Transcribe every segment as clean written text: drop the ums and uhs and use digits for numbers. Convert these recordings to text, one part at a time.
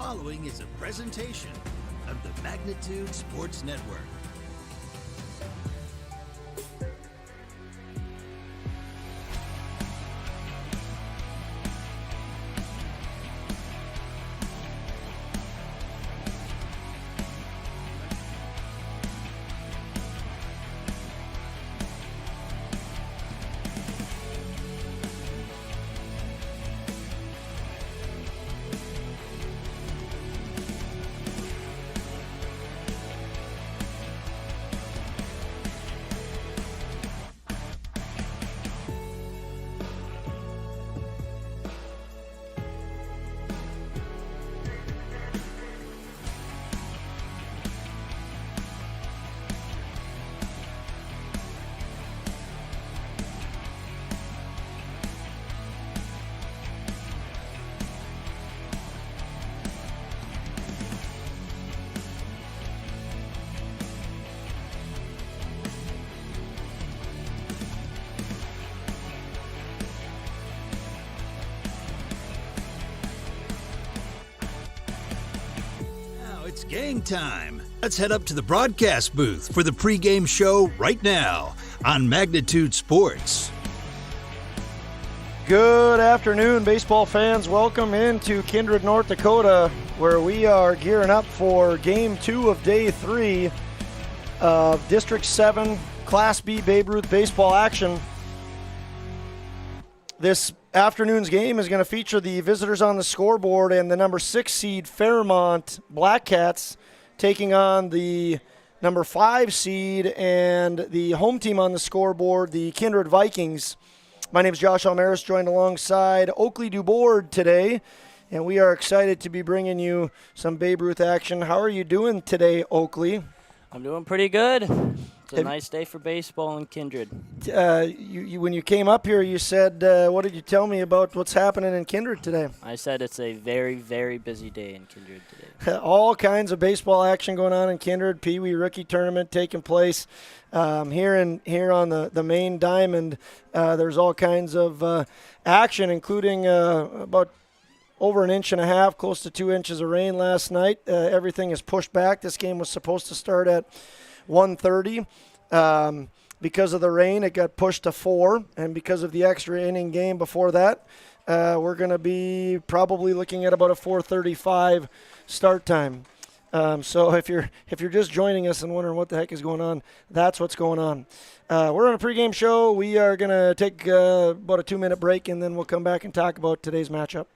following is a presentation of the Magnitude Sports Network. It's game time. Let's head up to the broadcast booth for the pregame show right now on Magnitude Sports. Good afternoon, baseball fans. Welcome into Kindred, North Dakota, where we are gearing up for Game 2 of Day 3 of District 7 Class B Babe Ruth baseball action. This afternoon's game is going to feature the visitors on the scoreboard and the number 6 seed Fairmount Black Cats taking on the number 5 seed and the home team on the scoreboard, the Kindred Vikings. My name is Josh Almaris, joined alongside Oakley Dubord today, and we are excited to be bringing you some Babe Ruth action. How are you doing today, Oakley? I'm doing pretty good. It's a nice day for baseball in Kindred. When you came up here, you said, what did you tell me about what's happening in Kindred today? I said it's a very, very busy day in Kindred today. All kinds of baseball action going on in Kindred. Pee Wee rookie tournament taking place here on the main diamond. There's all kinds of action, including about over an inch and a half, close to 2 inches of rain last night. Everything is pushed back. This game was supposed to start at 1:30. Because of the rain, it got pushed to 4, and because of the extra inning game before that, we're going to be probably looking at about a 4:35 start time. So if you're just joining us and wondering what the heck is going on, that's what's going on. We're on a pregame show. We are going to take about a 2-minute break, and then we'll come back and talk about today's matchup.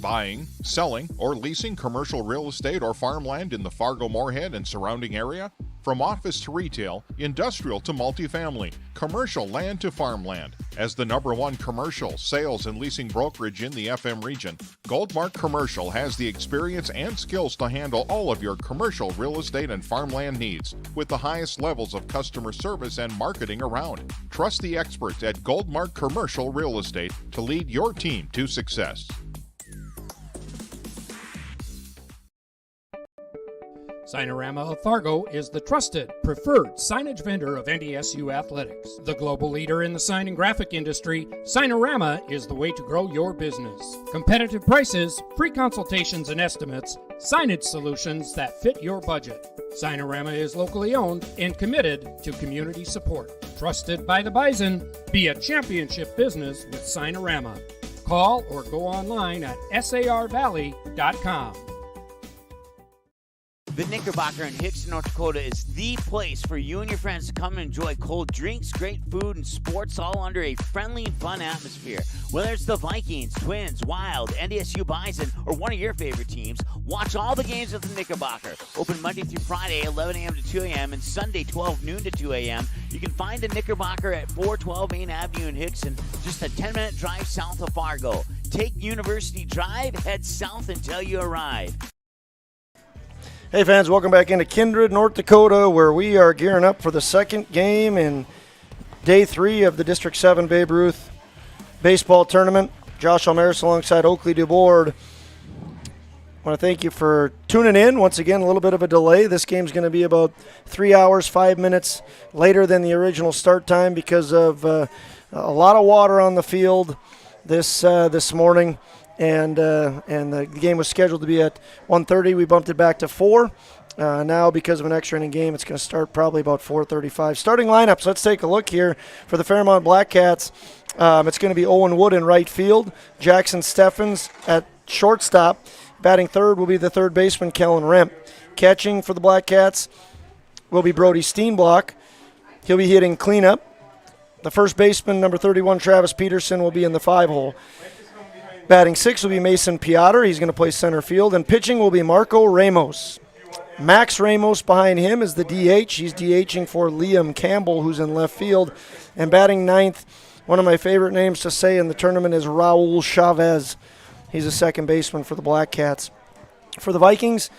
Buying, selling, or leasing commercial real estate or farmland in the Fargo-Moorhead and surrounding area? From office to retail, industrial to multifamily, commercial land to farmland. As the #1 commercial, sales, and leasing brokerage in the FM region, Goldmark Commercial has the experience and skills to handle all of your commercial real estate and farmland needs with the highest levels of customer service and marketing around. Trust the experts at Goldmark Commercial Real Estate to lead your team to success. Signarama of Fargo is the trusted, preferred signage vendor of NDSU athletics. The global leader in the sign and graphic industry, Signarama is the way to grow your business. Competitive prices, free consultations and estimates, signage solutions that fit your budget. Signarama is locally owned and committed to community support. Trusted by the Bison, be a championship business with Signarama. Call or go online at sarvalley.com. The Knickerbocker in Hickson, North Dakota is the place for you and your friends to come and enjoy cold drinks, great food, and sports all under a friendly and fun atmosphere. Whether it's the Vikings, Twins, Wild, NDSU Bison, or one of your favorite teams, watch all the games at the Knickerbocker. Open Monday through Friday, 11 a.m. to 2 a.m., and Sunday, 12 noon to 2 a.m. You can find the Knickerbocker at 412 Main Avenue in Hickson, just a 10-minute drive south of Fargo. Take University Drive, head south until you arrive. Hey fans, welcome back into Kindred, North Dakota, where we are gearing up for the second game in Day 3 of the District 7 Babe Ruth Baseball Tournament. Josh Almaris alongside Oakley DuBoard. I want to thank you for tuning in. Once again, a little bit of a delay. This game's going to be about 3 hours, 5 minutes later than the original start time because of a lot of water on the field this morning. And the game was scheduled to be at 1:30. We bumped it back to 4. Now, because of an extra inning game, it's going to start probably about 4:35. Starting lineups, let's take a look here for the Fairmount Black Cats. It's going to be Owen Wood in right field, Jackson Steffens at shortstop. Batting third will be the third baseman, Kellen Remp. Catching for the Black Cats will be Brody Steenblock. He'll be hitting cleanup. The first baseman, number 31, Travis Peterson, will be in the 5-hole. Batting sixth will be Mason Piotr. He's going to play center field. And pitching will be Marco Ramos. Max Ramos behind him is the DH. He's DHing for Liam Campbell, who's in left field. And batting ninth, one of my favorite names to say in the tournament is Raul Chavez. He's a second baseman for the Black Cats. For the Vikings,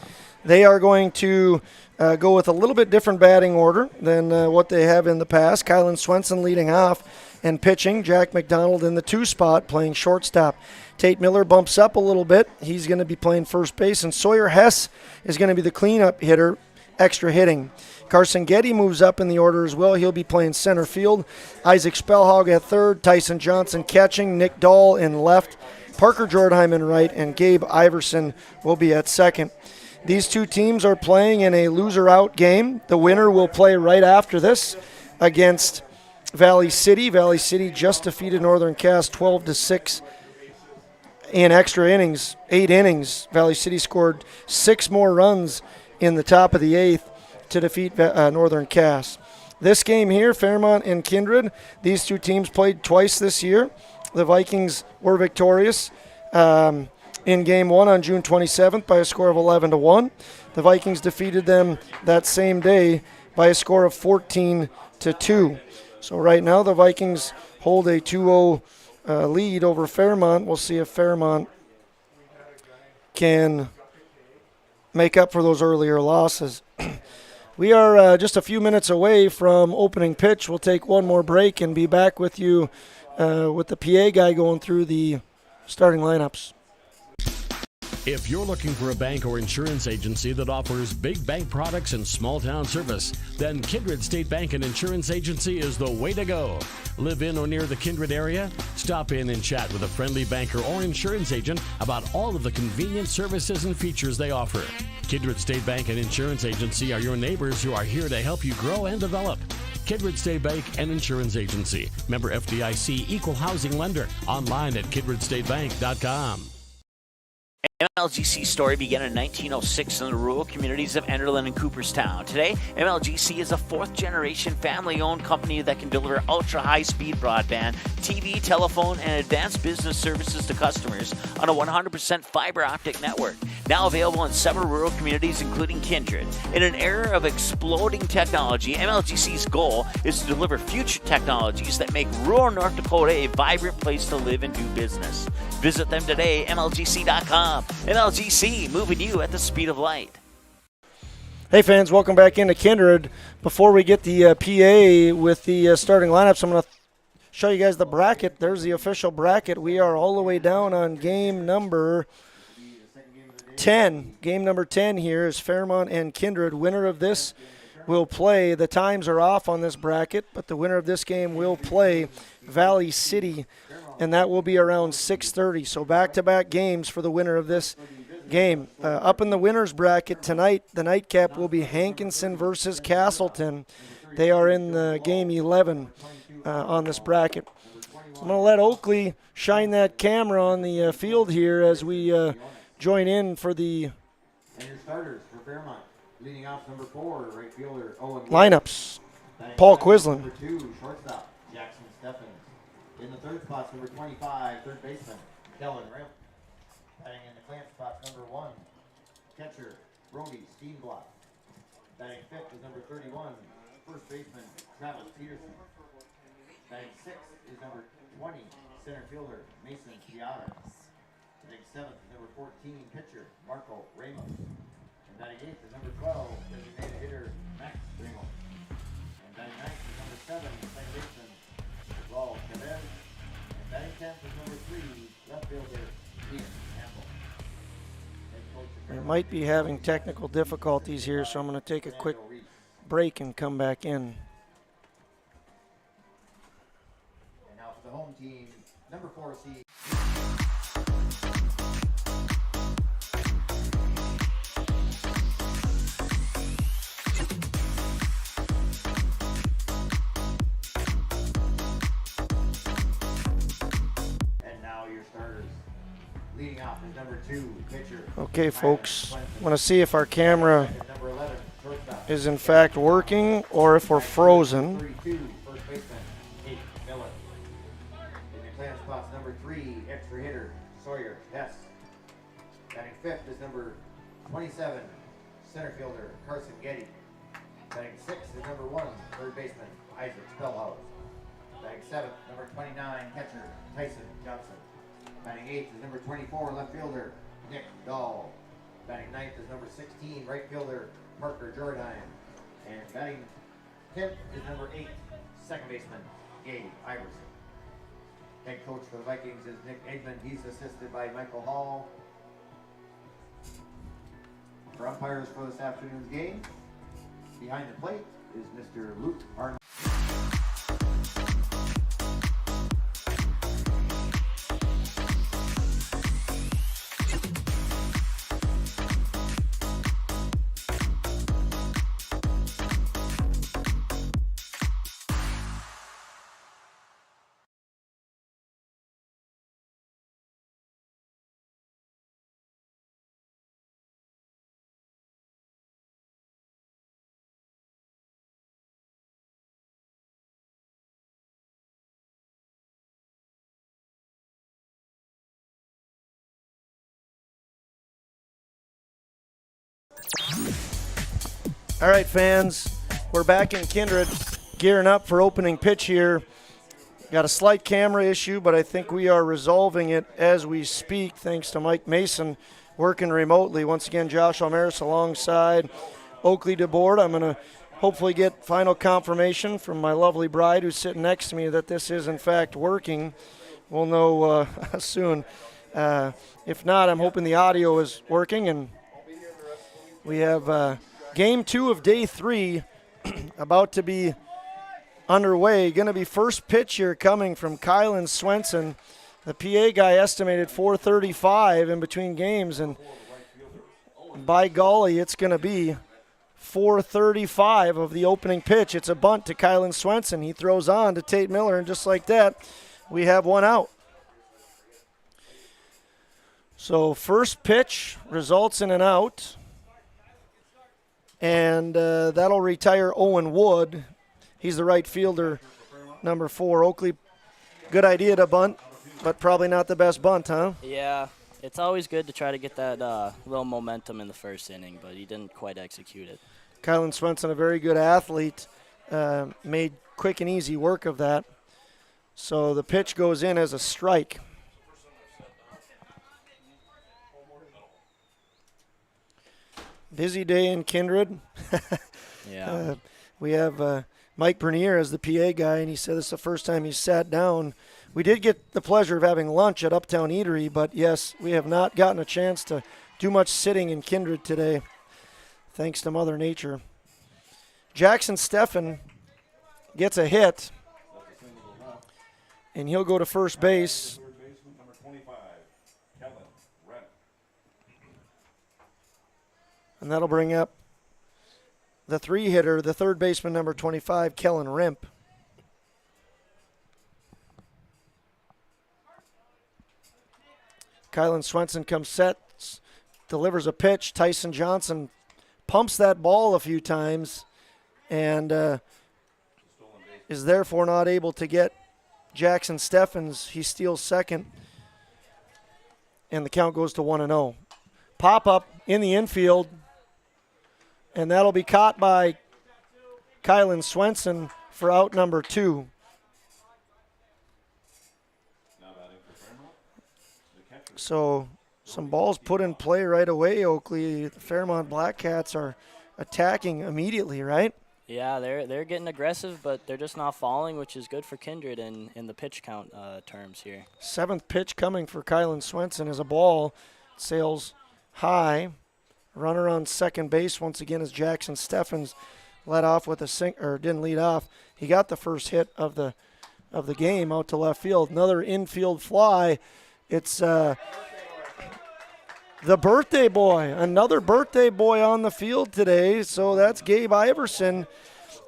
they are going to go with a little bit different batting order than what they have in the past. Kylan Swenson leading off and pitching. Jack McDonald in the 2 spot playing shortstop. Tate Miller bumps up a little bit. He's going to be playing first base. And Sawyer Hess is going to be the cleanup hitter, extra hitting. Carson Getty moves up in the order as well. He'll be playing center field. Isaac Spellhog at third. Tyson Johnson catching. Nick Dahl in left. Parker Jordheim in right. And Gabe Iverson will be at second. These two teams are playing in a loser-out game. The winner will play right after this against Valley City. Valley City just defeated Northern Cass 12-6 in extra innings, 8 innings. Valley City scored 6 more runs in the top of the 8th to defeat Northern Cass. This game here, Fairmount and Kindred, these two teams played twice this year. The Vikings were victorious in Game 1 on June 27th by a score of 11-1. The Vikings defeated them that same day by a score of 14-2. So right now the Vikings hold a 2-0 lead over Fairmount. We'll see if Fairmount can make up for those earlier losses. We are just a few minutes away from opening pitch. We'll take one more break and be back with you with the PA guy going through the starting lineups. If you're looking for a bank or insurance agency that offers big bank products and small town service, then Kindred State Bank and Insurance Agency is the way to go. Live in or near the Kindred area? Stop in and chat with a friendly banker or insurance agent about all of the convenient services and features they offer. Kindred State Bank and Insurance Agency are your neighbors who are here to help you grow and develop. Kindred State Bank and Insurance Agency. Member FDIC, Equal Housing Lender. Online at kindredstatebank.com. MLGC story began in 1906 in the rural communities of Enderlin and Cooperstown. Today, MLGC is a fourth-generation family-owned company that can deliver ultra-high-speed broadband, TV, telephone, and advanced business services to customers on a 100% fiber optic network. Now available in several rural communities, including Kindred. In an era of exploding technology, MLGC's goal is to deliver future technologies that make rural North Dakota a vibrant place to live and do business. Visit them today, MLGC.com. MLGC, moving you at the speed of light. Hey fans, welcome back into Kindred. Before we get the PA with the starting lineups, I'm going to show you guys the bracket. There's the official bracket. We are all the way down on game number 10. Game number 10 here is Fairmount and Kindred. Winner of this will play. The times are off on this bracket, but the winner of this game will play Valley City, and that will be around 6:30. So back-to-back games for the winner of this game. Up in the winner's bracket tonight, the nightcap will be Hankinson versus Castleton. They are in the game 11 on this bracket. I'm going to let Oakley shine that camera on the field here as we join in for the and your starters for Fairmount. Leading off number 4, right fielder Owen. Lineups. Paul Quisling. Number 2, shortstop Jackson Steffens. In the third spot, number 25, third baseman Kellen Rimp. Batting in the clamp spot, number 1, catcher Brody Steenblock. Batting fifth is number 31, first baseman Travis Peterson. Batting sixth is number 20, center fielder Mason Piotr. Batting 7th is number 14, pitcher Marco Ramos. And batting 8th is number 12, designated hitter Max Ramos. And batting 9th is number 7, second baseman Raul Chavez. And batting 10th is number 3, left fielder Ian Campbell. We might be having technical difficulties here, so I'm going to take a quick break and come back in. And now for the home team, number 4 seed. And now your starters. Leading off is number 2, pitcher. Okay, folks, I want to see if our camera is in fact working or if we're frozen. 32, first baseman, Kate Miller. In the clan spots, number 3, extra hitter, Sawyer Hess. Batting 5th is number 27, center fielder, Carson Getty. Batting 6th is number 1, third baseman, Isaac Spellhouse. Batting 7th, number 29, catcher, Tyson Johnson. Batting 8th is number 24, left fielder, Nick Dahl. Batting 9th is number 16, right fielder, Parker Jordan. And batting 10th is number 8, second baseman, Gabe Iverson. Head coach for the Vikings is Nick Eggman. He's assisted by Michael Hall. For umpires for this afternoon's game, behind the plate is Mr. Luke Arnold. All right, fans, we're back in Kindred, gearing up for opening pitch here. Got a slight camera issue, but I think we are resolving it as we speak, thanks to Mike Mason working remotely. Once again, Josh Almaris alongside Oakley DeBoard. I'm going to hopefully get final confirmation from my lovely bride who's sitting next to me that this is, in fact, working. We'll know soon. If not, I'm hoping the audio is working, and we have Game 2 of Day 3 about to be underway. Going to be first pitch here coming from Kylan Swenson. The PA guy estimated 435 in between games, and by golly, it's going to be 435 of the opening pitch. It's a bunt to Kylan Swenson. He throws on to Tate Miller, and just like that, we have one out. So first pitch results in an out. And that'll retire Owen Wood. He's the right fielder, number 4. Oakley, good idea to bunt, but probably not the best bunt, huh? Yeah, it's always good to try to get that little momentum in the first inning, but he didn't quite execute it. Kylan Swenson, a very good athlete, made quick and easy work of that. So the pitch goes in as a strike. Busy day in Kindred. Yeah. We have Mike Bernier as the PA guy, and he said this is the first time he's sat down. We did get the pleasure of having lunch at Uptown Eatery, but yes, we have not gotten a chance to do much sitting in Kindred today, thanks to Mother Nature. Jackson Steffen gets a hit, and he'll go to first base. And that'll bring up the 3-hitter, the third baseman, number 25, Kellen Rimp. Kylan Swenson comes set, delivers a pitch. Tyson Johnson pumps that ball a few times and is therefore not able to get Jackson Steffens. He steals second, and the count goes to 1-0. Pop-up in the infield. And that'll be caught by Kylan Swenson for out number 2. So some balls put in play right away, Oakley. The Fairmount Blackcats are attacking immediately, right? Yeah, they're getting aggressive, but they're just not falling, which is good for Kindred in the pitch count terms here. 7th pitch coming for Kylan Swenson as a ball sails high. Runner on second base once again as Jackson Steffens led off with didn't lead off. He got the first hit of the game out to left field. Another infield fly. It's the birthday boy, another birthday boy on the field today. So that's Gabe Iverson.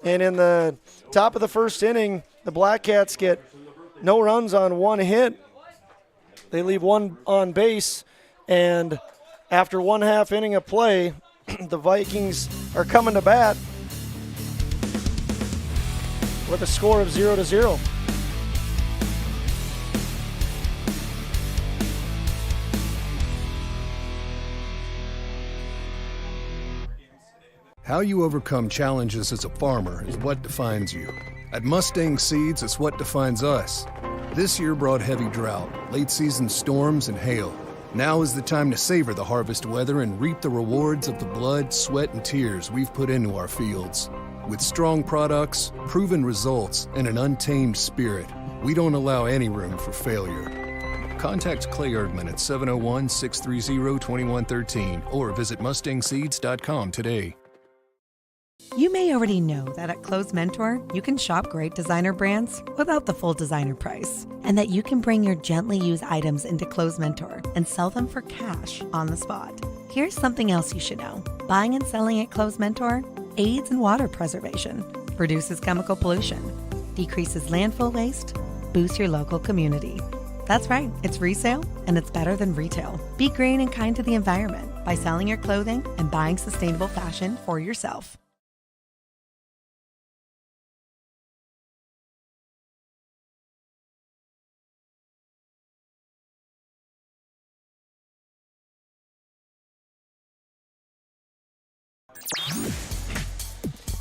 And in the top of the first inning, the Blackcats get no runs on one hit. They leave one on base, and after 1/2 inning of play, the Vikings are coming to bat with a score of 0-0. How you overcome challenges as a farmer is what defines you. At Mustang Seeds, it's what defines us. This year brought heavy drought, late-season storms, and hail. Now is the time to savor the harvest weather and reap the rewards of the blood, sweat, and tears we've put into our fields. With strong products, proven results, and an untamed spirit, we don't allow any room for failure. Contact Clay Erdman at 701-630-2113 or visit mustangseeds.com today. You may already know that at Clothes Mentor, you can shop great designer brands without the full designer price, and that you can bring your gently used items into Clothes Mentor and sell them for cash on the spot. Here's something else you should know. Buying and selling at Clothes Mentor aids in water preservation, reduces chemical pollution, decreases landfill waste, boosts your local community. That's right, it's resale, and it's better than retail. Be green and kind to the environment by selling your clothing and buying sustainable fashion for yourself.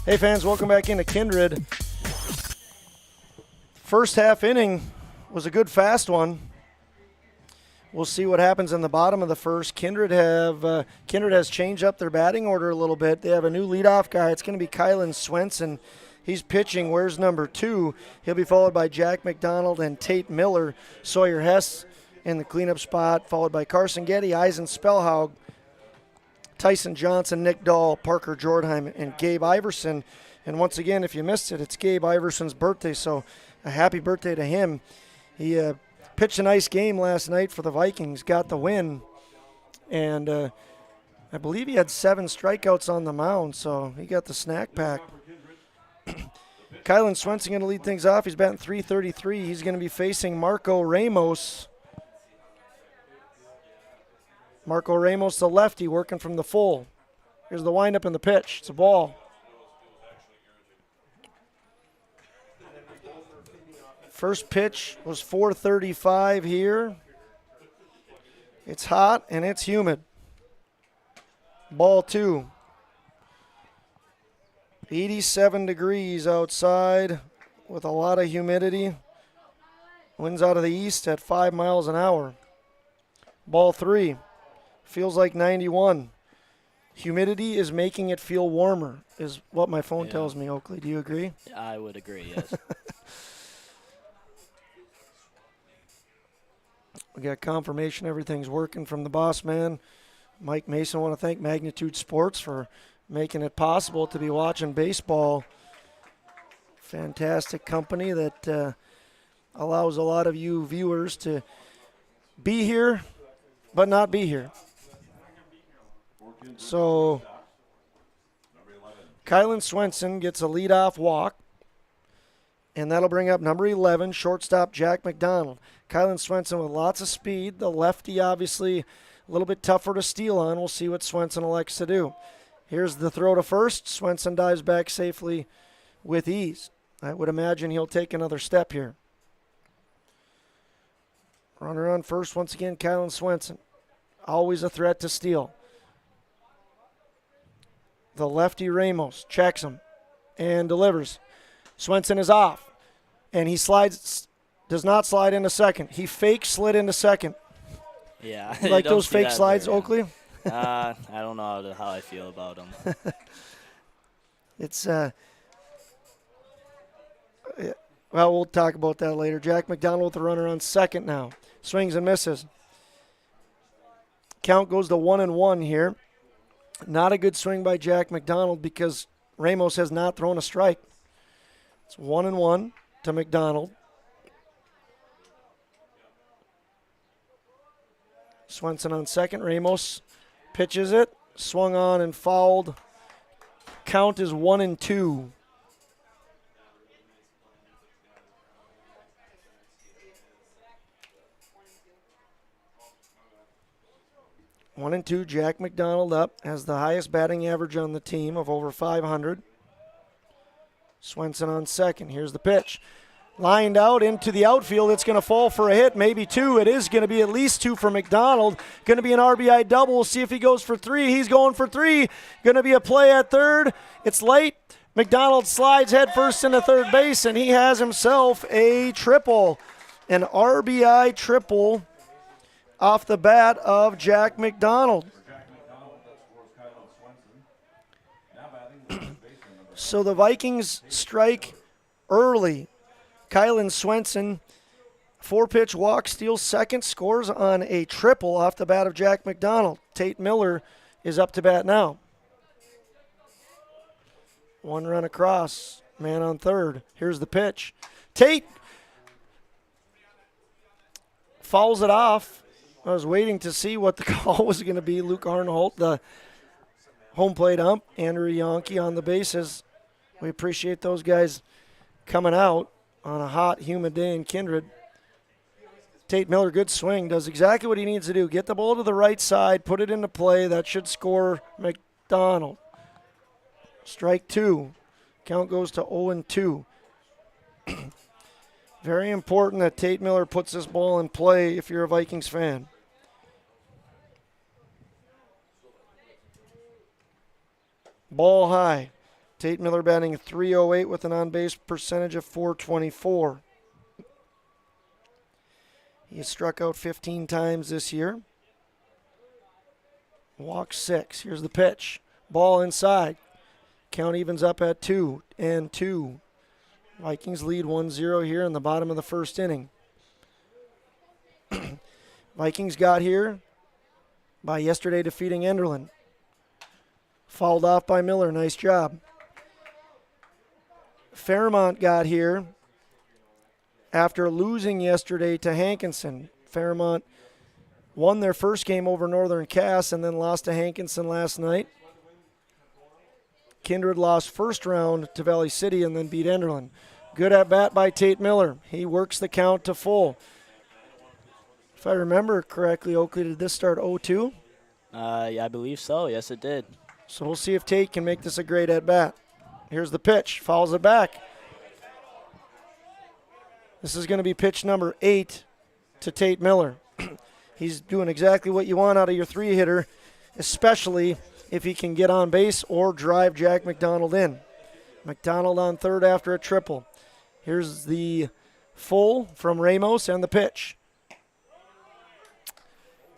Hey fans, welcome back into Kindred. First half inning was a good fast one. We'll see what happens in the bottom of the first. Kindred has changed up their batting order a little bit. They have a new leadoff guy. It's going to be Kylan Swenson. He's pitching. Where's number 2? He'll be followed by Jack McDonald and Tate Miller. Sawyer Hess in the cleanup spot, followed by Carson Getty, Eisen Spellhaug, Tyson Johnson, Nick Dahl, Parker Jordheim, and Gabe Iverson. And once again, if you missed it, it's Gabe Iverson's birthday, so a happy birthday to him. He pitched a nice game last night for the Vikings, got the win, and I believe he had 7 strikeouts on the mound, so he got the snack pack. Kylan Swenson going to lead things off. He's batting .333. He's going to be facing Marco Ramos. Marco Ramos, the lefty, working from the full. Here's the windup and the pitch. It's a ball. First pitch was 4:35 here. It's hot and it's humid. Ball 2. 87 degrees outside with a lot of humidity. Winds out of the east at 5 miles an hour. Ball 3. Feels like 91. Humidity is making it feel warmer, is what my phone tells me, Oakley. Do you agree? I would agree, yes. We got confirmation everything's working from the boss man, Mike Mason. I want to thank Magnitude Sports for making it possible to be watching baseball. Fantastic company that allows a lot of you viewers to be here but not be here. So Kylan Swenson gets a leadoff walk, and that'll bring up number 11, shortstop Jack McDonald. Kylan Swenson with lots of speed. The lefty obviously a little bit tougher to steal on. We'll see what Swenson elects to do. Here's the throw to first. Swenson dives back safely with ease. I would imagine he'll take another step here. Runner on first once again, Kylan Swenson. Always a threat to steal. The lefty Ramos checks him and delivers. Swenson is off, and he does not slide into second. He fake slid into second. Yeah. You like don't those see fake that slides, very Oakley? I don't know how I feel about them. It's well, we'll talk about that later. Jack McDonald with the runner on second now. Swings and misses. Count goes to 1-1 here. Not a good swing by Jack McDonald because Ramos has not thrown a strike. It's 1-1 to McDonald. Swenson on second. Ramos pitches it. Swung on and fouled. Count is 1-2. One and two, Jack McDonald up, has the highest batting average on the team of over 500. Swenson on second. Here's the pitch. Lined out into the outfield. It's going to fall for a hit, maybe two. It is going to be at least two for McDonald. Going to be an RBI double. We'll see if he goes for three. He's going for three. Going to be a play at third. It's late. McDonald slides head first into third base, and he has himself a triple. An RBI triple off the bat of Jack McDonald. So the Vikings strike early. Kylan Swenson, 4-pitch walk, steals second, scores on a triple off the bat of Jack McDonald. Tate Miller is up to bat now. One run across, man on third. Here's the pitch. Tate fouls it off. I was waiting to see what the call was going to be. Luke Arnholt, the home plate ump. Andrew Yonke on the bases. We appreciate those guys coming out on a hot, humid day in Kindred. Tate Miller, good swing, does exactly what he needs to do. Get the ball to the right side, put it into play. That should score McDonald. Strike two. Count goes to 0-2. Very important that Tate Miller puts this ball in play if you're a Vikings fan. Ball high. Tate Miller batting .308 with an on-base percentage of .424. He has struck out 15 times this year. Walk 6. Here's the pitch. Ball inside. Count evens up at 2-2. Vikings lead 1-0 here in the bottom of the first inning. Vikings got here by yesterday defeating Enderlin. Fouled off by Miller. Nice job. Fairmount got here after losing yesterday to Hankinson. Fairmount won their first game over Northern Cass and then lost to Hankinson last night. Kindred lost first round to Valley City and then beat Enderlin. Good at bat by Tate Miller. He works the count to full. If I remember correctly, Oakley, did this start 0-2? Yeah, I believe so. Yes, it did. So we'll see if Tate can make this a great at bat. Here's the pitch. Fouls it back. This is going to be pitch number 8 to Tate Miller. He's doing exactly what you want out of your 3-hitter, especially if he can get on base or drive Jack McDonald in. McDonald on third after a triple. Here's the full from Ramos and the pitch.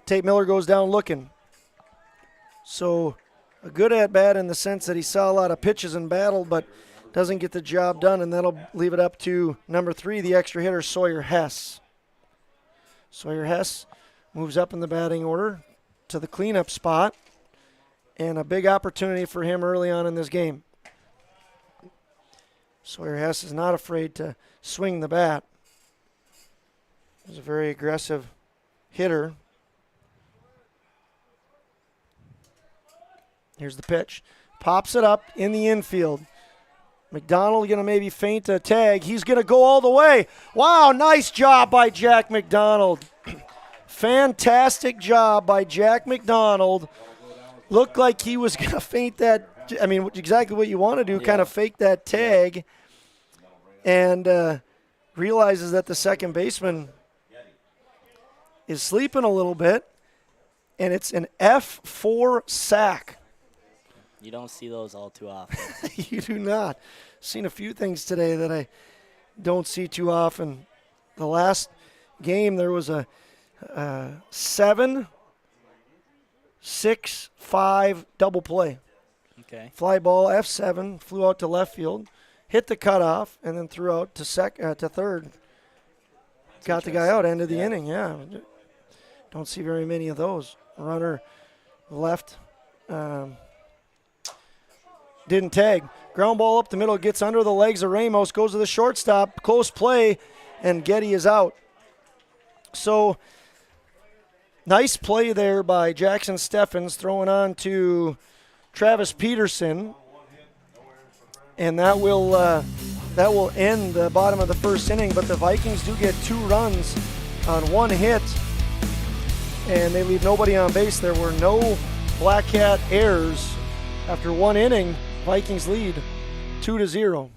Tate Miller goes down looking. So a good at-bat in the sense that he saw a lot of pitches in battle, but doesn't get the job done, and that'll leave it up to number 3, the extra hitter, Sawyer Hess. Sawyer Hess moves up in the batting order to the cleanup spot, and a big opportunity for him early on in this game. Sawyer Hess is not afraid to swing the bat. He's a very aggressive hitter. Here's the pitch. Pops it up in the infield. McDonald going to maybe feint a tag. He's going to go all the way. Wow, nice job by Jack McDonald. Fantastic job by Jack McDonald. Looked like he was going to feint that. I mean, exactly what you want to do, kind of fake that tag. And realizes that the second baseman is sleeping a little bit. And it's an F4 sack. You don't see those all too often. You do not. Seen a few things today that I don't see too often. The last game, there was a 7, 6, 5 double play. Okay. Fly ball F7 flew out to left field, hit the cutoff, and then threw out to third. Got the guy out, ended the inning. Yeah, don't see very many of those. Runner left, didn't tag. Ground ball up the middle, gets under the legs of Ramos, goes to the shortstop, close play, and Getty is out. So nice play there by Jackson Steffens, throwing on to Travis Peterson, and that will end the bottom of the first inning. But the Vikings do get 2 runs on 1 hit, and they leave nobody on base. There were no Black Cat errors after 1 inning. Vikings lead 2-0.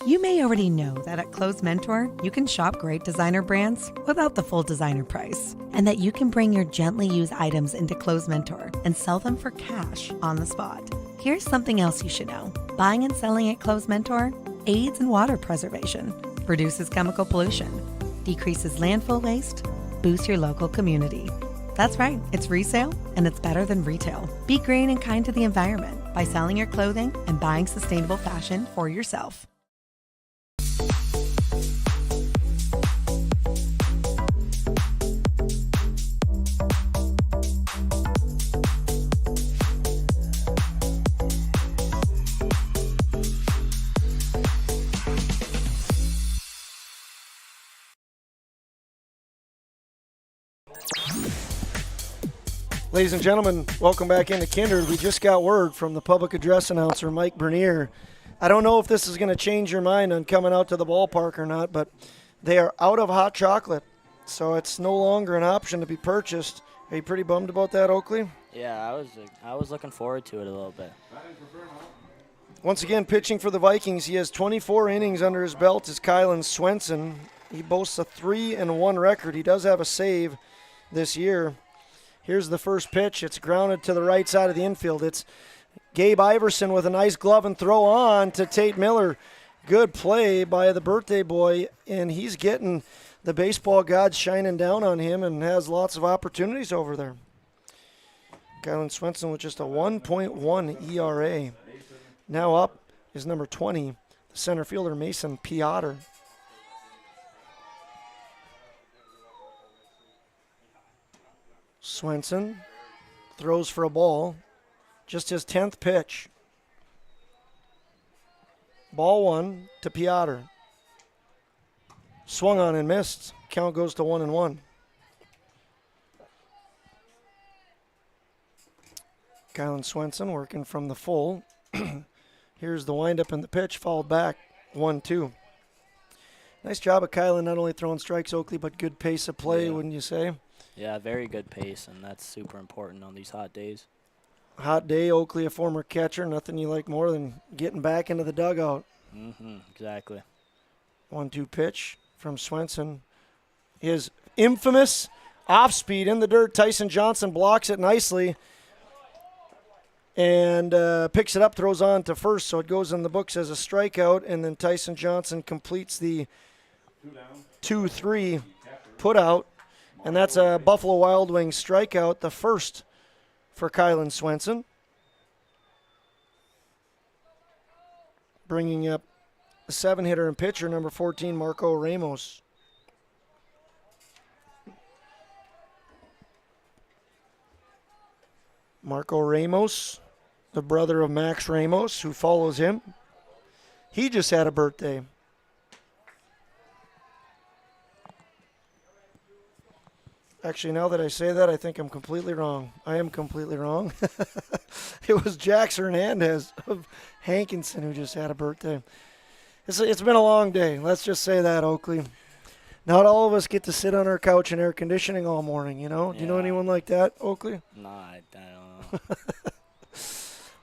You may already know that at Close Mentor, you can shop great designer brands without the full designer price, and that you can bring your gently used items into Close Mentor and sell them for cash on the spot. Here's something else you should know. Buying and selling at Close Mentor aids in water preservation, reduces chemical pollution, decreases landfill waste, boosts your local community. That's right, it's resale, and it's better than retail. Be green and kind to the environment by selling your clothing and buying sustainable fashion for yourself. Ladies and gentlemen, welcome back into Kindred. We just got word from the public address announcer, Mike Bernier. I don't know if this is going to change your mind on coming out to the ballpark or not, but they are out of hot chocolate, so it's no longer an option to be purchased. Are you pretty bummed about that, Oakley? Yeah, I was looking forward to it a little bit. Once again, pitching for the Vikings, he has 24 innings under his belt is Kylan Swenson. He boasts a 3-1 record. He does have a save this year. Here's the first pitch. It's grounded to the right side of the infield. It's Gabe Iverson with a nice glove and throw on to Tate Miller. Good play by the birthday boy, and he's getting the baseball gods shining down on him and has lots of opportunities over there. Kylan Swenson with just a 1.1 ERA. Now up is number 20, the center fielder Mason Piotr. Swenson throws for a ball. Just his 10th pitch. Ball 1 to Piotr. Swung on and missed. Count goes to 1-1. Kylan Swenson working from the full. Here's the windup and the pitch, fouled back, 1-2. Nice job of Kylan, not only throwing strikes, Oakley, but good pace of play, wouldn't you say? Yeah, very good pace, and that's super important on these hot days. Hot day, Oakley, a former catcher. Nothing you like more than getting back into the dugout. Exactly. 1-2 pitch from Swenson. His infamous off-speed in the dirt. Tyson Johnson blocks it nicely and picks it up, throws on to first, so it goes in the books as a strikeout, and then Tyson Johnson completes the 2-3 putout. And that's a Buffalo Wild Wings strikeout, the first for Kylan Swenson. Bringing up the 7-hitter and pitcher, number 14, Marco Ramos. Marco Ramos, the brother of Max Ramos, who follows him. He just had a birthday. Actually, now that I say that, I think I'm completely wrong. I am completely wrong. It was Jax Hernandez of Hankinson who just had a birthday. It's been a long day. Let's just say that, Oakley. Not all of us get to sit on our couch in air conditioning all morning, you know? Do you know anyone like that, Oakley? No, I don't know.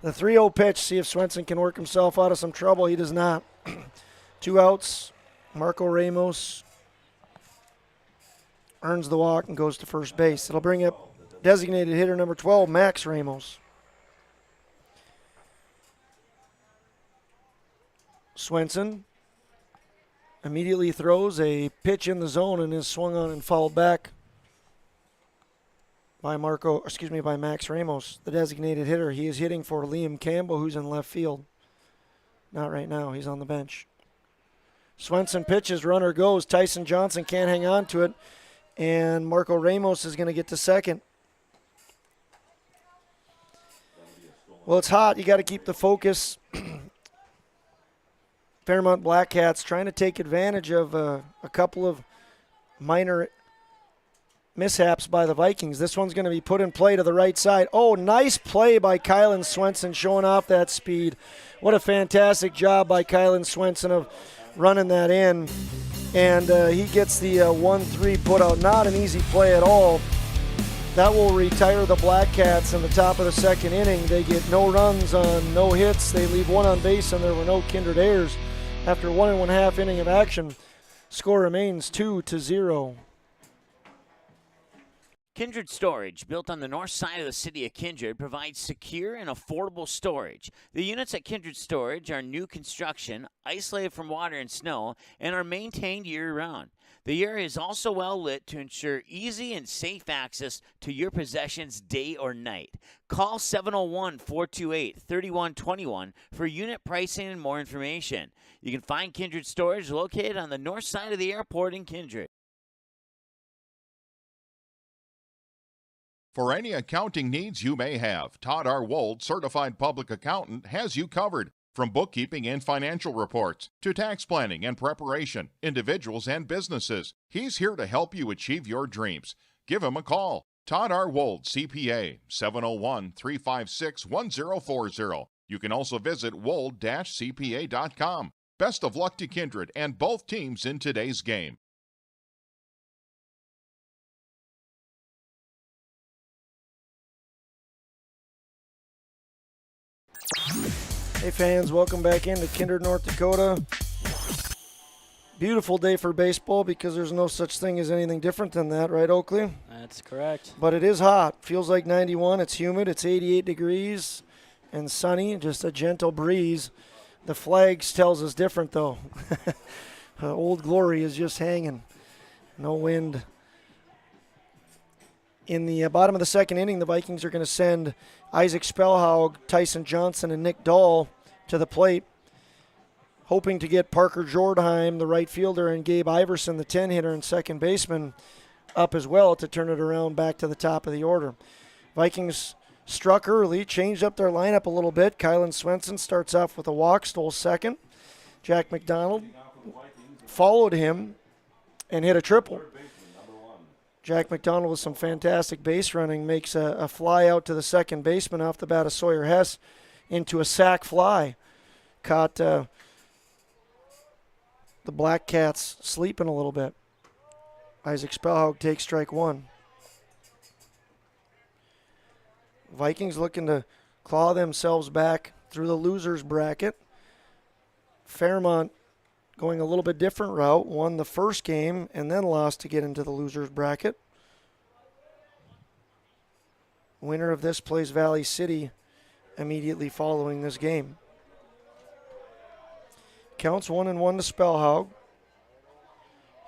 The 3-0 pitch, see if Swenson can work himself out of some trouble. He does not. 2 outs. Marco Ramos earns the walk and goes to first base. It'll bring up designated hitter number 12, Max Ramos. Swenson immediately throws a pitch in the zone and is swung on and fouled back by Max Ramos, the designated hitter. He is hitting for Liam Campbell, who's in left field. Not right now. He's on the bench. Swenson pitches, runner goes. Tyson Johnson can't hang on to it, and Marco Ramos is going to get to second. Well, it's hot. You got to keep the focus. Fairmount Black Cats trying to take advantage of a couple of minor mishaps by the Vikings. This one's going to be put in play to the right side. Oh, nice play by Kylan Swenson, showing off that speed. What a fantastic job by Kylan Swenson of running that in. And he gets the 1-3 put out. Not an easy play at all. That will retire the Black Cats in the top of the second inning. They get no runs on no hits. They leave one on base, and there were no Kindred errors. After 1.5 inning of action, score remains 2-0. Kindred Storage, built on the north side of the city of Kindred, provides secure and affordable storage. The units at Kindred Storage are new construction, isolated from water and snow, and are maintained year-round. The area is also well lit to ensure easy and safe access to your possessions day or night. Call 701-428-3121 for unit pricing and more information. You can find Kindred Storage located on the north side of the airport in Kindred. For any accounting needs you may have, Todd R. Wold, Certified Public Accountant, has you covered. From bookkeeping and financial reports to tax planning and preparation, individuals and businesses, he's here to help you achieve your dreams. Give him a call. Todd R. Wold, CPA, 701-356-1040. You can also visit wold-cpa.com. Best of luck to Kindred and both teams in today's game. Hey fans, welcome back into Kindred, North Dakota. Beautiful day for baseball because there's no such thing as anything different than that, right, Oakley? That's correct. But it is hot. Feels like 91. It's humid. It's 88 degrees and sunny. Just a gentle breeze. The flags tells us different, though. Old Glory is just hanging. No wind. In the bottom of the second inning, the Vikings are going to send Isaac Spellhaug, Tyson Johnson, and Nick Dahl to the plate, hoping to get Parker Jordheim, the right fielder, and Gabe Iverson, the 10-hitter and second baseman, up as well to turn it around back to the top of the order. Vikings struck early, changed up their lineup a little bit. Kylan Swenson starts off with a walk, stole second. Jack McDonald followed him and hit a triple. Jack McDonald with some fantastic base running makes a fly out to the second baseman off the bat of Sawyer Hess into a sac fly. Caught the Black Cats sleeping a little bit. Isaac Spellhaug takes strike one. Vikings looking to claw themselves back through the losers bracket. Fairmount going a little bit different route, won the first game and then lost to get into the losers bracket. Winner of this plays Valley City immediately following this game. Counts 1-1 to Spellhaug.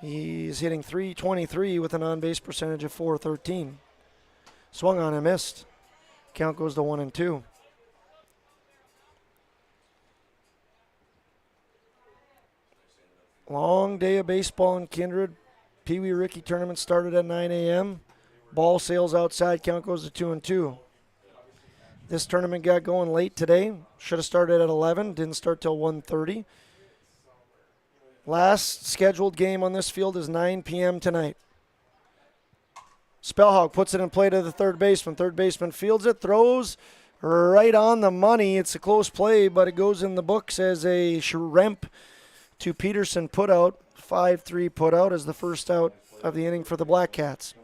He's hitting .323 with an on-base percentage of .413. Swung on and missed. Count goes to 1-2. Long day of baseball in Kindred. Pee Wee Ricky tournament started at 9 a.m. Ball sails outside. Count goes to 2-2. This tournament got going late today. Should have started at 11. Didn't start till 1:30. Last scheduled game on this field is 9 p.m. tonight. Spellhaug puts it in play to the third baseman. Third baseman fields it, throws right on the money. It's a close play, but it goes in the books as a Schremp to Peterson put out. 5-3 put out as the first out of the inning for the Black Cats.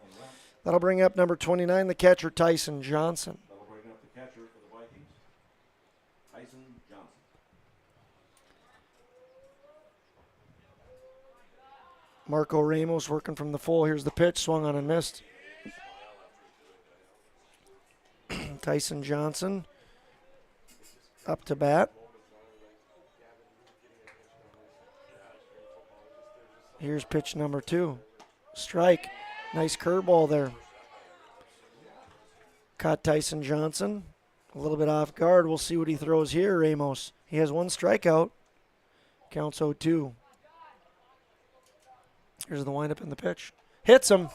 That'll bring up number 29, the catcher, Tyson Johnson. That'll bring up the catcher for the Vikings, Tyson Johnson. Marco Ramos working from the full. Here's the pitch, swung on and missed. Tyson Johnson up to bat. Here's pitch number 2. Strike. Nice curveball there. Caught Tyson Johnson. A little bit off guard. We'll see what he throws here, Ramos. He has 1 strikeout. Counts 0-2. Here's the windup in the pitch. Hits him.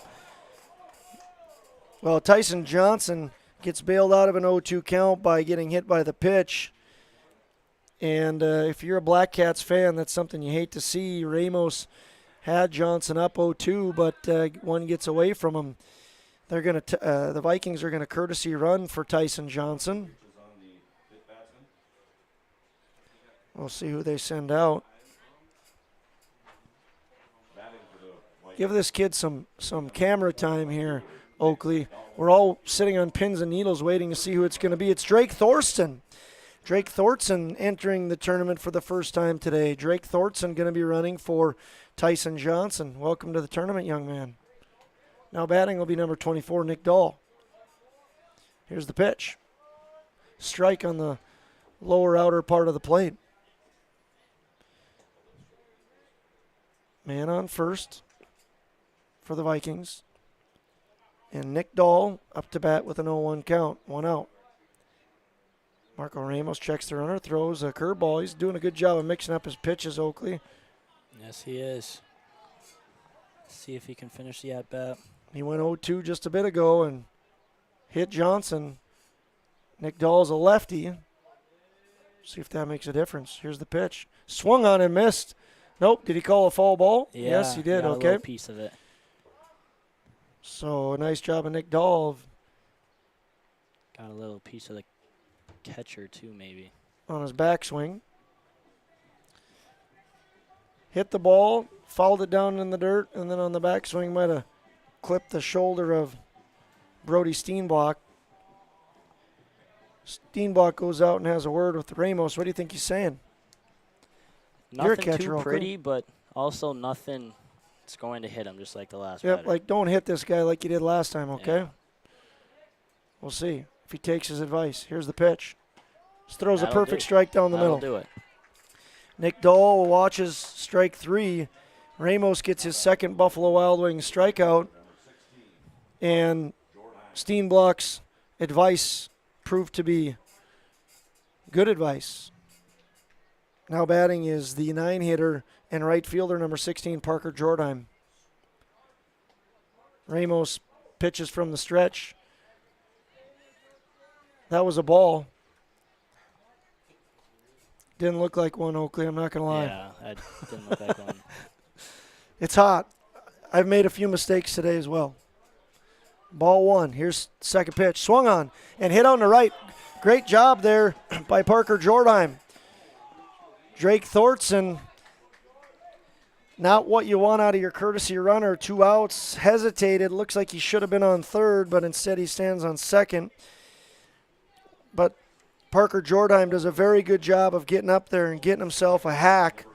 Well, Tyson Johnson gets bailed out of an 0-2 count by getting hit by the pitch. And if you're a Black Cats fan, that's something you hate to see. Ramos had Johnson up 0-2, but one gets away from him. They're going to the Vikings are going to courtesy run for Tyson Johnson. We'll see who they send out. Give this kid some camera time here, Oakley. We're all sitting on pins and needles waiting to see who it's going to be. It's Drake Thorson. Drake Thorson entering the tournament for the first time today. Drake Thorson going to be running for Tyson Johnson. Welcome to the tournament, young man. Now batting will be number 24, Nick Dahl. Here's the pitch. Strike on the lower outer part of the plate. Man on first for the Vikings. And Nick Dahl up to bat with an 0-1 count, 1 out. Marco Ramos checks the runner, throws a curveball. He's doing a good job of mixing up his pitches, Oakley. Yes, he is. See if he can finish the at-bat. He went 0-2 just a bit ago and hit Johnson. Nick Dahl's a lefty. See if that makes a difference. Here's the pitch. Swung on and missed. Nope. Did he call a foul ball? Yeah, yes, he did. got Okay. a little piece of it. So a nice job of Nick Dahl. Got a little piece of the catcher too, maybe. On his backswing. Hit the ball, fouled it down in the dirt, and then on the backswing might have clipped the shoulder of Brody Steenblock. Steenblock goes out and has a word with Ramos. What do you think he's saying? You're a Nothing catcher, too okay? pretty, but also nothing that's going to hit him, just like the last Yep, batter. like don't hit this guy like you did last time, okay? Yeah. We'll see if he takes his advice. Here's the pitch. Just throws a That'll perfect do. strike down the That'll middle. do it. Nick Dahl watches strike 3. Ramos gets his second Buffalo Wild Wings strikeout. And Steenblock's advice proved to be good advice. Now batting is the 9-hitter and right fielder, number 16, Parker Jordheim. Ramos pitches from the stretch. That was a ball. Didn't look like one, Oakley, I'm not going to lie. Yeah, that didn't look like one. It's hot. I've made a few mistakes today as well. Ball 1. Here's second pitch. Swung on and hit on the right. Great job there by Parker Jordheim. Drake Thorson, not what you want out of your courtesy runner. 2 outs. Hesitated. Looks like he should have been on third, but instead he stands on second. But Parker Jordheim does a very good job of getting up there and getting himself a hack.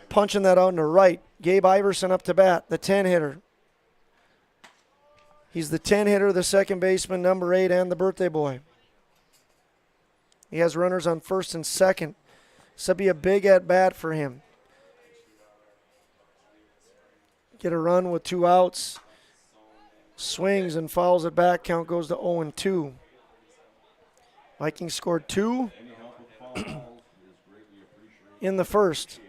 Punching that out in the right. Gabe Iverson up to bat, the 10-hitter. He's the 10-hitter, the second baseman, number 8, and the birthday boy. He has runners on first and second. This will be a big at-bat for him. Get a run with 2 outs. Swings and fouls it back. Count goes to 0-2. Vikings scored 2 in the first.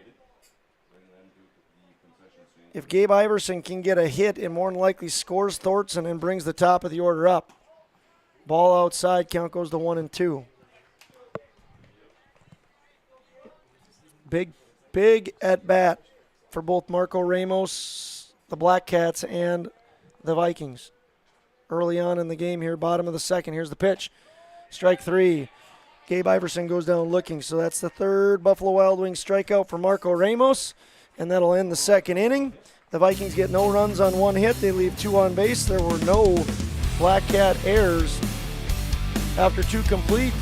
If Gabe Iverson can get a hit, it more than likely scores Thorson and brings the top of the order up. Ball outside, count goes to 1-2. Big at bat for both Marco Ramos, the Black Cats, and the Vikings. Early on in the game here, bottom of the second. Here's the pitch. Strike 3. Gabe Iverson goes down looking. So that's the third Buffalo Wild Wings strikeout for Marco Ramos. And that'll end the second inning. The Vikings get no runs on 1 hit. They leave 2 on base. There were no Black Cat errors. After 2 complete,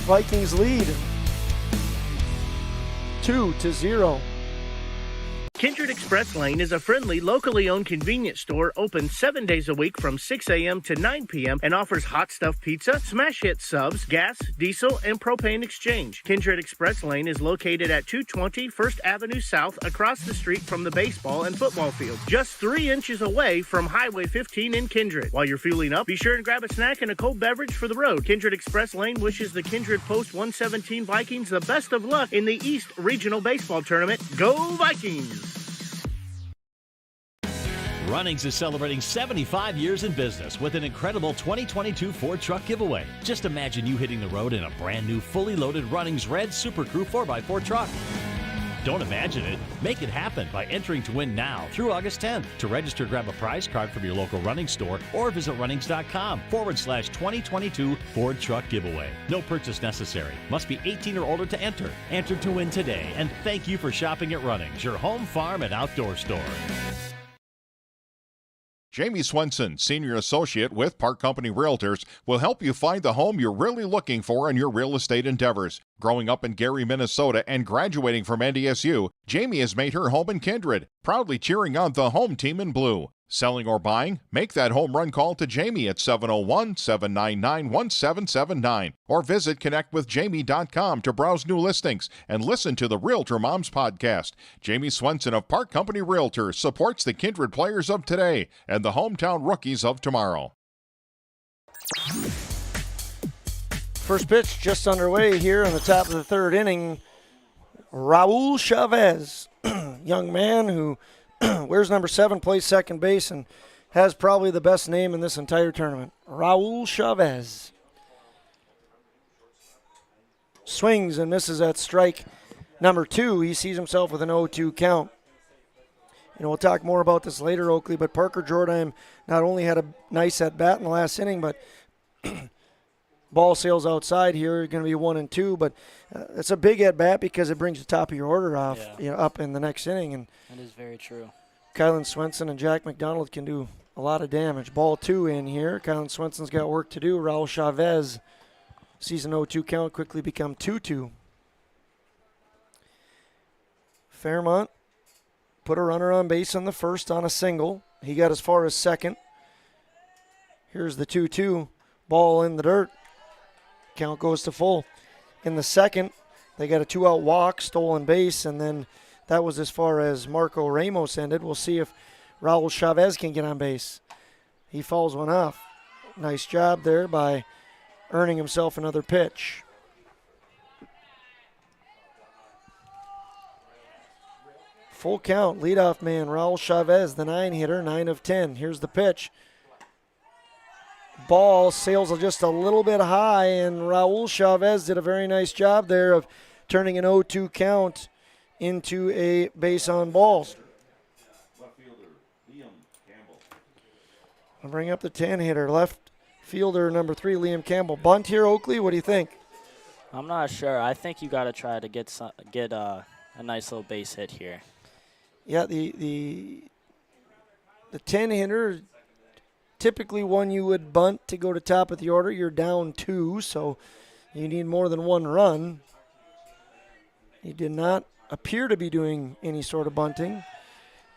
Vikings lead 2-0. Kindred Express Lane is a friendly, locally owned convenience store open 7 days a week from 6 a.m. to 9 p.m. and offers hot stuff pizza, smash hit subs, gas, diesel, and propane exchange. Kindred Express Lane is located at 220 First Avenue South across the street from the baseball and football fields, just 3 inches away from Highway 15 in Kindred. While you're fueling up, be sure and grab a snack and a cold beverage for the road. Kindred Express Lane wishes the Kindred Post 117 Vikings the best of luck in the East Regional Baseball Tournament. Go Vikings! Runnings is celebrating 75 years in business with an incredible 2022 Ford truck giveaway. Just imagine you hitting the road in a brand new, fully loaded Runnings Red Super Crew 4x4 truck. Don't imagine it. Make it happen by entering to win now through August 10th. To register, grab a prize card from your local Runnings store or visit runnings.com/2022 Ford Truck Giveaway. No purchase necessary. Must be 18 or older to enter. Enter to win today. And thank you for shopping at Runnings, your home, farm, and outdoor store. Jamie Swenson, Senior Associate with Park Company Realtors, will help you find the home you're really looking for in your real estate endeavors. Growing up in Gary, Minnesota, and graduating from NDSU, Jamie has made her home in Kindred, proudly cheering on the home team in blue. Selling or buying? Make that home run call to Jamie at 701-799-1779 or visit connectwithjamie.com to browse new listings and listen to the Realtor Moms podcast. Jamie Swenson of Park Company Realtors supports the Kindred players of today and the hometown rookies of tomorrow. First pitch just underway here on the top of the third inning. Raul Chavez, young man who wears number 7, plays second base, and has probably the best name in this entire tournament. Raul Chavez. Swings and misses at strike number 2. He sees himself with an 0-2 count. We'll talk more about this later, Oakley, but Parker Jordan not only had a nice at-bat in the last inning, but ball sails outside here, going to be 1-2, but it's a big at-bat because it brings the top of your order off, up in the next inning. And that is very true. Kylan Swenson and Jack McDonald can do a lot of damage. Ball 2 in here. Kylan Swenson's got work to do. Raul Chavez sees an 0-2 count quickly become 2-2. Fairmount put a runner on base on the first on a single. He got as far as second. Here's the 2-2. Ball in the dirt. Count goes to full. In the second, they got a 2-out walk, stolen base, and then that was as far as Marco Ramos ended. We'll see if Raul Chavez can get on base. He fouls one off. Nice job there by earning himself another pitch. Full count, leadoff man, Raul Chavez, the 9-hitter, 9 of 10. Here's the pitch. Ball sails just a little bit high, and Raul Chavez did a very nice job there of turning an 0-2 count into a base on balls. Left fielder, Liam Campbell. I'll bring up the 10-hitter, left fielder number 3, Liam Campbell. Bunt here, Oakley, what do you think? I'm not sure. I think you got to try to get a nice little base hit here. Yeah, the 10-hitter, typically one you would bunt to go to top of the order. You're down 2, so you need more than 1 run. He did not appear to be doing any sort of bunting,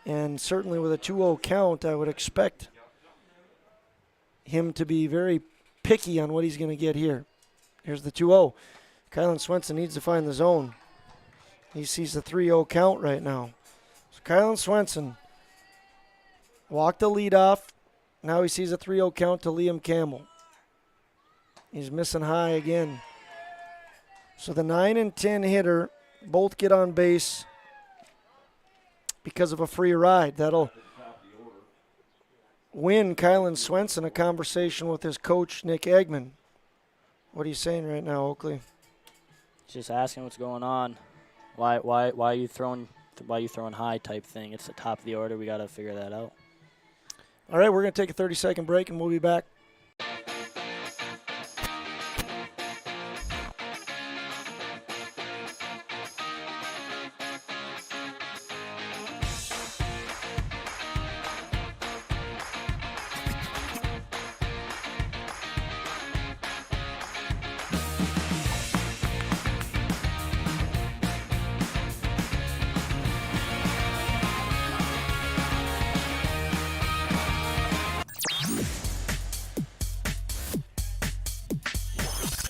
and certainly with a 2-0 count, I would expect him to be very picky on what he's going to get here. Here's the 2-0. Kylan Swenson needs to find the zone. He sees the 3-0 count right now. So Kylan Swenson walked the lead off. Now he sees a 3-0 count to Liam Campbell. He's missing high again. So the 9 and 10 hitter both get on base because of a free ride. That'll win Kylan Swenson a conversation with his coach, Nick Eggman. What are you saying right now, Oakley? Just asking what's going on. Why are you throwing high type thing? It's the top of the order. We got to figure that out. All right, we're going to take a 30-second break, and we'll be back.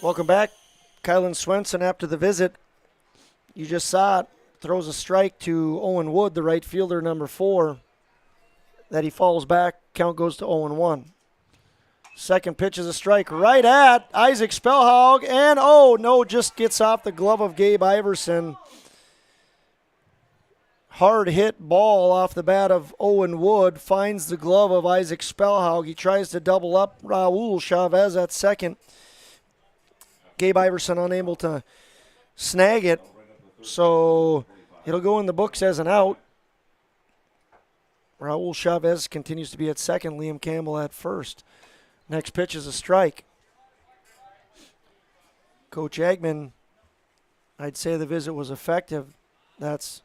Welcome back. Kylan Swenson after the visit. You just saw it. Throws a strike to Owen Wood, the right fielder, number 4. That he falls back. Count goes to 0-1. Second pitch is a strike right at Isaac Spellhaug. And, oh, no, just gets off the glove of Gabe Iverson. Hard hit ball off the bat of Owen Wood. Finds the glove of Isaac Spellhaug. He tries to double up Raul Chavez at second. Gabe Iverson unable to snag it. So it'll go in the books as an out. Raul Chavez continues to be at second. Liam Campbell at first. Next pitch is a strike. Coach Eggman, I'd say the visit was effective. That's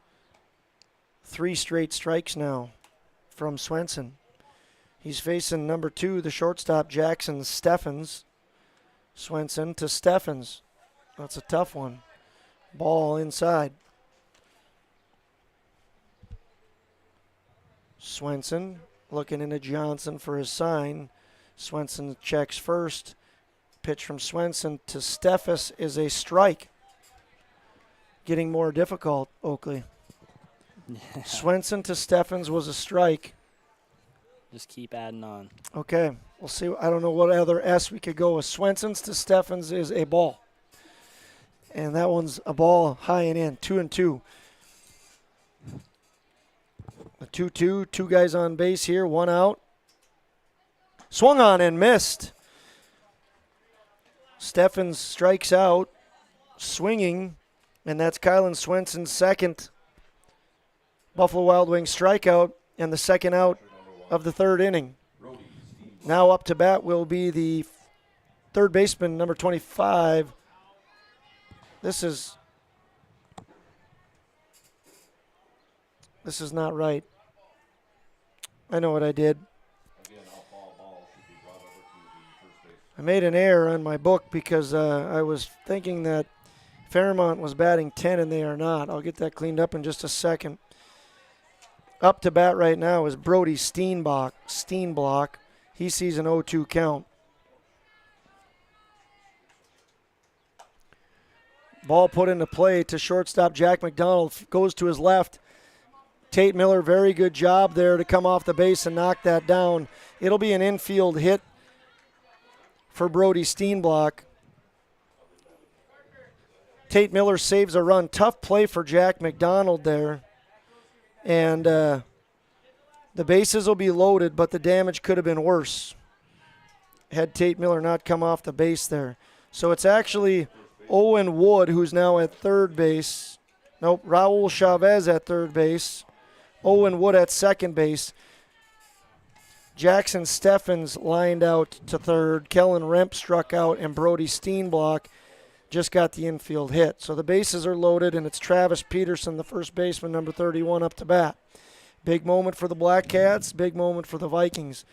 3 straight strikes now from Swenson. He's facing number 2, the shortstop, Jackson Steffens. Swenson to Steffens. That's a tough one. Ball inside. Swenson looking into Johnson for his sign. Swenson checks first. Pitch from Swenson to Steffes is a strike. Getting more difficult, Oakley. Yeah. Swenson to Steffens was a strike. Just keep adding on. Okay, we'll see. I don't know what other S we could go with. Swenson's to Steffens is a ball. And that one's a ball high and in, 2-2. A 2-2, 2 guys on base here, 1 out. Swung on and missed. Steffens strikes out, swinging, and that's Kylan Swenson's second Buffalo Wild Wings strikeout and the second out of the 3rd inning. Now up to bat will be the third baseman, number 25. This is not right. I know what I did. I made an error on my book because I was thinking that Fairmount was batting 10 and they are not. I'll get that cleaned up in just a second. Up to bat right now is Brody Steenblock. He sees an 0-2 count. Ball put into play to shortstop Jack McDonald. Goes to his left. Tate Miller, very good job there to come off the base and knock that down. It'll be an infield hit for Brody Steenblock. Tate Miller saves a run. Tough play for Jack McDonald there. And the bases will be loaded, but the damage could have been worse had Tate Miller not come off the base there. So it's actually Owen Wood who's now at third base. Nope, Raul Chavez at third base. Owen Wood at second base. Jackson Steffens lined out to third. Kellen Remp struck out, and Brody Steenblock just got the infield hit. So the bases are loaded, and it's Travis Peterson, the first baseman, number 31, up to bat. Big moment for the Black Cats, big moment for the Vikings.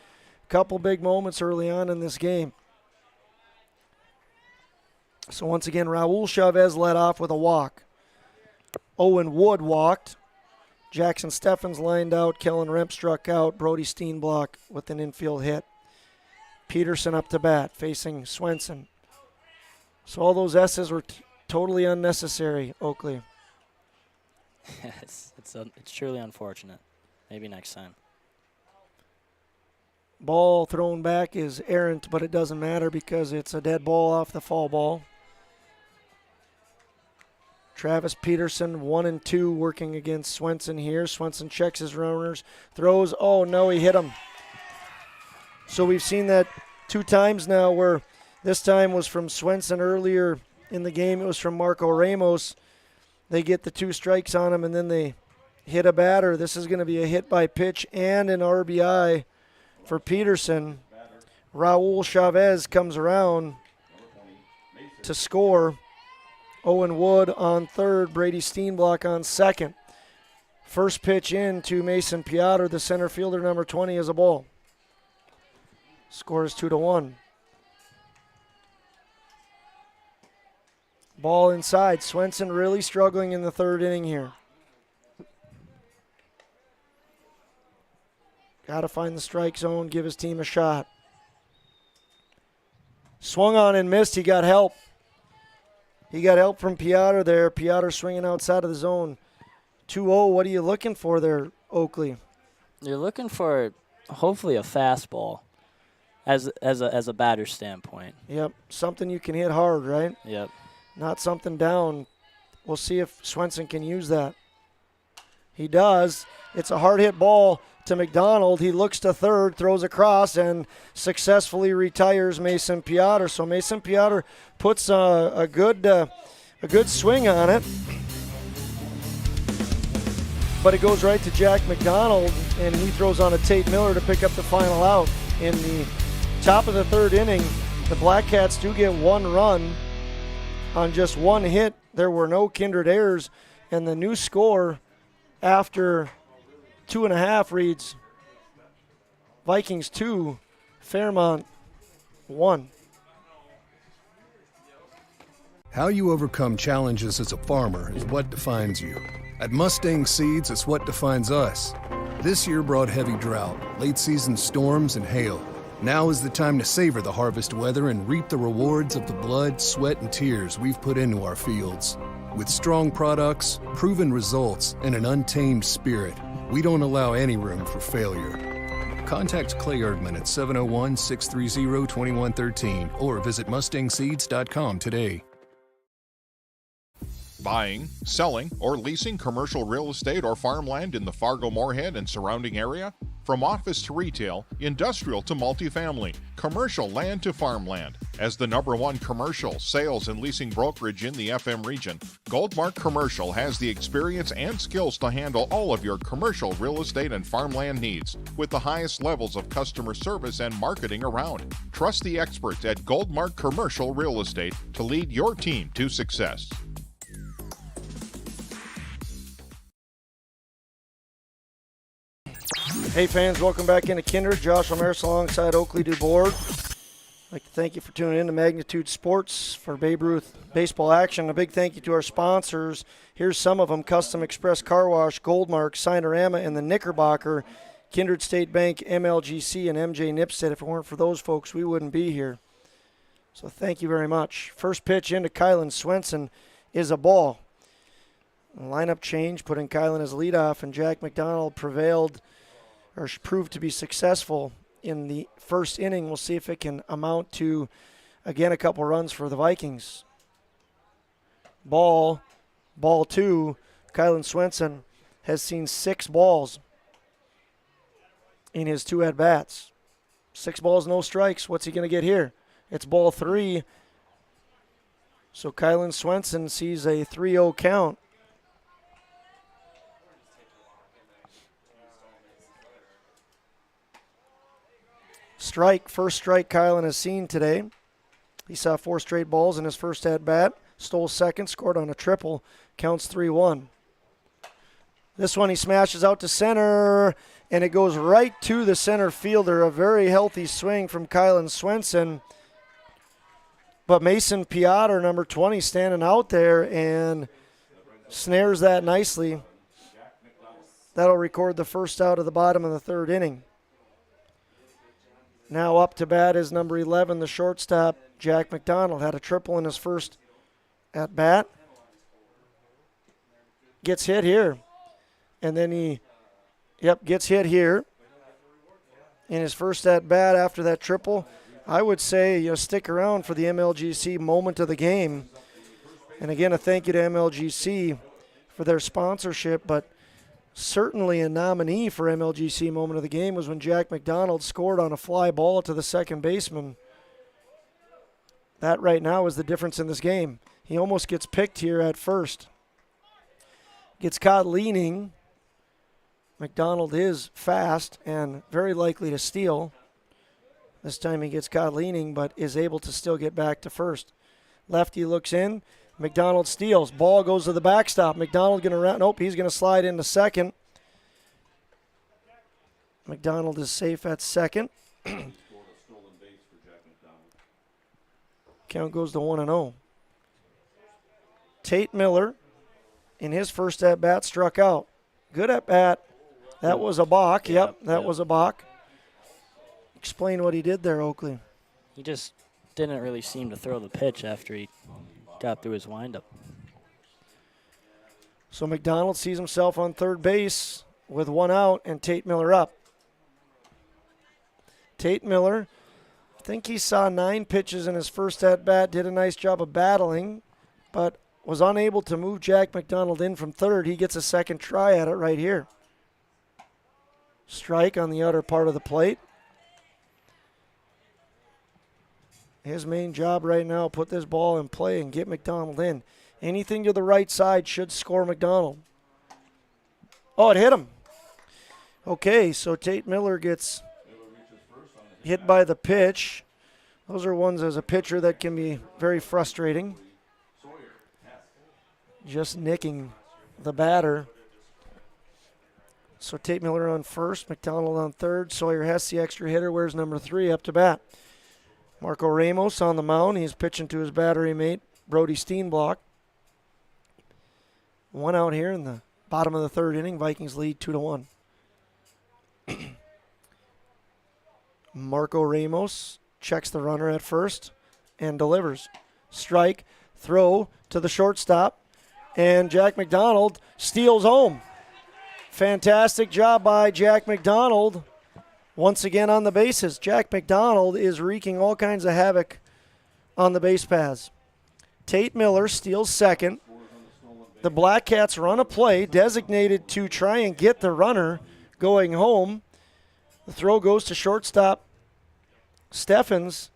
Couple big moments early on in this game. So once again, Raul Chavez led off with a walk. Owen Wood walked. Jackson Steffens lined out. Kellen Remp struck out. Brody Steenblock with an infield hit. Peterson up to bat, facing Swenson. So all those S's were totally unnecessary, Oakley. It's truly unfortunate. Maybe next time. Ball thrown back is errant, but it doesn't matter because it's a dead ball off the foul ball. Travis Peterson, 1-2, working against Swenson here. Swenson checks his runners, throws. Oh, no, he hit him. So we've seen that 2 times now where this time was from Swenson earlier in the game. It was from Marco Ramos. They get the 2 strikes on him, and then they hit a batter. This is going to be a hit by pitch and an RBI for Peterson. Raul Chavez comes around to score. Owen Wood on third, Brady Steenblock on second. First pitch in to Mason Piotr, the center fielder, number 20, is a ball. Score is 2-1. Ball inside. Swenson really struggling in the 3rd inning here. Got to find the strike zone, give his team a shot. Swung on and missed. He got help. He got help from Piotr there. Piotr swinging outside of the zone. 2-0, what are you looking for there, Oakley? You're looking for hopefully a fastball as a batter's standpoint. Yep, something you can hit hard, right? Yep. Not something down. We'll see if Swenson can use that. He does. It's a hard hit ball to McDonald. He looks to third, throws across, and successfully retires Mason Piotr. So Mason Piotr puts a good swing on it. But it goes right to Jack McDonald, and he throws on a Tate Miller to pick up the final out. In the top of the third inning, the Black Cats do get one run on just one hit. There were no Kindred errors, and the new score after 2.5 reads Vikings 2, Fairmount 1. How you overcome challenges as a farmer is what defines you. At Mustang Seeds, it's what defines us. This year brought heavy drought, late season storms, and hail. Now is the time to savor the harvest weather and reap the rewards of the blood, sweat, and tears we've put into our fields. With strong products, proven results, and an untamed spirit, we don't allow any room for failure. Contact Clay Erdman at 701-630-2113 or visit mustangseeds.com today. Buying, selling, or leasing commercial real estate or farmland in the Fargo-Moorhead and surrounding area? From office to retail, industrial to multifamily, commercial land to farmland. As the #1 commercial, sales, and leasing brokerage in the FM region, Goldmark Commercial has the experience and skills to handle all of your commercial real estate and farmland needs with the highest levels of customer service and marketing around. Trust the experts at Goldmark Commercial Real Estate to lead your team to success. Hey fans, welcome back into Kindred. Josh Omeris alongside Oakley DuBois. I'd like to thank you for tuning in to Magnitude Sports for Babe Ruth baseball action. A big thank you to our sponsors. Here's some of them: Custom Express Car Wash, Goldmark, Sinorama, and the Knickerbocker, Kindred State Bank, MLGC, and MJ Nipstead. If it weren't for those folks, we wouldn't be here. So thank you very much. First pitch into Kylan Swenson is a ball. A lineup change, putting Kylan as leadoff, and Jack McDonald proved to be successful in the first inning. We'll see if it can amount to, again, a couple runs for the Vikings. Ball 2. Kylan Swenson has seen 6 balls in his 2 at-bats. 6 balls, no strikes. What's he going to get here? It's ball 3. So Kylan Swenson sees a 3-0 count. First strike Kylan has seen today. He saw 4 straight balls in his first at-bat, stole second, scored on a triple, counts 3-1. This one he smashes out to center, and it goes right to the center fielder. A very healthy swing from Kylan Swenson. But Mason Piotr, number 20, standing out there and snares that nicely. That'll record the first out of the bottom of the third inning. Now up to bat is number 11, the shortstop, Jack McDonald. Had a triple in his first at-bat. Gets hit here. And then he, gets hit here. In his first at-bat after that triple, I would say, stick around for the MLGC moment of the game. And again, a thank you to MLGC for their sponsorship, but certainly a nominee for MLGC moment of the game was when Jack McDonald scored on a fly ball to the second baseman. That right now is the difference in this game. He almost gets picked here at first. Gets caught leaning. McDonald is fast and very likely to steal. This time he gets caught leaning, but is able to still get back to first. Lefty looks in. McDonald steals. Ball goes to the backstop. McDonald going to run. Nope, he's going to slide into second. McDonald is safe at second. Count goes to 1-0. Tate Miller, in his first at-bat, struck out. Good at-bat. That was a balk. That was a balk. Explain what he did there, Oakley. He just didn't really seem to throw the pitch after he got through his windup. So McDonald sees himself on third base with one out and Tate Miller up. Tate Miller, I think he saw 9 pitches in his first at-bat, did a nice job of battling, but was unable to move Jack McDonald in from third. He gets a second try at it right here. Strike on the outer part of the plate. His main job right now, put this ball in play and get McDonald in. Anything to the right side should score McDonald. Oh, it hit him. Okay, so Tate Miller gets hit by the pitch. Those are ones as a pitcher that can be very frustrating. Just nicking the batter. So Tate Miller on first, McDonald on third. Sawyer Hess, the extra hitter, wears number 3 up to bat. Marco Ramos on the mound. He's pitching to his battery mate, Brody Steenblock. One out here in the bottom of the third inning. Vikings lead 2-1. Marco Ramos checks the runner at first and delivers. Strike, throw to the shortstop, and Jack McDonald steals home. Fantastic job by Jack McDonald. Once again on the bases. Jack McDonald is wreaking all kinds of havoc on the base paths. Tate Miller steals second. The Black Cats run a play designated to try and get the runner going home. The throw goes to shortstop Steffens,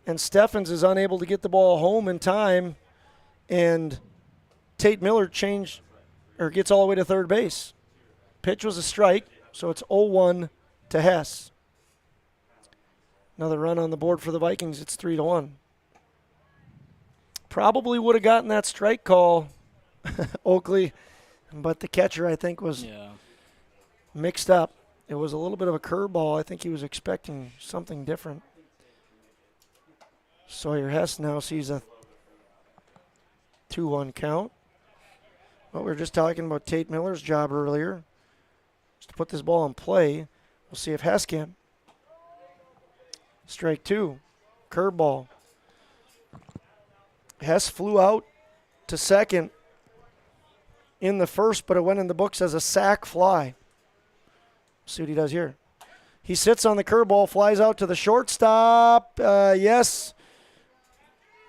and Steffens is unable to get the ball home in time, and Tate Miller gets all the way to third base. Pitch was a strike, so it's 0-1 to Hess. Another run on the board for the Vikings. It's 3-1. Probably would have gotten that strike call, Oakley, but the catcher, I think, was mixed up. It was a little bit of a curveball. I think he was expecting something different. Sawyer Hess now sees a 2-1 count. But we were just talking about Tate Miller's job earlier, just to put this ball in play. We'll see if Hess can. Strike 2, curveball. Hess flew out to second in the first, but it went in the books as a sac fly. See what he does here. He sits on the curveball, flies out to the shortstop. Yes.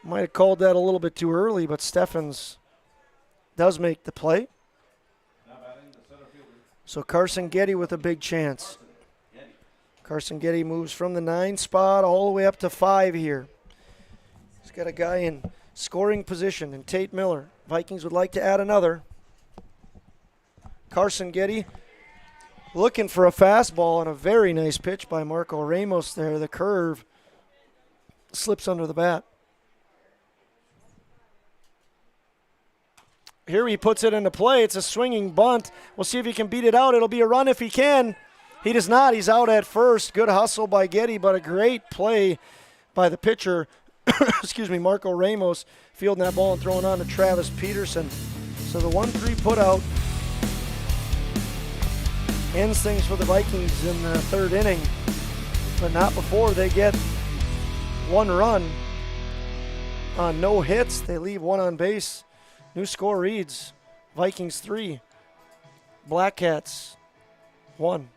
Might have called that a little bit too early, but Steffens does make the play. So Carson Getty with a big chance. Carson Getty moves from the 9 spot all the way up to 5 here. He's got a guy in scoring position, and Tate Miller. Vikings would like to add another. Carson Getty looking for a fastball, and a very nice pitch by Marco Ramos there. The curve slips under the bat. Here he puts it into play. It's a swinging bunt. We'll see if he can beat it out. It'll be a run if he can. He does not. He's out at first. Good hustle by Getty, but a great play by the pitcher, Marco Ramos, fielding that ball and throwing on to Travis Peterson. So the 1-3 put out ends things for the Vikings in the third inning, but not before they get 1 run on no hits. They leave 1 on base. New score reads Vikings 3, Black Cats 1.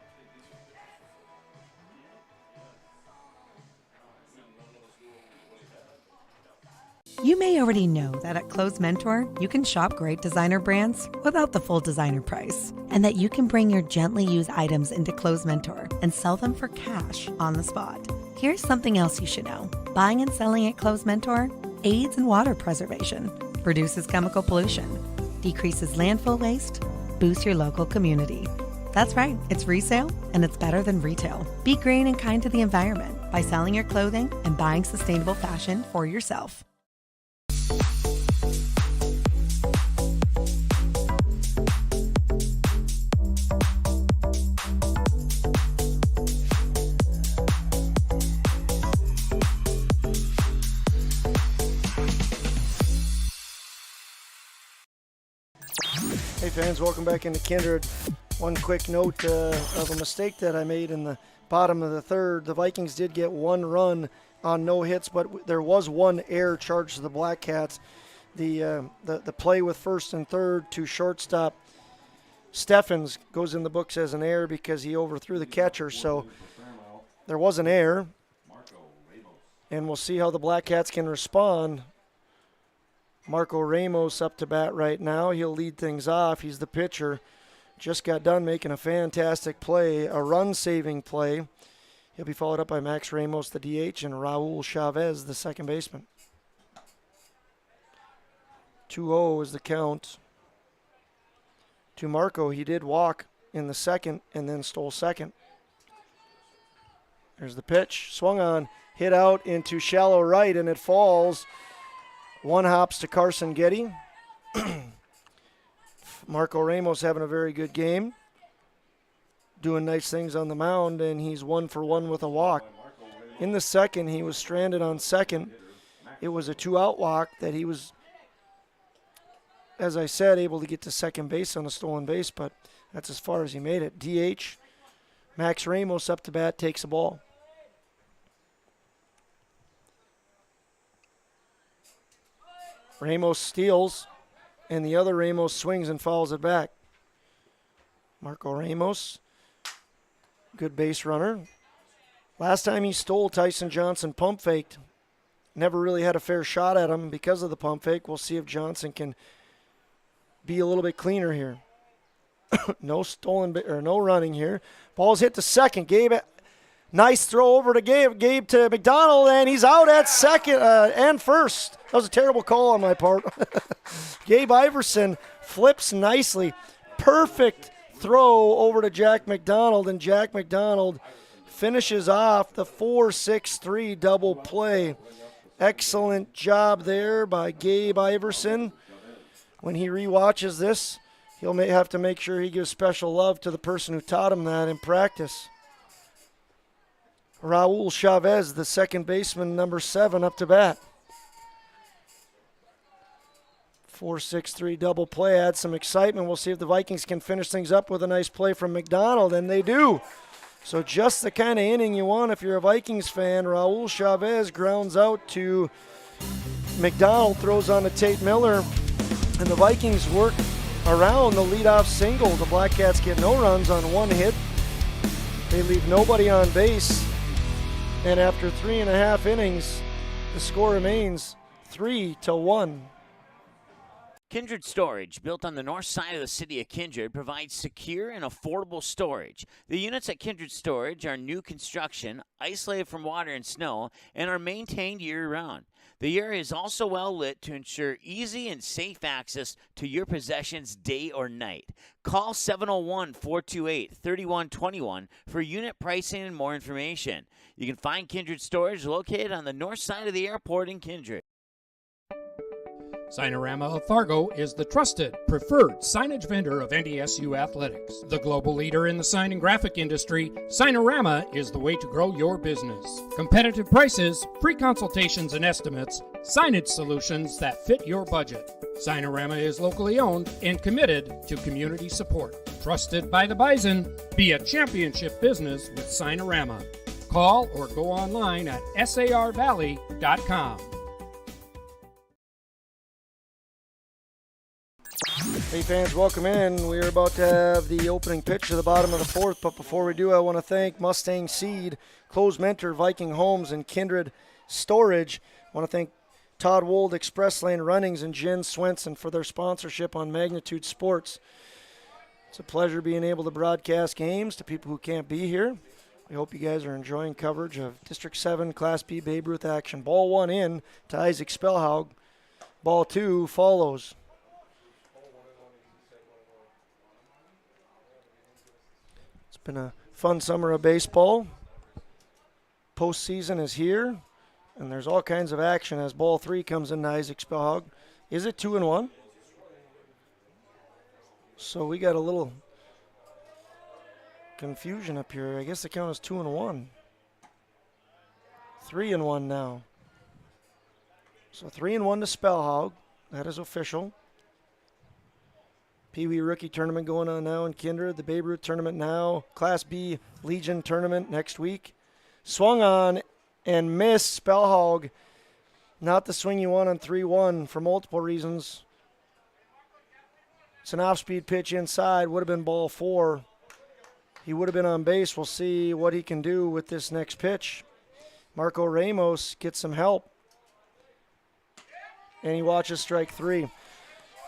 You may already know that at Close Mentor, you can shop great designer brands without the full designer price, and that you can bring your gently used items into Close Mentor and sell them for cash on the spot. Here's something else you should know. Buying and selling at Close Mentor aids in water preservation, reduces chemical pollution, decreases landfill waste, boosts your local community. That's right, it's resale, and it's better than retail. Be green and kind to the environment by selling your clothing and buying sustainable fashion for yourself. Hey fans, welcome back into Kindred. One quick note of a mistake that I made in the bottom of the third. The Vikings did get 1 run on no hits, but there was 1 error charged to the Black Cats. the play with first and third to shortstop Steffens goes in the books as an error because he overthrew the catcher. So there was an error. And we'll see how the Black Cats can respond. Marco Ramos up to bat right now. He'll lead things off. He's the pitcher. Just got done making a fantastic play, a run-saving play. He'll be followed up by Max Ramos, the DH, and Raul Chavez, the second baseman. 2-0 is the count to Marco. He did walk in the second and then stole second. There's the pitch. Swung on, hit out into shallow right, and it falls. One hops to Carson Getty. Marco Ramos having a very good game, doing nice things on the mound, and he's 1 for 1 with a walk. In the second, he was stranded on second. It was a 2-out walk that he was, as I said, able to get to second base on a stolen base, but that's as far as he made it. DH, Max Ramos up to bat, takes the ball. Ramos steals, and the other Ramos swings and fouls it back. Marco Ramos, good base runner. Last time he stole, Tyson Johnson pump faked. Never really had a fair shot at him because of the pump fake. We'll see if Johnson can be a little bit cleaner here. No stolen or no running here. Ball's hit to second. Gabe, nice throw over to Gabe to McDonald, and he's out at second and first. That was a terrible call on my part. Gabe Iverson flips nicely. Perfect throw over to Jack McDonald, and Jack McDonald finishes off the 4-6-3 double play. Excellent job there by Gabe Iverson. When he rewatches this, he'll have to make sure he gives special love to the person who taught him that in practice. Raul Chavez, the second baseman, number 7, up to bat. 4-6-3 double play adds some excitement. We'll see if the Vikings can finish things up with a nice play from McDonald, and they do. So just the kind of inning you want if you're a Vikings fan. Raul Chavez grounds out to McDonald, throws on to Tate Miller, and the Vikings work around the leadoff single. The Black Cats get no runs on one hit. They leave nobody on base. And after 3.5 innings, the score remains 3-1. Kindred Storage, built on the north side of the city of Kindred, provides secure and affordable storage. The units at Kindred Storage are new construction, isolated from water and snow, and are maintained year-round. The area is also well lit to ensure easy and safe access to your possessions day or night. Call 701-428-3121 for unit pricing and more information. You can find Kindred Storage located on the north side of the airport in Kindred. Signarama of Fargo is the trusted, preferred signage vendor of NDSU athletics. The global leader in the sign and graphic industry, Signarama is the way to grow your business. Competitive prices, free consultations and estimates, signage solutions that fit your budget. Signarama is locally owned and committed to community support. Trusted by the Bison, be a championship business with Signarama. Call or go online at sarvalley.com. Hey fans, welcome in. We're about to have the opening pitch to the bottom of the fourth, but before we do, I want to thank Mustang Seed, Close Mentor, Viking Homes, and Kindred Storage. I want to thank Todd Wold, Express Lane Runnings, and Jen Swenson for their sponsorship on Magnitude Sports. It's a pleasure being able to broadcast games to people who can't be here. We hope you guys are enjoying coverage of District 7 Class B Babe Ruth action. Ball 1 in to Isaac Spellhaug. Ball 2 follows. Been a fun summer of baseball. Postseason is here, and there's all kinds of action as ball 3 comes into Isaac Spellhaug. Is it 2-1? So we got a little confusion up here. I guess the count is 2-1. 3-1 now. So 3-1 to Spellhaug. That is official. Pee Wee Rookie Tournament going on now in Kindred. The Babe Ruth Tournament now. Class B Legion Tournament next week. Swung on and missed. Spellhaug Not the swing you want on 3-1 for multiple reasons. It's an off-speed pitch inside. Would have been ball 4. He would have been on base. We'll see what he can do with this next pitch. Marco Ramos gets some help. And he watches strike 3.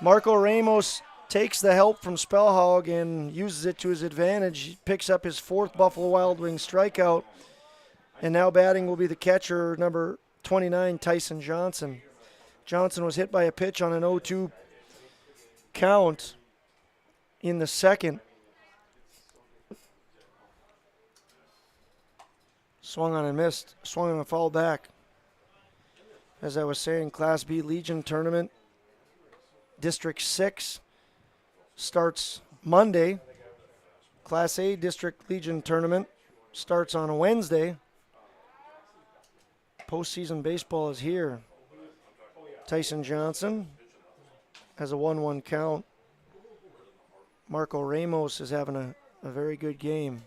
Marco Ramos takes the help from Spellhog and uses it to his advantage. He picks up his 4th Buffalo Wild Wings strikeout. And now batting will be the catcher, number 29, Tyson Johnson. Johnson was hit by a pitch on an 0-2 count in the second. Swung on and missed. Swung on and fouled back. As I was saying, Class B Legion tournament, District 6 starts Monday. Class A District Legion tournament starts on a Wednesday. Postseason baseball is here. Tyson Johnson has a 1-1 count. Marco Ramos is having a very good game.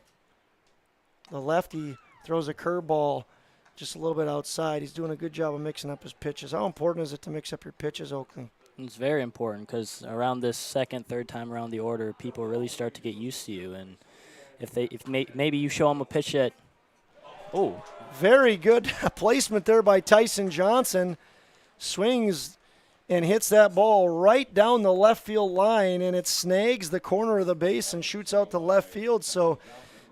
The lefty throws a curveball just a little bit outside. He's doing a good job of mixing up his pitches. How important is it to mix up your pitches, Oakley? It's very important because around this second, third time around the order, people really start to get used to you. And maybe you show them a pitch that, very good placement there by Tyson Johnson. Swings and hits that ball right down the left field line, and it snags the corner of the base and shoots out to left field. So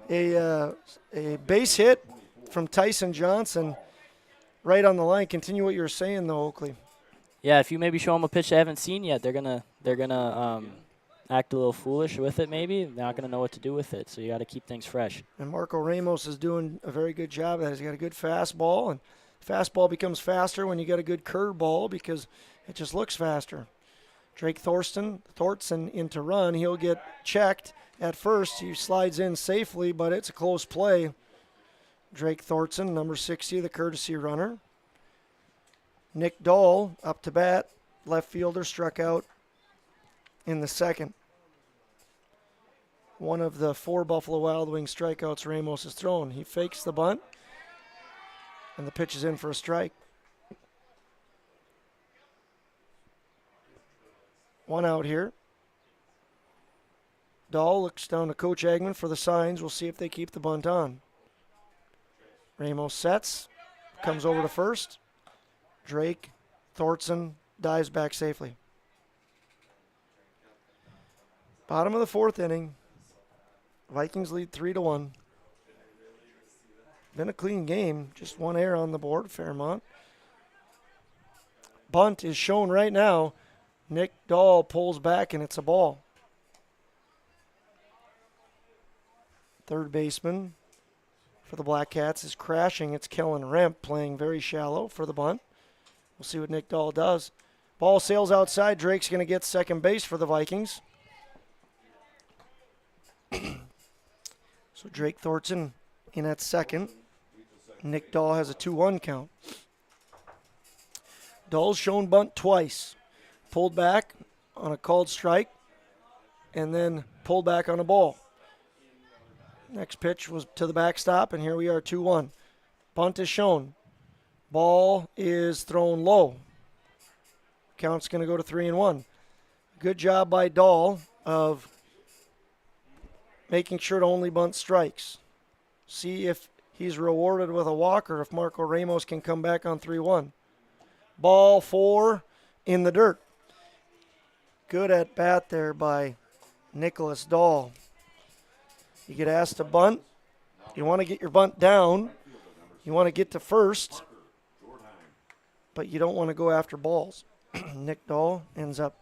a base hit from Tyson Johnson right on the line. Continue what you were saying, though, Oakley. Yeah, if you maybe show them a pitch they haven't seen yet, they're gonna act a little foolish with it. Maybe they're not gonna know what to do with it. So you got to keep things fresh. And Marco Ramos is doing a very good job. He's got a good fastball, and fastball becomes faster when you get a good curveball because it just looks faster. Drake Thorson into run. He'll get checked at first. He slides in safely, but it's a close play. Drake Thorson, number 60, the courtesy runner. Nick Dahl up to bat. Left fielder struck out in the second. One of the 4 Buffalo Wild Wings strikeouts Ramos has thrown. He fakes the bunt, and the pitch is in for a strike. 1 out here. Dahl looks down to Coach Eggman for the signs. We'll see if they keep the bunt on. Ramos sets, comes over to first. Drake Thorson dives back safely. Bottom of the 4th inning. Vikings lead 3-1. Been a clean game. Just 1 error on the board, Fairmount. Bunt is shown right now. Nick Dahl pulls back, and it's a ball. Third baseman for the Black Cats is crashing. It's Kellen Remp playing very shallow for the bunt. We'll see what Nick Dahl does. Ball sails outside. Drake's going to get second base for the Vikings. So Drake Thorson in at second. Nick Dahl has a 2-1 count. Dahl's shown bunt twice. Pulled back on a called strike and then pulled back on a ball. Next pitch was to the backstop, and here we are 2-1. Bunt is shown. Ball is thrown low. Count's going to go to 3-1. Good job by Dahl of making sure to only bunt strikes. See if he's rewarded with a walk or if Marco Ramos can come back on 3-1. Ball 4 in the dirt. Good at bat there by Nicholas Dahl. You get asked to bunt. You want to get your bunt down. You want to get to first. But you don't want to go after balls. Nick Dahl ends up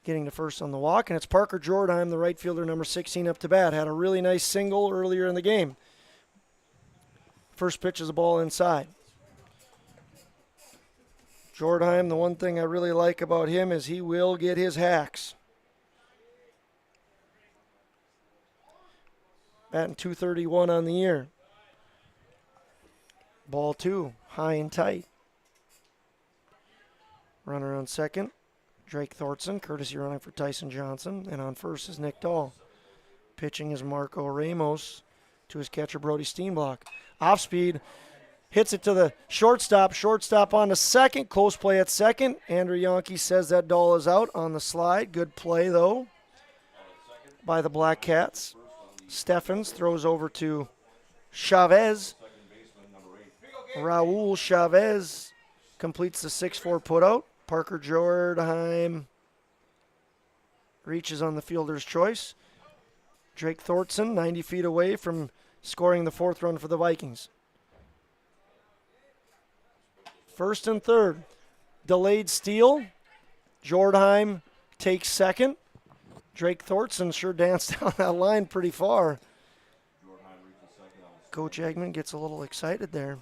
getting to first on the walk. And it's Parker Jordheim, the right fielder, number 16, up to bat. Had a really nice single earlier in the game. First pitch is a ball inside. Jordheim, the one thing I really like about him is he will get his hacks. Batting .231 on the year. Ball 2, high and tight. Runner on second, Drake Thorson, courtesy running for Tyson Johnson. And on first is Nick Dahl. Pitching is Marco Ramos to his catcher, Brody Steenblock. Off speed, hits it to the shortstop. Shortstop on to second. Close play at second. Andrew Yonke says that Dahl is out on the slide. Good play, though, by the Black Cats. Steffens throws over to Chavez. Raul Chavez completes the 6-4 putout. Parker Jordheim reaches on the fielder's choice. Drake Thorson 90 feet away from scoring the 4th run for the Vikings. First and third. Delayed steal. Jordheim takes second. Drake Thorson sure danced down that line pretty far. Coach Eggman gets a little excited there.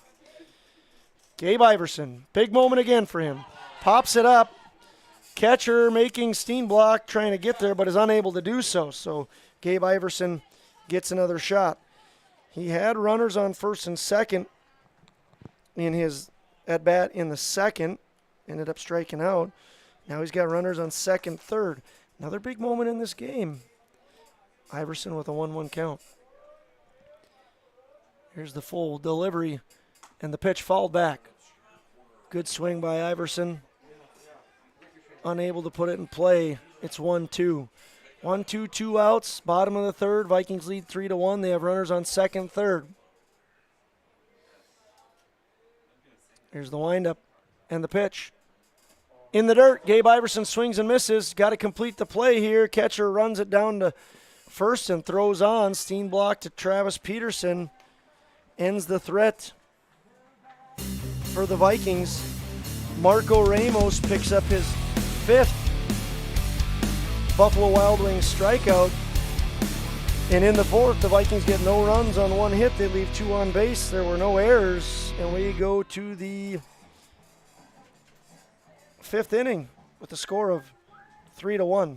Gabe Iverson, big moment again for him. Pops it up. Catcher making Steenblock, trying to get there, but is unable to do so. So Gabe Iverson gets another shot. He had runners on first and second in his at-bat in the second. Ended up striking out. Now he's got runners on second, third. Another big moment in this game. Iverson with a 1-1 count. Here's the full delivery, and the pitch fouled back. Good swing by Iverson. Unable to put it in play. It's 1-2. 1-2, 2 outs. Bottom of the third. Vikings lead 3-1. They have runners on second, third. Here's the windup and the pitch. In the dirt, Gabe Iverson swings and misses. Got to complete the play here. Catcher runs it down to first and throws on. Steenblock to Travis Peterson. Ends the threat for the Vikings. Marco Ramos picks up his 5th Buffalo Wild Wings strikeout. And in the 4th, the Vikings get no runs on 1 hit. They leave 2 on base. There were no errors. And we go to the 5th inning with a score of 3-1.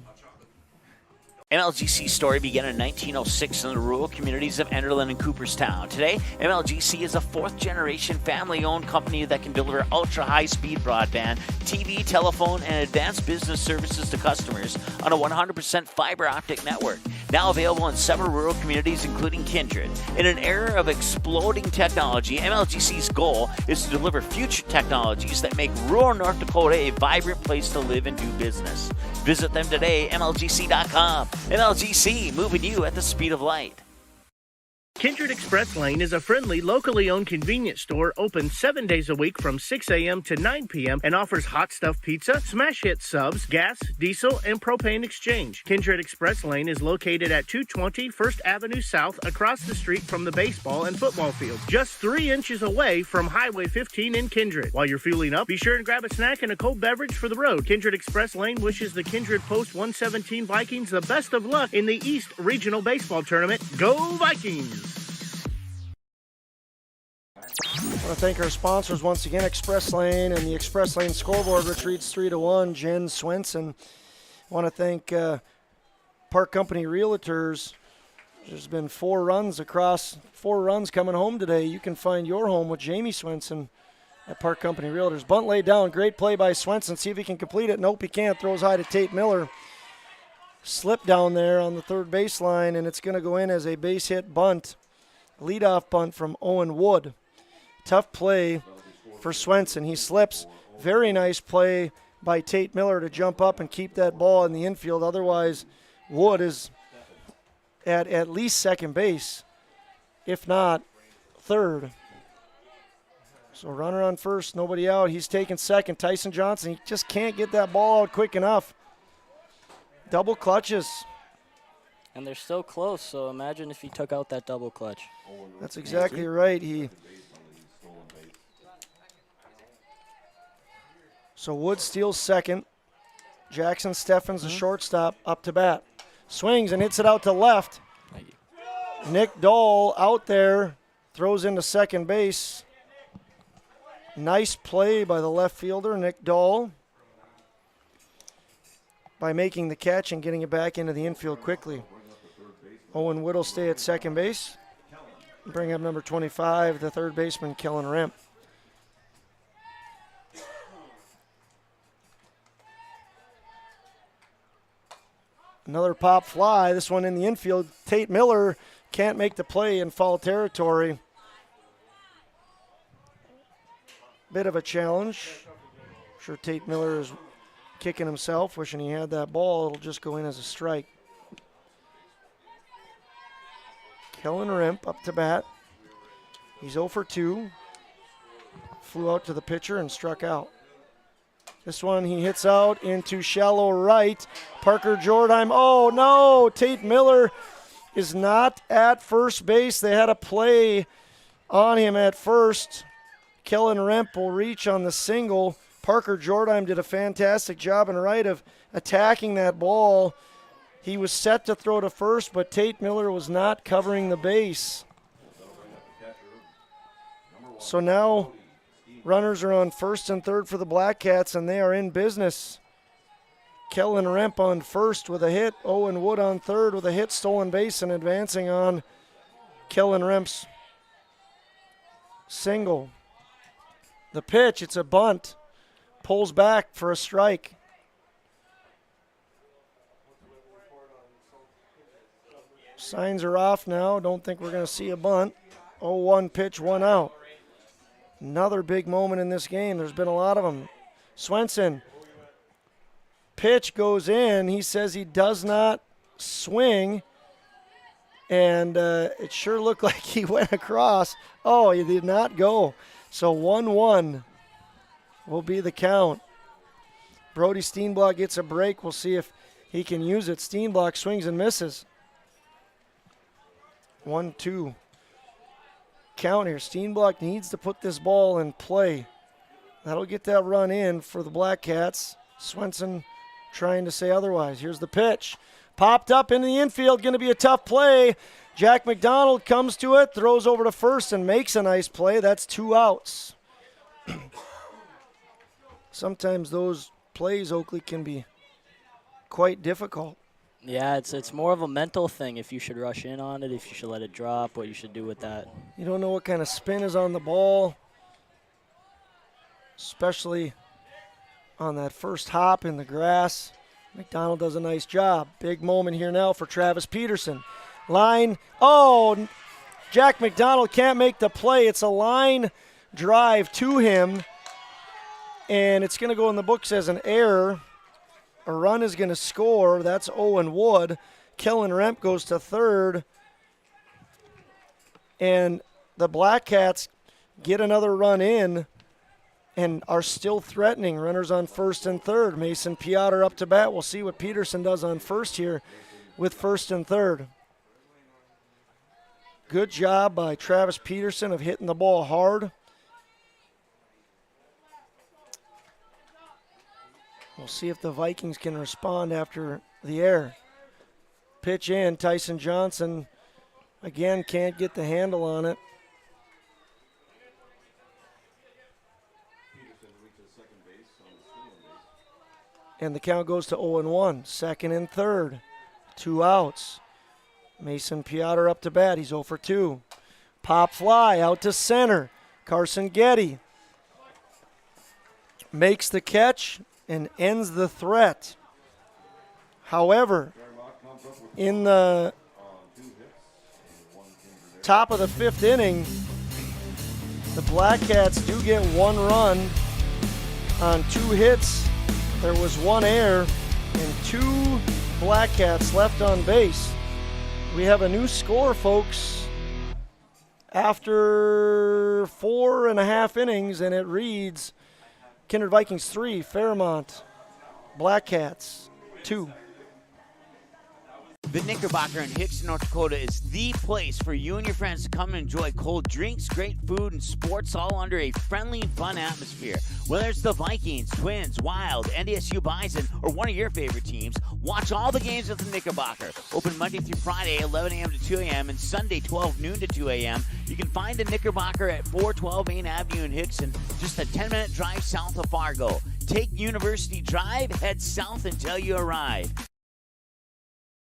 MLGC's story began in 1906 in the rural communities of Enderlin and Cooperstown. Today, MLGC is a 4th-generation family-owned company that can deliver ultra-high-speed broadband, TV, telephone, and advanced business services to customers on a 100% fiber optic network. Now available in several rural communities, including Kindred. In an era of exploding technology, MLGC's goal is to deliver future technologies that make rural North Dakota a vibrant place to live and do business. Visit them today, MLGC.com. MLGC, moving you at the speed of light. Kindred Express Lane is a friendly, locally owned convenience store open 7 days a week from 6 a.m. to 9 p.m. and offers hot stuff pizza, smash hit subs, gas, diesel, and propane exchange. Kindred Express Lane is located at 220 First Avenue South across the street from the baseball and football fields, just 3 inches away from Highway 15 in Kindred. While you're fueling up, be sure and grab a snack and a cold beverage for the road. Kindred Express Lane wishes the Kindred Post 117 Vikings the best of luck in the East Regional Baseball Tournament. Go Vikings! I want to thank our sponsors once again, Express Lane and the Express Lane scoreboard, which reads 3-1, Jen Swenson. I want to thank Park Company Realtors. There's been 4 runs coming home today. You can find your home with Jamie Swenson at Park Company Realtors. Bunt laid down, great play by Swenson. See if he can complete it. Nope, he can't. Throws high to Tate Miller. Slip down there on the third baseline, and it's going to go in as a base hit bunt. Leadoff bunt from Owen Wood. Tough play for Swenson. He slips. Very nice play by Tate Miller to jump up and keep that ball in the infield. Otherwise, Wood is at least second base, if not third. So runner on first, nobody out. He's taking second. Tyson Johnson, he just can't get that ball out quick enough. Double clutches. And they're so close, so imagine if he took out that double clutch. That's exactly right. So Wood steals second. Jackson Steffens, the shortstop, up to bat. Swings and hits it out to left. Nick Dahl out there, throws into second base. Nice play by the left fielder, Nick Dahl, by making the catch and getting it back into the infield quickly. Owen Wood will stay at second base. Bring up number 25, the third baseman, Kellen Remp. Another pop fly, this one in the infield. Tate Miller can't make the play in foul territory. bit of a challenge. I'm sure Tate Miller is kicking himself, wishing he had that ball. It'll just go in as a strike. Kellen Rimp up to bat. He's 0 for 2. Flew out to the pitcher and struck out. This one he hits out into shallow right. Parker Jordheim. Oh no, Tate Miller is not at first base. They had a play on him at first. Kellen Remp will reach on the single. Parker Jordheim did a fantastic job in right of attacking that ball. He was set to throw to first, but Tate Miller was not covering the base. So now runners are on first and third for the Black Cats, and they are in business. Kellen Remp on first with a hit. Owen Wood on third with a hit, stolen base, and advancing on Kellen Remp's single. The pitch, it's a bunt. Pulls back for a strike. Signs are off now. Don't think we're going to see a bunt. 0-1 pitch, 1 out. Another big moment in this game. There's been a lot of them. Swenson. Pitch goes in. He says he does not swing. And it sure looked like he went across. Oh, he did not go. So 1-1 will be the count. Brody Steenblock gets a break. We'll see if he can use it. Steenblock swings and misses. 1-2 count here. Steenblock needs to put this ball in play. That'll get that run in for the Black Cats. Swenson trying to say otherwise. Here's the pitch. Popped up into the infield. Going to be a tough play. Jack McDonald comes to it, throws over to first, and makes a nice play. That's 2 outs. Sometimes those plays, Oakley, can be quite difficult. Yeah, it's more of a mental thing, if you should rush in on it, if you should let it drop, what you should do with that. You don't know what kind of spin is on the ball, especially on that first hop in the grass. McDonald does a nice job. Big moment here now for Travis Peterson. Line, oh, Jack McDonald can't make the play. It's a line drive to him, and it's going to go in the books as an error. A run is going to score. That's Owen Wood. Kellen Remp goes to third. And the Black Cats get another run in and are still threatening. Runners on first and third. Mason Piotr up to bat. We'll see what Peterson does on first here with first and third. Good job by Travis Peterson of hitting the ball hard. We'll see if the Vikings can respond after the error. Pitch in. Tyson Johnson, again, can't get the handle on it. And the count goes to 0-1. Second and third. 2 outs. Mason Piotr up to bat. He's 0 for 2. Pop fly out to center. Carson Getty makes the catch and ends the threat. However, in the top of the 5th inning, the Black Cats do get 1 run on 2 hits. There was 1 error and 2 Black Cats left on base. We have a new score, folks, after 4.5 innings, and it reads Kindred Vikings 3, Fairmount Black Cats 2. The Knickerbocker in Hickston, North Dakota is the place for you and your friends to come and enjoy cold drinks, great food, and sports all under a friendly and fun atmosphere. Whether it's the Vikings, Twins, Wild, NDSU Bison, or one of your favorite teams, watch all the games at the Knickerbocker. Open Monday through Friday, 11 a.m. to 2 a.m., and Sunday, 12 noon to 2 a.m. You can find the Knickerbocker at 412 Main Avenue in Hickston, just a 10-minute drive south of Fargo. Take University Drive, head south until you arrive.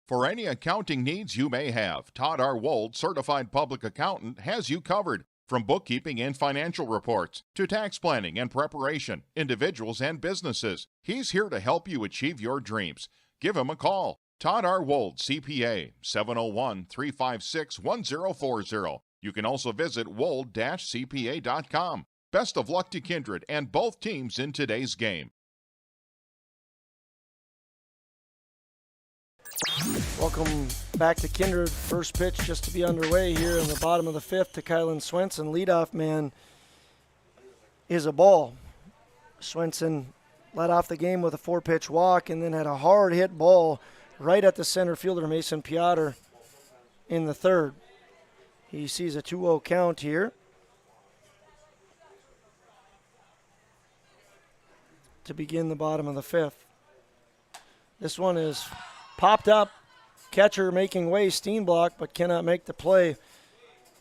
For any accounting needs you may have, Todd R. Wold, Certified Public Accountant, has you covered. From bookkeeping and financial reports to tax planning and preparation, individuals and businesses, he's here to help you achieve your dreams. Give him a call. Todd R. Wold, CPA, 701-356-1040. You can also visit wold-cpa.com. Best of luck to Kindred and both teams in today's game. Welcome back to Kindred. First pitch just to be underway here in the bottom of the fifth to Kylan Swenson. Leadoff man is a ball. Swenson led off the game with a 4-pitch walk and then had a hard hit ball right at the center fielder, Mason Piotr, in the third. He sees a 2-0 count here. To begin the bottom of the fifth. This one is popped up. Catcher making way, Steenblock, but cannot make the play.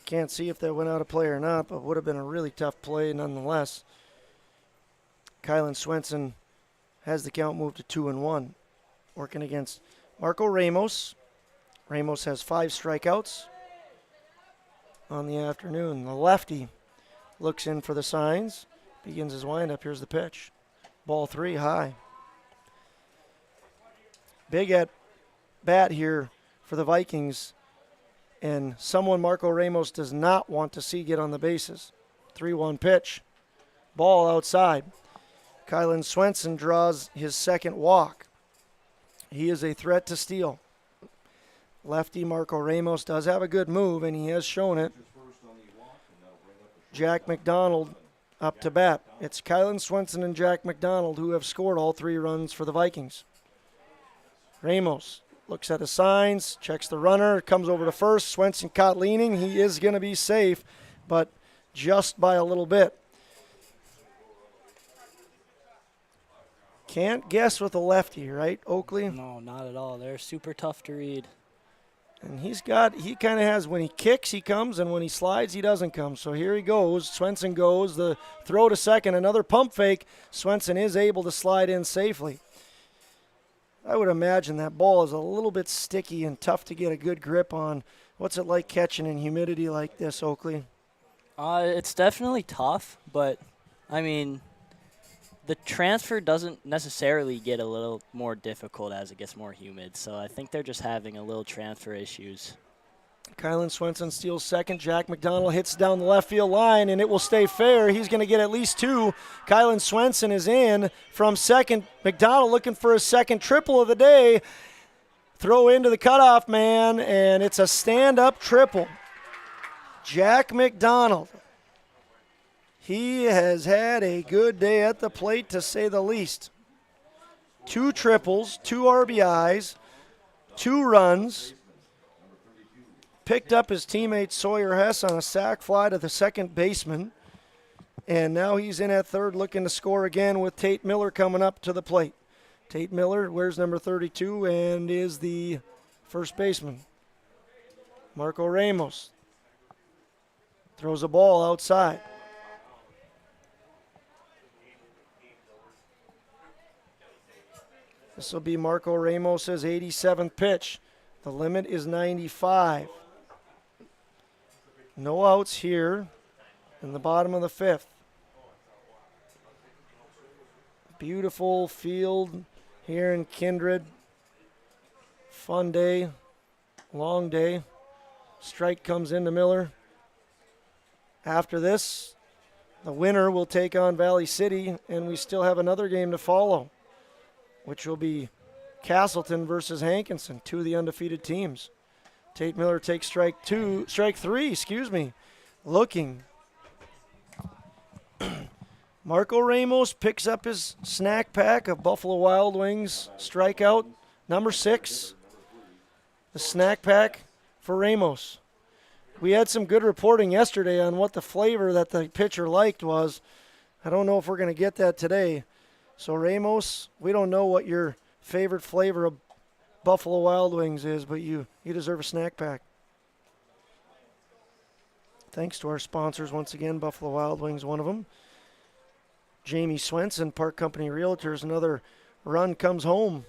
Can't see if that went out of play or not, but would have been a really tough play nonetheless. Kylan Swenson has the count moved to 2-1. Working against Marco Ramos. Ramos has 5 strikeouts on the afternoon. The lefty looks in for the signs. Begins his windup. Here's the pitch. Ball 3 high. Big at bat here for the Vikings, and someone Marco Ramos does not want to see get on the bases. 3-1 pitch. Ball outside. Kylan Swenson draws his second walk. He is a threat to steal. Lefty Marco Ramos does have a good move, and he has shown it. Jack McDonald up to bat. It's Kylan Swenson and Jack McDonald who have scored all 3 runs for the Vikings. Ramos looks at the signs, checks the runner, comes over to first. Swenson caught leaning. He is going to be safe, but just by a little bit. Can't guess with a lefty, right, Oakley? No, not at all. They're super tough to read. And he kind of has, when he kicks, he comes, and when he slides, he doesn't come. So here he goes. Swenson goes. The throw to second, another pump fake. Swenson is able to slide in safely. I would imagine that ball is a little bit sticky and tough to get a good grip on. What's it like catching in humidity like this, Oakley? It's definitely tough, but, I mean, the transfer doesn't necessarily get a little more difficult as it gets more humid, so I think they're just having a little transfer issues. Kylan Swenson steals second. Jack McDonald hits down the left field line, and it will stay fair. He's going to get at least 2. Kylan Swenson is in from second. McDonald looking for his second triple of the day. Throw into the cutoff man, and it's a stand-up triple. Jack McDonald. He has had a good day at the plate, to say the least. 2 triples, 2 RBIs, 2 runs. Picked up his teammate Sawyer Hess on a sac fly to the second baseman. And now he's in at third looking to score again with Tate Miller coming up to the plate. Tate Miller wears number 32 and is the first baseman. Marco Ramos throws a ball outside. This will be Marco Ramos's 87th pitch. The limit is 95. No outs here in the bottom of the fifth. Beautiful field here in Kindred. Fun day, long day. Strike comes into Miller. After this, the winner will take on Valley City, and we still have another game to follow, which will be Castleton versus Hankinson, 2 of the undefeated teams. Tate Miller takes strike 3, looking. Marco Ramos picks up his snack pack of Buffalo Wild Wings strikeout, number 6. The snack pack for Ramos. We had some good reporting yesterday on what the flavor that the pitcher liked was. I don't know if we're going to get that today. So Ramos, we don't know what your favorite flavor of Buffalo Wild Wings is, but you deserve a snack pack. Thanks to our sponsors once again, Buffalo Wild Wings, one of them. Jamie Swenson, Park Company Realtors, another run comes home.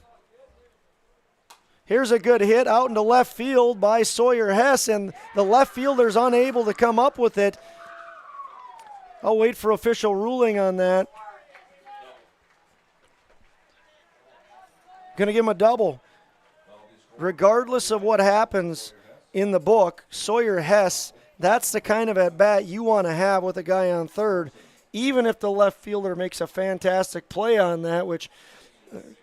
Here's a good hit out into left field by Sawyer Hess, and the left fielder's unable to come up with it. I'll wait for official ruling on that. Going to give him a double. Regardless of what happens in the book, Sawyer Hess, that's the kind of at-bat you want to have with a guy on third. even if the left fielder makes a fantastic play on that, which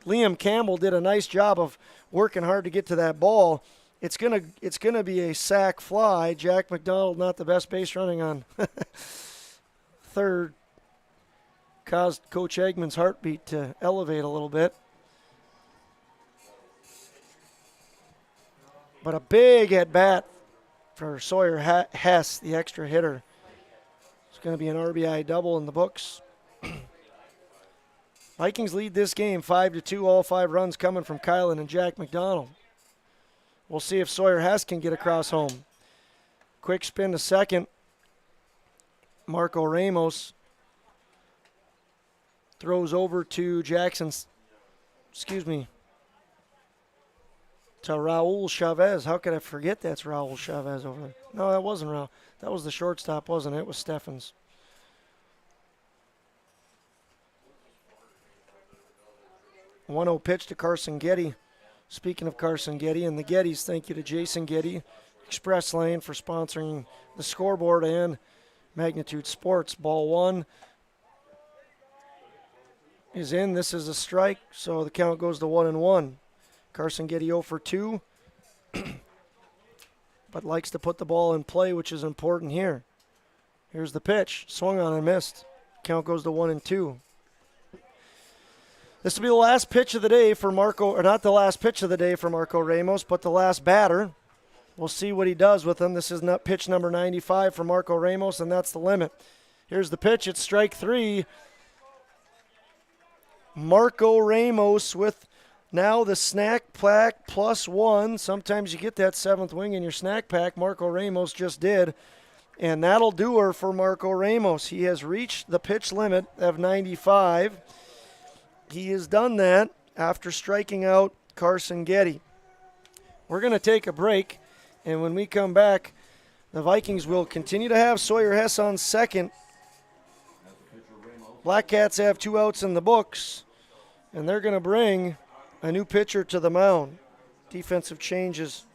Liam Campbell did a nice job of working hard to get to that ball, it's gonna be a sac fly. Jack McDonald, not the best base running on third, caused Coach Eggman's heartbeat to elevate a little bit. But a big at-bat for Sawyer Hess, the extra hitter. It's going to be an RBI double in the books. Vikings lead this game 5-2, all 5 runs coming from Kylan and Jack McDonald. We'll see if Sawyer Hess can get across home. Quick spin to second. Marco Ramos throws over to to Raul Chavez. How could I forget that's Raul Chavez over there? No, that wasn't Raul. That was the shortstop, wasn't it? It was Steffens. 1-0 pitch to Carson Getty. Speaking of Carson Getty and the Gettys, thank you to Jason Getty, Express Lane, for sponsoring the scoreboard and Magnitude Sports. Ball 1 is in. This is a strike, so the count goes to 1-1. Carson Getty 0 for 2, but likes to put the ball in play, which is important here. Here's the pitch. Swung on and missed. Count goes to 1-2. This will be the last pitch of the day for Marco, or not the last pitch of the day for Marco Ramos, but the last batter. We'll see what he does with him. This is not pitch number 95 for Marco Ramos, and that's the limit. Here's the pitch. It's strike 3. Marco Ramos with now the snack pack +1. Sometimes you get that 7th wing in your snack pack. Marco Ramos just did. And that'll do her for Marco Ramos. He has reached the pitch limit of 95. He has done that after striking out Carson Getty. We're going to take a break, and when we come back, the Vikings will continue to have Sawyer Hess on second. Black Cats have 2 outs in the books, and they're going to bring a new pitcher to the mound. Defensive changes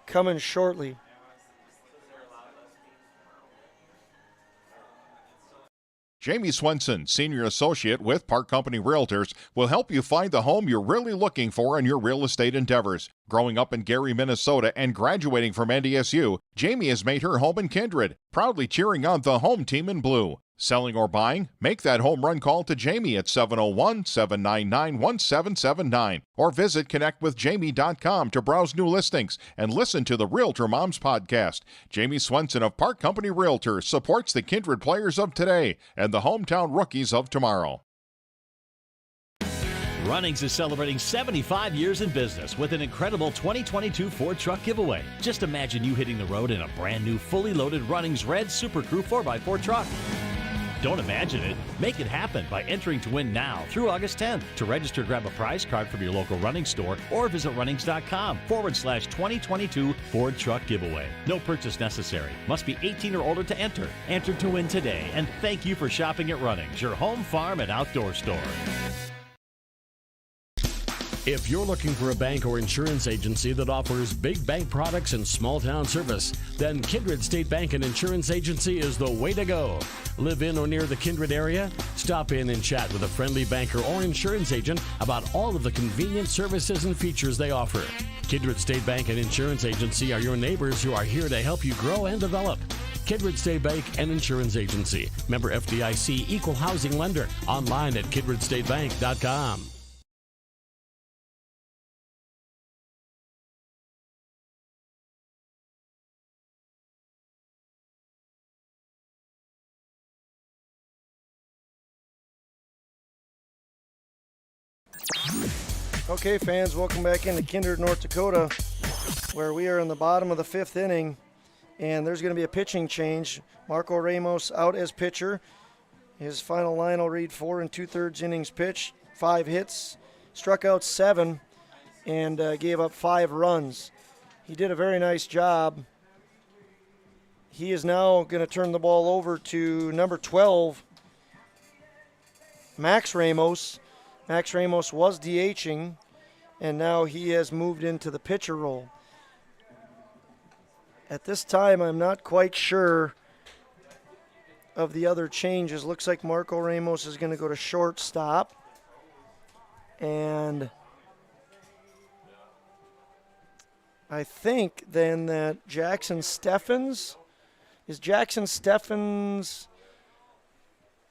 coming shortly. Jamie Swenson, Senior Associate with Park Company Realtors, will help you find the home you're really looking for in your real estate endeavors. Growing up in Gary, Minnesota, and graduating from NDSU, Jamie has made her home in Kindred, proudly cheering on the home team in blue. Selling or buying? Make that home run call to Jamie at 701-799-1779 or visit connectwithjamie.com to browse new listings and listen to the Realtor Moms podcast. Jamie Swenson of Park Company Realtors supports the Kindred players of today and the hometown rookies of tomorrow. Runnings is celebrating 75 years in business with an incredible 2022 Ford truck giveaway. Just imagine you hitting the road in a brand new fully loaded Runnings Red Super Crew 4x4 truck. Don't imagine it. Make it happen by entering to win now through August 10th. To register, grab a prize card from your local Runnings store or visit runnings.com/2022 Ford Truck Giveaway. No purchase necessary. Must be 18 or older to enter. Enter to win today. And thank you for shopping at Runnings, your home, farm, and outdoor store. If you're looking for a bank or insurance agency that offers big bank products and small town service, then Kindred State Bank and Insurance Agency is the way to go. Live in or near the Kindred area? Stop in and chat with a friendly banker or insurance agent about all of the convenient services and features they offer. Kindred State Bank and Insurance Agency are your neighbors who are here to help you grow and develop. Kindred State Bank and Insurance Agency. Member FDIC, Equal Housing Lender. Online at kindredstatebank.com. Okay, fans, welcome back into Kindred, North Dakota, where we are in the bottom of the 5th inning, and there's going to be a pitching change. Marco Ramos out as pitcher. His final line will read 4 2/3 innings pitched, 5 hits, struck out 7, and gave up 5 runs. He did a very nice job. He is now going to turn the ball over to number 12, Max Ramos. Max Ramos was DHing, and now he has moved into the pitcher role. At this time, I'm not quite sure of the other changes. Looks like Marco Ramos is going to go to shortstop. And I think then that Jackson Steffens,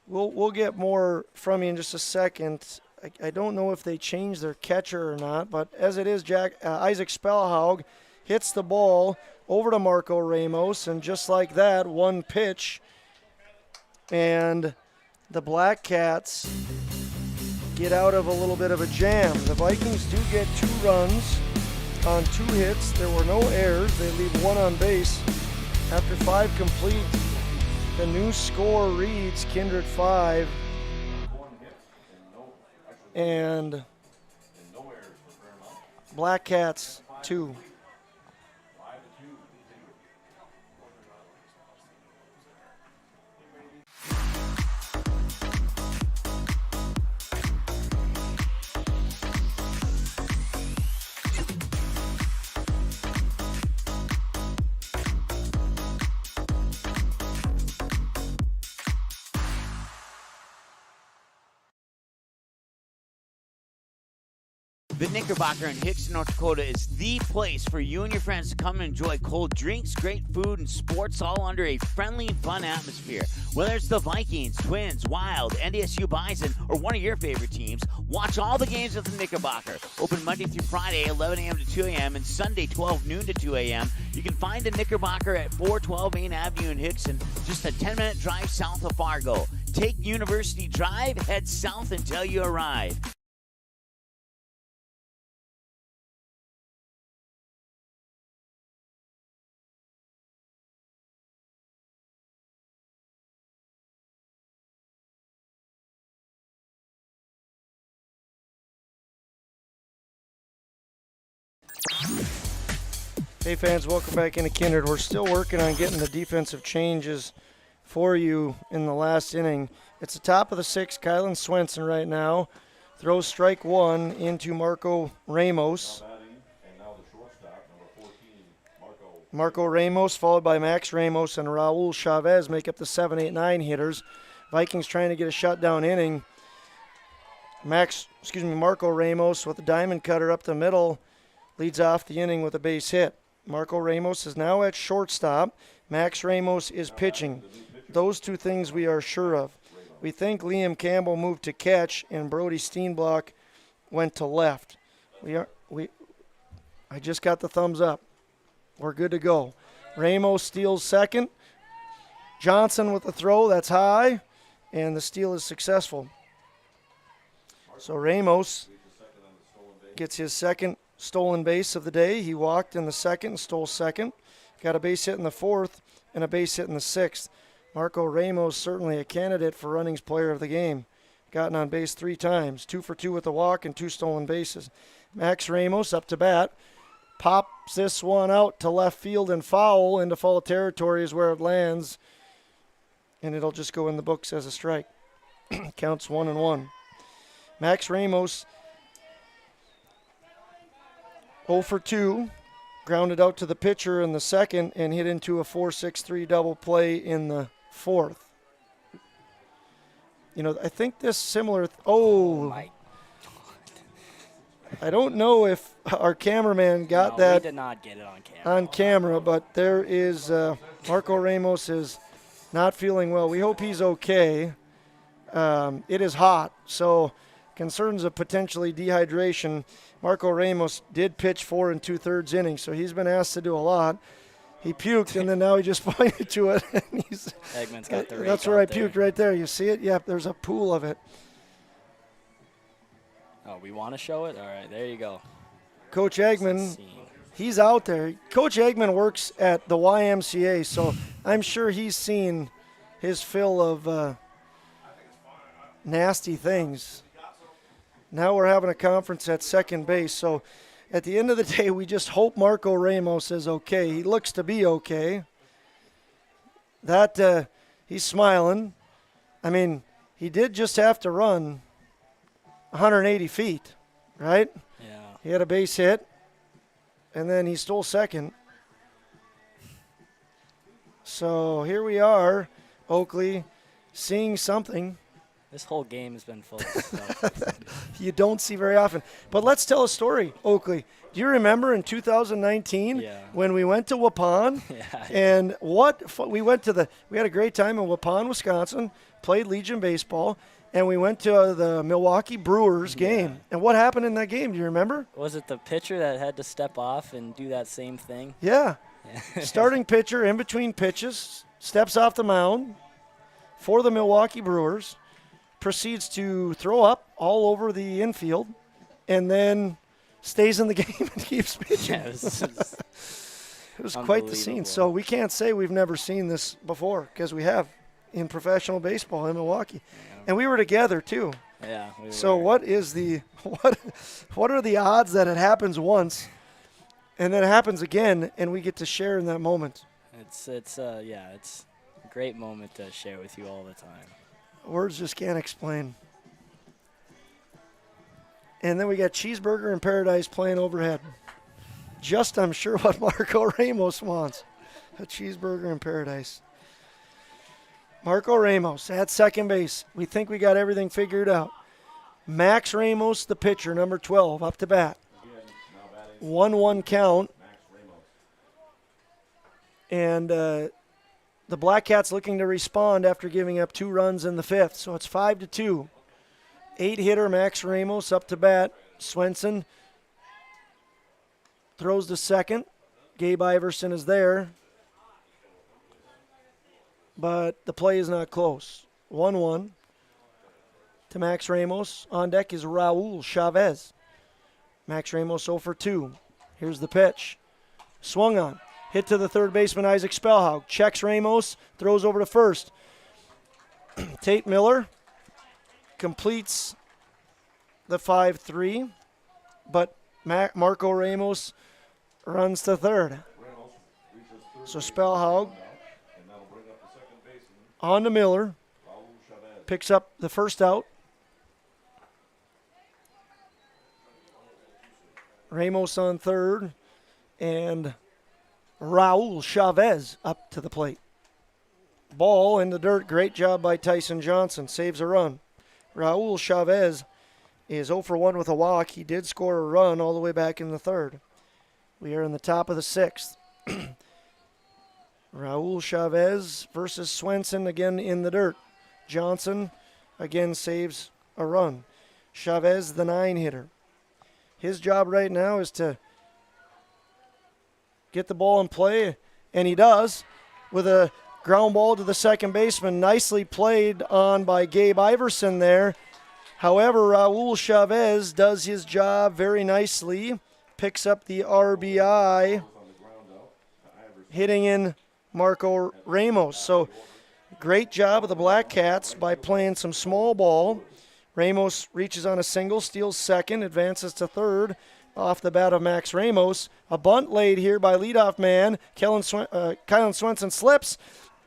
we'll get more from you in just a second. I don't know if they changed their catcher or not, but as it is, Isaac Spellhaug hits the ball over to Marco Ramos, and just like that, one pitch, and the Black Cats get out of a little bit of a jam. The Vikings do get 2 runs on 2 hits. There were no errors. They leave 1 on base. After 5 complete, the new score reads Kindred 5 and Black Cats 2. The Knickerbocker in Hickson, North Dakota is the place for you and your friends to come and enjoy cold drinks, great food, and sports all under a friendly and fun atmosphere. Whether it's the Vikings, Twins, Wild, NDSU Bison, or one of your favorite teams, watch all the games at the Knickerbocker. Open Monday through Friday, 11 a.m. to 2 a.m., and Sunday, 12 noon to 2 a.m. You can find the Knickerbocker at 412 Main Avenue in Hickson, just a 10-minute drive south of Fargo. Take University Drive, head south until you arrive. Hey fans, welcome back into Kindred. We're still working on getting the defensive changes for you in the last inning. It's the top of the 6th. Kylan Swenson right now throws strike 1 into Marco Ramos. Marco Ramos followed by Max Ramos and Raul Chavez make up the 7, 8, 9 hitters. Vikings trying to get a shutdown inning. Marco Ramos with a diamond cutter up the middle leads off the inning with a base hit. Marco Ramos is now at shortstop. Max Ramos is pitching. Those 2 things we are sure of. We think Liam Campbell moved to catch and Brody Steenblock went to left. I just got the thumbs up. We're good to go. Ramos steals second. Johnson with the throw, that's high, and the steal is successful. So Ramos gets his second stolen base of the day. He walked in the second and stole second. Got a base hit in the 4th and a base hit in the 6th. Marco Ramos certainly a candidate for runnings player of the game. Gotten on base 3 times, 2 for 2 with a walk and 2 stolen bases. Max Ramos up to bat. Pops this one out to left field and foul. Into foul territory is where it lands. And it'll just go in the books as a strike. Counts 1-1. Max Ramos 0 for 2, grounded out to the pitcher in the 2nd and hit into a 4-6-3 double play in the 4th. You know, I think this similar. I don't know if our cameraman got that. We did not get it on on camera, but there is Marco Ramos is not feeling well. We hope he's okay. It is hot, so concerns of potentially dehydration. Marco Ramos did pitch 4 2/3 innings, so he's been asked to do a lot. He puked, and then now he just pointed to it. And Eggman's got the that's where I puked right there. You see it? Yep, there's a pool of it. Oh, we want to show it? All right, there you go. Coach Eggman, he's out there. Coach Eggman works at the YMCA, so I'm sure he's seen his fill of nasty things. Now we're having a conference at second base, so at the end of the day, we just hope Marco Ramos is okay. He looks to be okay. He's smiling. I mean, he did just have to run 180 feet, right? Yeah. He had a base hit, and then he stole second. So here we are, Oakley. seeing something This whole game has been full of stuff. you don't see very often. But let's tell a story, Oakley. Do you remember in 2019 when we went to Waupun? And we had a great time in Waupun, Wisconsin, played Legion baseball, and we went to the Milwaukee Brewers game. And what happened in that game? Do you remember? Was it the pitcher that had to step off and do that same thing? Yeah. Starting pitcher in between pitches, steps off the mound for the Milwaukee Brewers, proceeds to throw up all over the infield, and then stays in the game and keeps pitching. Yeah, it was quite the scene. So we can't say we've never seen this before, because we have in professional baseball in Milwaukee. Yeah. And we were together too. Yeah. So what are the odds that it happens once and then it happens again and we get to share in that moment? It's a great moment to share with you all the time. Words just can't explain. And then we got Cheeseburger in Paradise playing overhead. Just, I'm sure, what Marco Ramos wants. A cheeseburger in paradise. Marco Ramos at second base. We think we got everything figured out. Max Ramos, the pitcher, number 12, up to bat. 1-1 count. And the Black Cats looking to respond after giving up 2 runs in the 5th. So it's 5-2. 8-hitter Max Ramos up to bat. Swenson throws to second. Gabe Iverson is there. But the play is not close. 1-1 to Max Ramos. On deck is Raul Chavez. Max Ramos 0 for 2. Here's the pitch. Swung on. Hit to the third baseman, Isaac Spellhaug. Checks Ramos. Throws over to first. Tate Miller completes the 5-3. But Marco Ramos runs to third. So Spellhaug on to Miller. Picks up the first out. Ramos on third. And Raul Chavez up to the plate. Ball in the dirt. Great job by Tyson Johnson. Saves a run. Raul Chavez is 0 for 1 with a walk. He did score a run all the way back in the third. We are in the top of the 6th. Raul Chavez versus Swenson again in the dirt. Johnson again saves a run. Chavez, the 9-hitter. His job right now is to get the ball in play, and he does, with a ground ball to the second baseman. Nicely played on by Gabe Iverson there. However, Raul Chavez does his job very nicely. Picks up the RBI, hitting in Marco Ramos. So great job of the Black Cats by playing some small ball. Ramos reaches on a single, steals second, advances to third off the bat of Max Ramos. A bunt laid here by leadoff man. Kylan Swenson slips,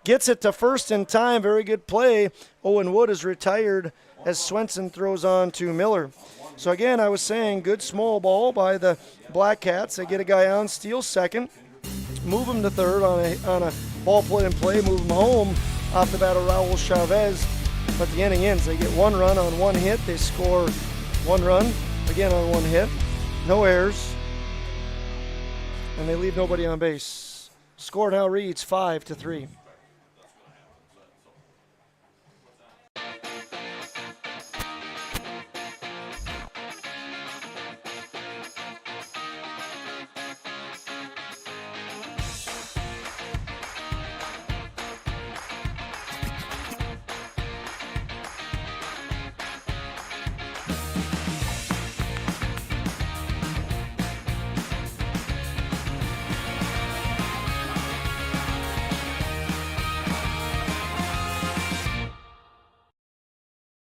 gets it to first in time. Very good play. Owen Wood is retired as Swenson throws on to Miller. So again, I was saying good small ball by the Black Cats. They get a guy on, steals second, move him to third on a ball put in play, move him home off the bat of Raul Chavez. But the inning ends. They get 1 run on 1 hit. They score 1 run again on 1 hit. No errors. And they leave nobody on base. Score now reads 5-3.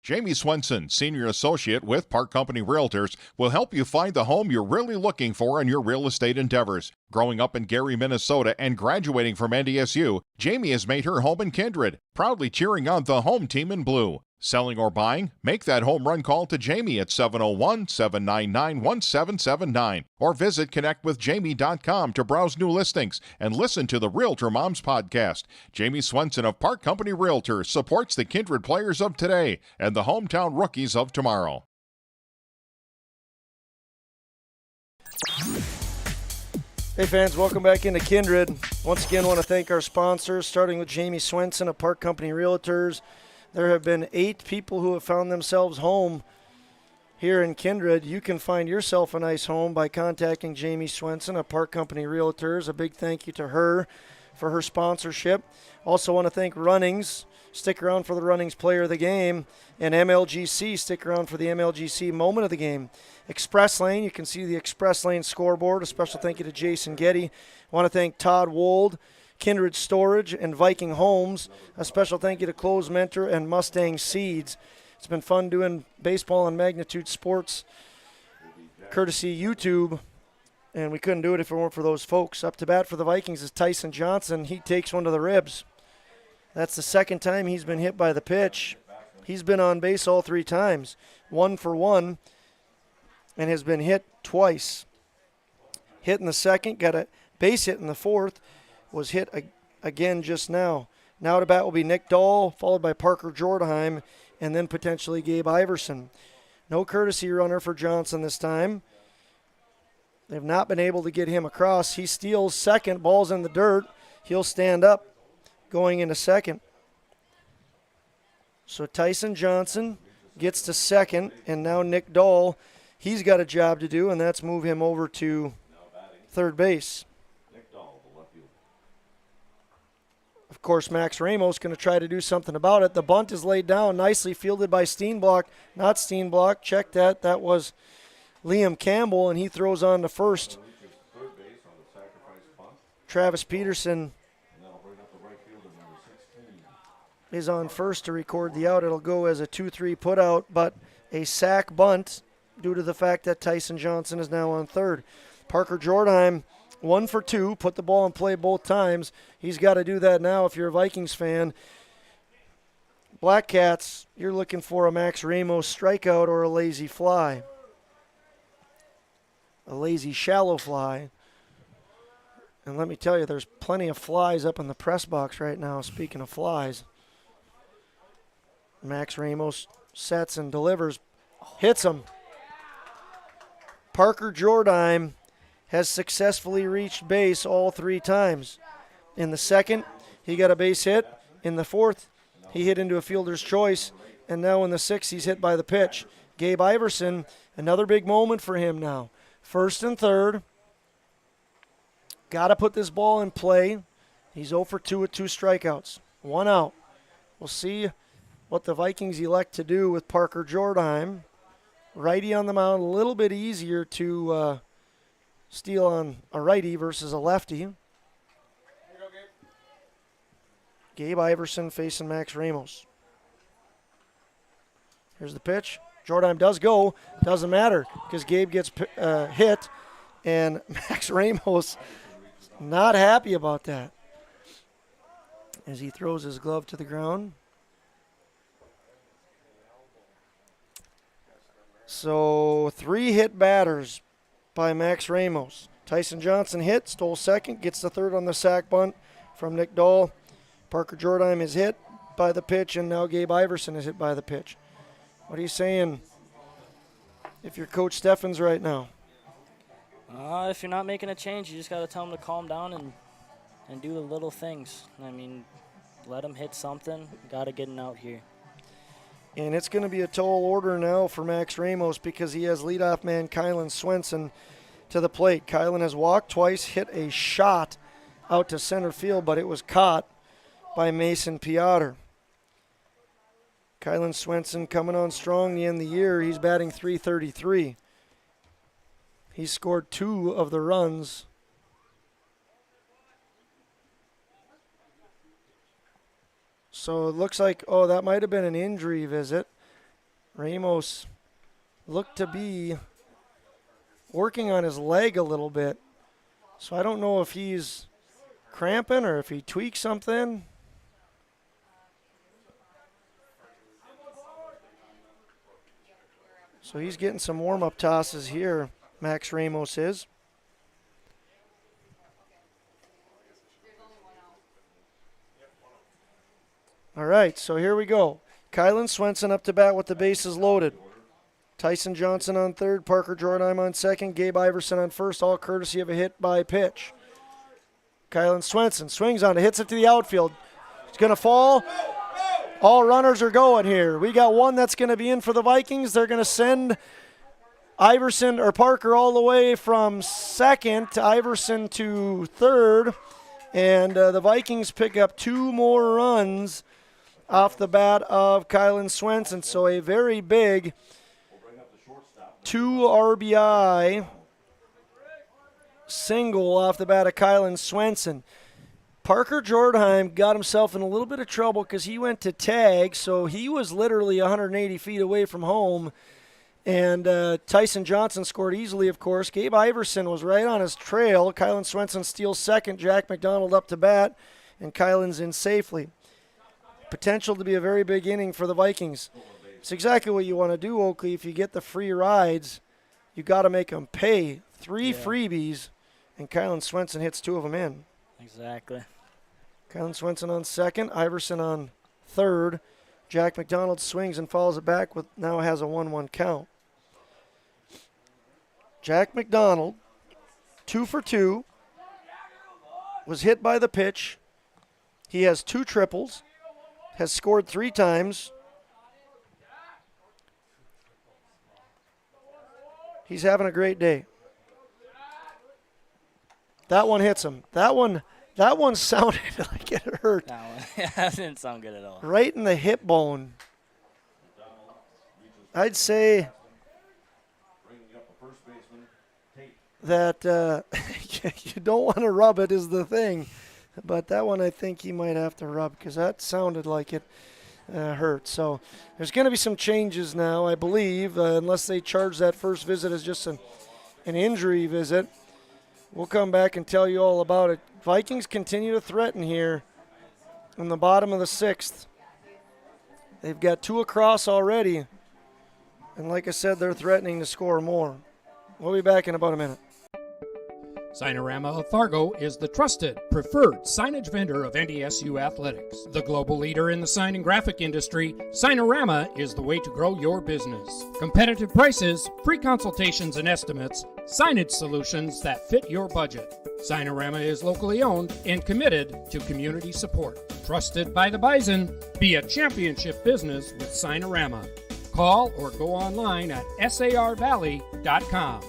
Jamie Swenson, Senior Associate with Park Company Realtors, will help you find the home you're really looking for in your real estate endeavors. Growing up in Gary, Minnesota, and graduating from NDSU, Jamie has made her home in Kindred, proudly cheering on the home team in blue. Selling or buying? Make that home run call to Jamie at 701-799-1779 or visit connectwithjamie.com to browse new listings and listen to the Realtor Moms podcast. Jamie Swenson of Park Company Realtors supports the Kindred players of today and the hometown rookies of tomorrow. Hey fans, welcome back into Kindred. Once again, want to thank our sponsors, starting with Jamie Swenson of Park Company Realtors. There have been 8 people who have found themselves home here in Kindred. You can find yourself a nice home by contacting Jamie Swenson of Park Company Realtors. A big thank you to her for her sponsorship. Also want to thank Runnings. Stick around for the Runnings Player of the Game. And MLGC, stick around for the MLGC Moment of the Game. Express Lane, you can see the Express Lane scoreboard. A special thank you to Jason Getty. Want to thank Todd Wold, Kindred Storage, and Viking Homes. A special thank you to Close Mentor and Mustang Seeds. It's been fun doing baseball on Magnitude Sports, courtesy YouTube, and we couldn't do it if it weren't for those folks. Up to bat for the Vikings is Tyson Johnson. He takes one to the ribs. That's the second time he's been hit by the pitch. He's been on base all 3 times, 1 for 1, and has been hit twice. Hit in the second, got a base hit in the fourth, was hit again just now. Now to bat will be Nick Dahl, followed by Parker Jordheim, and then potentially Gabe Iverson. No courtesy runner for Johnson this time. They've not been able to get him across. He steals second, ball's in the dirt. He'll stand up going into second. So Tyson Johnson gets to second, and now Nick Dahl, he's got a job to do, and that's move him over to third base. Of course, Max Ramos going to try to do something about it. The bunt is laid down, nicely fielded by Steenblock. Not Steenblock, check that. That was Liam Campbell, and he throws on to first. Travis Peterson is on first to record the out. It'll go as a 2-3 putout, but a sack bunt due to the fact that Tyson Johnson is now on third. Parker Jordheim, 1 for 2, put the ball in play both times. He's got to do that now if you're a Vikings fan. Black Cats, you're looking for a Max Ramos strikeout or a lazy fly. A lazy shallow fly. And let me tell you, there's plenty of flies up in the press box right now, speaking of flies. Max Ramos sets and delivers, hits him. Parker Jordheim has successfully reached base all 3 times. In the second, he got a base hit. In the fourth, he hit into a fielder's choice. And now in the sixth, he's hit by the pitch. Gabe Iverson, another big moment for him now. First and third. Got to put this ball in play. He's 0 for 2 with 2 strikeouts. 1 out. We'll see what the Vikings elect to do with Parker Jordheim. Righty on the mound, a little bit easier to steal on a righty versus a lefty. Gabe Iverson facing Max Ramos. Here's the pitch. Jordheim does go. Doesn't matter because Gabe gets hit, and Max Ramos not happy about that as he throws his glove to the ground. So 3 hit batters by Max Ramos. Tyson Johnson hit, stole second, gets the third on the sack bunt from Nick Dahl. Parker Jordheim is hit by the pitch, and now Gabe Iverson is hit by the pitch. What are you saying if you're Coach Steffens right now? If you're not making a change, you just got to tell him to calm down and do the little things. I mean, let him hit something. Got to get him out here. And it's going to be a tall order now for Max Ramos because he has leadoff man Kylan Swenson to the plate. Kylan has walked twice, hit a shot out to center field, but it was caught by Mason Piotr. Kylan Swenson coming on strong the end of the year. He's batting .333. He scored 2 of the runs. So it looks like, that might have been an injury visit. Ramos looked to be working on his leg a little bit. So I don't know if he's cramping or if he tweaked something. So he's getting some warm-up tosses here, Max Ramos is. All right, so here we go. Kylan Swenson up to bat with the bases loaded. Tyson Johnson on third, Parker Jordan on second, Gabe Iverson on first, all courtesy of a hit by pitch. Kylan Swenson swings on it, hits it to the outfield. It's going to fall. All runners are going here. We got one that's going to be in for the Vikings. They're going to send Iverson or Parker all the way from second to Iverson to third. And the Vikings pick up 2 more runs off the bat of Kylan Swenson. So a very big 2 RBI single off the bat of Kylan Swenson. Parker Jordheim got himself in a little bit of trouble because he went to tag, so he was literally 180 feet away from home. And Tyson Johnson scored easily, of course. Gabe Iverson was right on his trail. Kylan Swenson steals second. Jack McDonald up to bat, and Kylan's in safely. Potential to be a very big inning for the Vikings. It's exactly what you want to do, Oakley. If you get the free rides, you got to make them pay. 3 freebies, and Kylan Swenson hits 2 of them in. Exactly. Kylan Swenson on second, Iverson on third. Jack McDonald swings and follows it back with now has a 1-1 count. Jack McDonald, 2 for 2, was hit by the pitch. He has 2 triples, has scored 3 times. He's having a great day. That one hits him. That one sounded like it hurt. That didn't sound good at all. Right in the hip bone. I'd say that you don't want to rub it is the thing. But that one I think he might have to rub because that sounded like it hurt. So there's going to be some changes now, I believe, unless they charge that first visit as just an injury visit. We'll come back and tell you all about it. Vikings continue to threaten here in the bottom of the 6th. They've got 2 across already. And like I said, they're threatening to score more. We'll be back in about a minute. Signorama of Fargo is the trusted, preferred signage vendor of NDSU athletics. The global leader in the sign and graphic industry, Signorama is the way to grow your business. Competitive prices, free consultations and estimates, signage solutions that fit your budget. Signorama is locally owned and committed to community support. Trusted by the Bison, be a championship business with Signorama. Call or go online at sarvalley.com.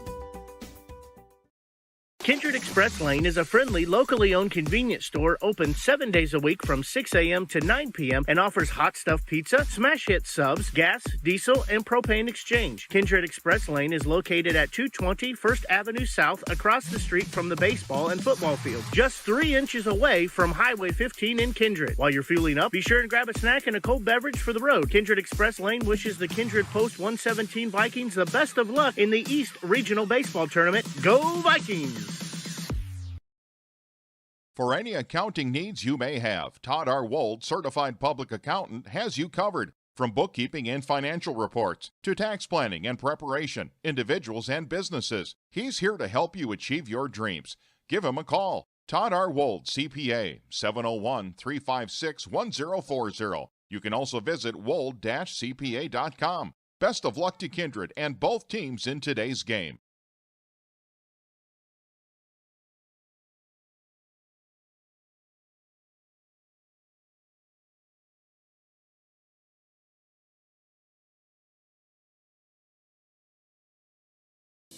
Kindred Express Lane is a friendly, locally owned convenience store open 7 days a week from 6 a.m. to 9 p.m. and offers hot stuff pizza, smash hit subs, gas, diesel, and propane exchange. Kindred Express Lane is located at 220 First Avenue South across the street from the baseball and football field, just 3 inches away from Highway 15 in Kindred. While you're fueling up, be sure and grab a snack and a cold beverage for the road. Kindred Express Lane wishes the Kindred Post 117 Vikings the best of luck in the East Regional Baseball Tournament. Go Vikings! For any accounting needs you may have, Todd R. Wold, Certified Public Accountant, has you covered. From bookkeeping and financial reports to tax planning and preparation, individuals and businesses, he's here to help you achieve your dreams. Give him a call. Todd R. Wold, CPA, 701-356-1040. You can also visit wold-cpa.com. Best of luck to Kindred and both teams in today's game.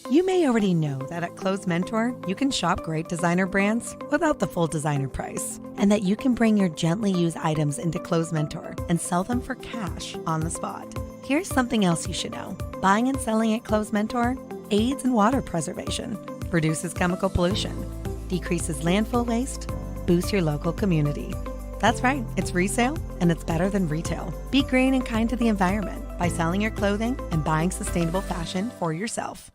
You may already know that at Clothes Mentor, you can shop great designer brands without the full designer price, and that you can bring your gently used items into Clothes Mentor and sell them for cash on the spot. Here's something else you should know. Buying and selling at Clothes Mentor aids in water preservation, reduces chemical pollution, decreases landfill waste, boosts your local community. That's right, it's resale, and it's better than retail. Be green and kind to the environment by selling your clothing and buying sustainable fashion for yourself.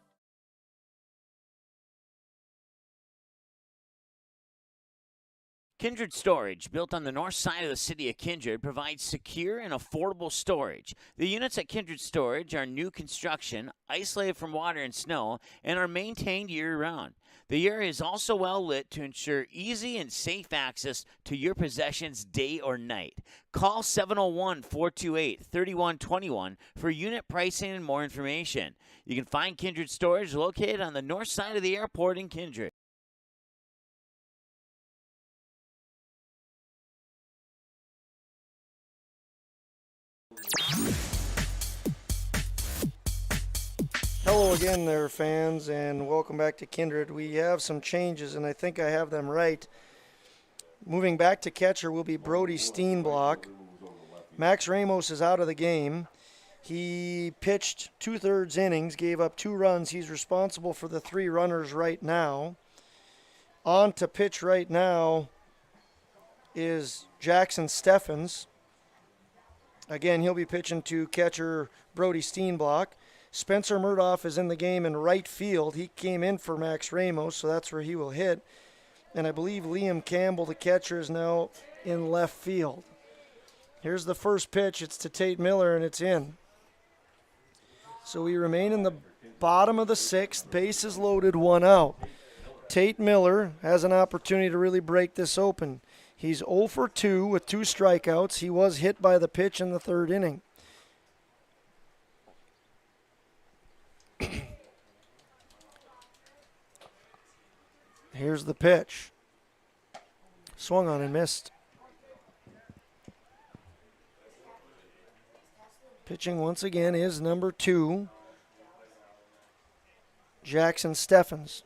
Kindred Storage, built on the north side of the city of Kindred, provides secure and affordable storage. The units at Kindred Storage are new construction, isolated from water and snow, and are maintained year-round. The area is also well lit to ensure easy and safe access to your possessions day or night. Call 701-428-3121 for unit pricing and more information. You can find Kindred Storage located on the north side of the airport in Kindred. Hello again there, fans, and welcome back to Kindred. We have some changes, and I think I have them right. Moving back to catcher will be Brody Steenblock. Max Ramos is out of the game. He pitched 2/3 innings, gave up 2 runs. He's responsible for the 3 runners right now. On to pitch right now is Jackson Steffens. Again, he'll be pitching to catcher Brody Steenblock. Spencer Murdoff is in the game in right field. He came in for Max Ramos, so that's where he will hit. And I believe Liam Campbell, the catcher, is now in left field. Here's the first pitch. It's to Tate Miller, and it's in. So we remain in the bottom of the 6th. Bases loaded, 1 out. Tate Miller has an opportunity to really break this open. He's 0 for 2 with 2 strikeouts. He was hit by the pitch in the 3rd inning. Here's the pitch. Swung on and missed. Pitching once again is number 2, Jackson Steffens.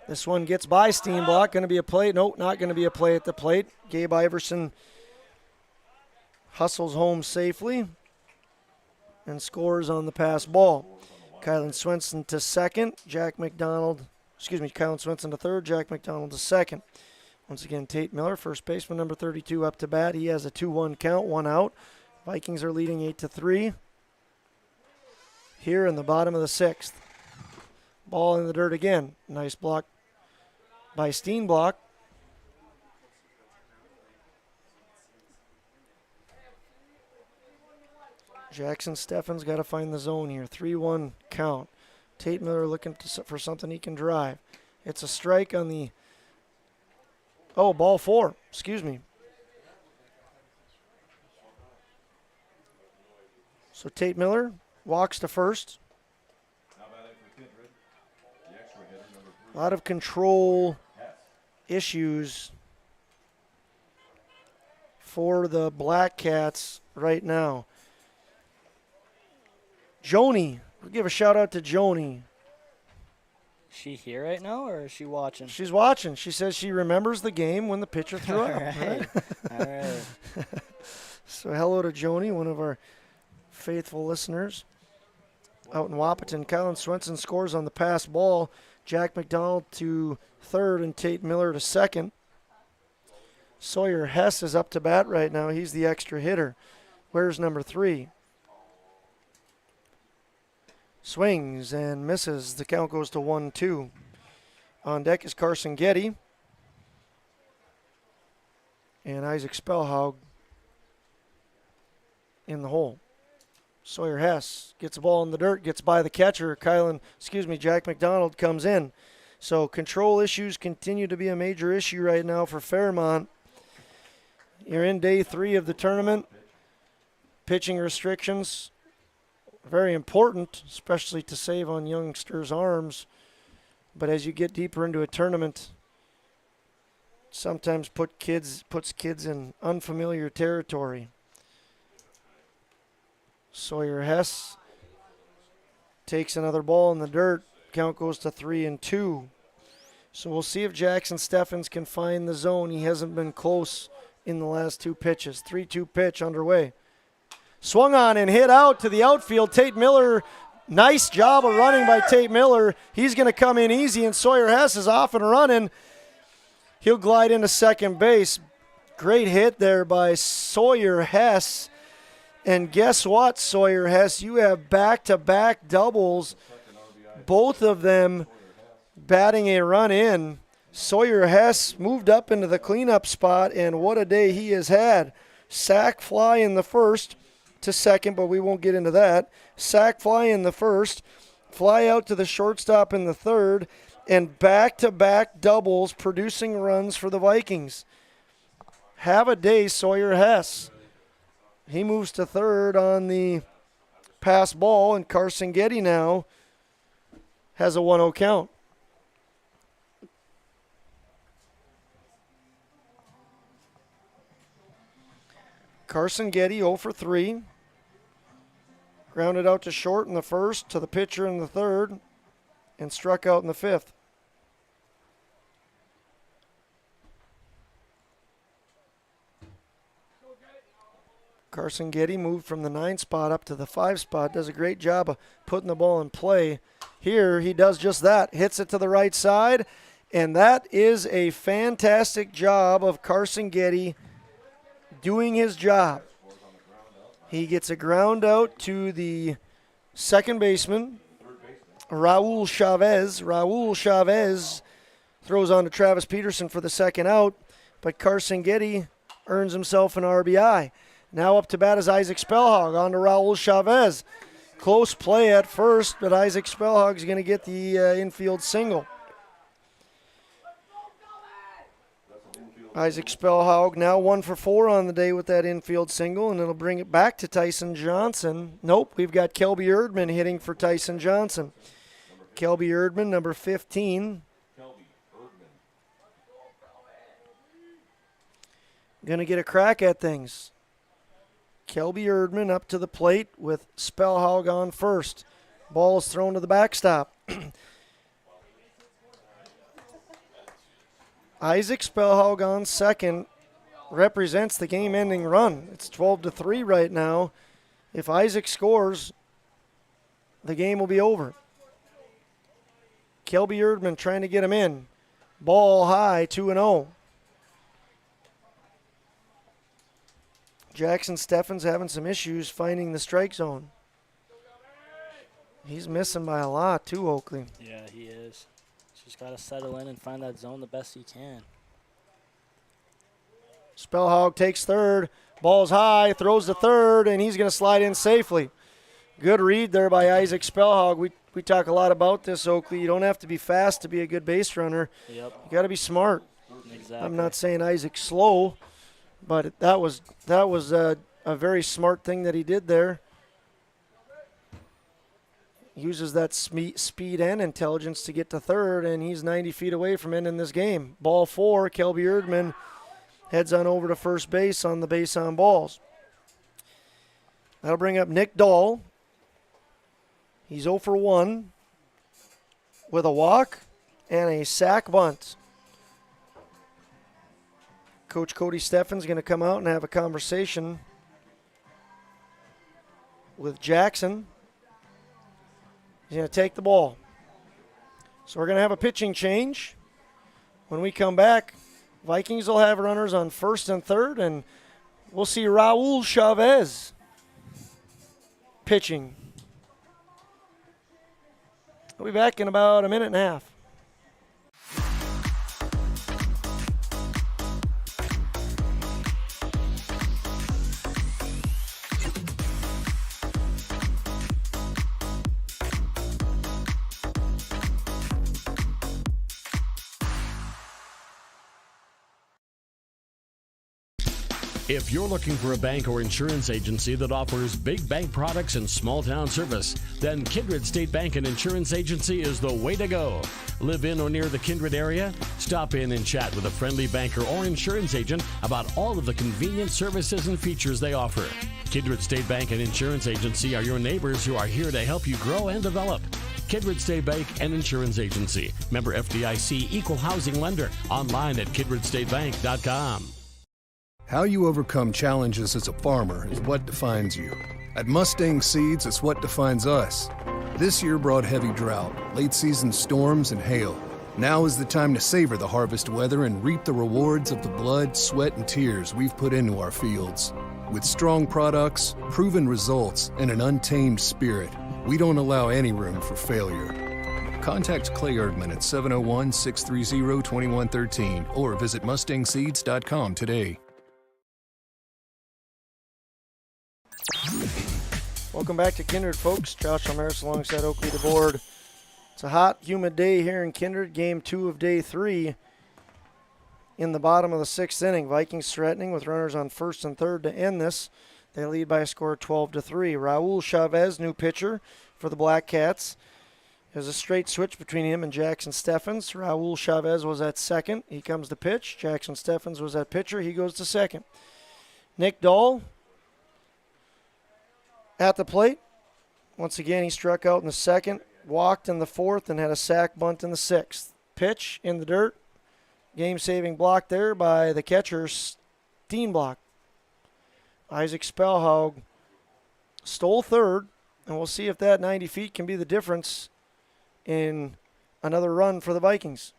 This one gets by Steenblock. Going to be a play. Nope, not going to be a play at the plate. Gabe Iverson hustles home safely and scores on the pass ball. Kylan Swenson to second. Kylan Swenson to third. Jack McDonald to second. Once again, Tate Miller, first baseman, number 32, up to bat. He has a 2-1 count, 1 out. Vikings are leading 8-3. Here in the bottom of the 6th. Ball in the dirt again. Nice block by Steenblock. Jackson Steffens got to find the zone here. 3-1 count. Tate Miller looking for something he can drive. It's a strike on the... Oh, ball 4. Excuse me. So Tate Miller walks to first. A lot of control issues for the Black Cats right now. Joni, we'll give a shout out to Joni. Is she here right now, or is she watching? She's watching. She says she remembers the game when the pitcher threw out. Right. All right. So hello to Joni, one of our faithful listeners out in Wahpeton. Kylan Swenson scores on the pass ball. Jack McDonald to third and Tate Miller to second. Sawyer Hess is up to bat right now. He's the extra hitter. Where's number 3? Swings and misses. The count goes to 1-2. On deck is Carson Getty and Isaac Spellhaug in the hole. Sawyer Hess gets the ball in the dirt, gets by the catcher. Jack McDonald comes in. So control issues continue to be a major issue right now for Fairmount. You're in day 3 of the tournament. Pitching restrictions, very important, especially to save on youngsters' arms. But as you get deeper into a tournament, sometimes puts kids in unfamiliar territory. Sawyer Hess takes another ball in the dirt. Count goes to 3-2. So we'll see if Jackson Steffens can find the zone. He hasn't been close in the last 2 pitches. 3-2 pitch underway. Swung on and hit out to the outfield. Tate Miller, nice job of running by Tate Miller. He's going to come in easy, and Sawyer Hess is off and running. He'll glide into second base. Great hit there by Sawyer Hess. And guess what, Sawyer Hess? You have back-to-back doubles, both of them batting a run in. Sawyer Hess moved up into the cleanup spot, and what a day he has had. Sack fly in the first to second, but we won't get into that. Sack fly in the first, fly out to the shortstop in the third, and back-to-back doubles producing runs for the Vikings. Have a day, Sawyer Hess. He moves to third on the pass ball, and Carson Getty now has a 1-0 count. Carson Getty 0 for 3. Grounded out to short in the first, to the pitcher in the third, and struck out in the fifth. Carson Getty moved from the 9 spot up to the 5 spot. Does a great job of putting the ball in play. Here he does just that. Hits it to the right side, and that is a fantastic job of Carson Getty doing his job. He gets a ground out to the second baseman, Raul Chavez. Raul Chavez throws on to Travis Peterson for the second out, but Carson Getty earns himself an RBI. Now up to bat is Isaac Spellhog, on to Raul Chavez. Close play at first, but Isaac Spellhog is going to get the infield single. Isaac Spellhog now 1 for 4 on the day with that infield single, and it'll bring it back to Tyson Johnson. Nope, we've got Kelby Erdman hitting for Tyson Johnson. Kelby Erdman, number 15. Going to get a crack at things. Kelby Erdman up to the plate with Spellhog on first. Ball is thrown to the backstop. Isaac Spellhog on second represents the game-ending run. It's 12-3 right now. If Isaac scores, the game will be over. Kelby Erdman trying to get him in. Ball high, 2-0. Jackson Steffens having some issues finding the strike zone. He's missing by a lot too, Oakley. Yeah, he is. Just got to settle in and find that zone the best he can. Spellhog takes third. Ball's high, throws to third, and he's going to slide in safely. Good read there by Isaac Spellhog. We talk a lot about this, Oakley. You don't have to be fast to be a good base runner. Yep. You got to be smart. Exactly. I'm not saying Isaac's slow, but that was a very smart thing that he did there. Uses that speed and intelligence to get to third, and he's 90 feet away from ending this game. Ball 4, Kelby Erdman heads on over to first base on the base on balls. That'll bring up Nick Dahl. He's 0 for 1 with a walk and a sack bunt. Coach Cody Steffens going to come out and have a conversation with Jackson. He's going to take the ball. So we're going to have a pitching change. When we come back, Vikings will have runners on first and third, and we'll see Raul Chavez pitching. We'll be back in about a minute and a half. If you're looking for a bank or insurance agency that offers big bank products and small town service, then Kindred State Bank and Insurance Agency is the way to go. Live in or near the Kindred area? Stop in and chat with a friendly banker or insurance agent about all of the convenient services and features they offer. Kindred State Bank and Insurance Agency are your neighbors who are here to help you grow and develop. Kindred State Bank and Insurance Agency. Member FDIC, Equal Housing Lender. Online at kindredstatebank.com. How you overcome challenges as a farmer is what defines you. At Mustang Seeds, it's what defines us. This year brought heavy drought, late season storms, and hail. Now is the time to savor the harvest weather and reap the rewards of the blood, sweat, and tears we've put into our fields. With strong products, proven results, and an untamed spirit, we don't allow any room for failure. Contact Clay Erdman at 701-630-2113 or visit mustangseeds.com today. Welcome back to Kindred, folks. Josh Almaris alongside Oakley DeBoard. It's a hot, humid day here in Kindred. Game 2 of day 3 in the bottom of the 6th inning. Vikings threatening with runners on first and third to end this. They lead by a score of 12-3. Raul Chavez, new pitcher for the Black Cats. There's a straight switch between him and Jackson Steffens. Raul Chavez was at second. He comes to pitch. Jackson Steffens was at pitcher. He goes to second. Nick Dahl at the plate. Once again, he struck out in the second, walked in the fourth, and had a sac bunt in the sixth. Pitch in the dirt. Game-saving block there by the catcher, Steenblock. Isaac Spellhaug stole third, and we'll see if that 90 feet can be the difference in another run for the Vikings.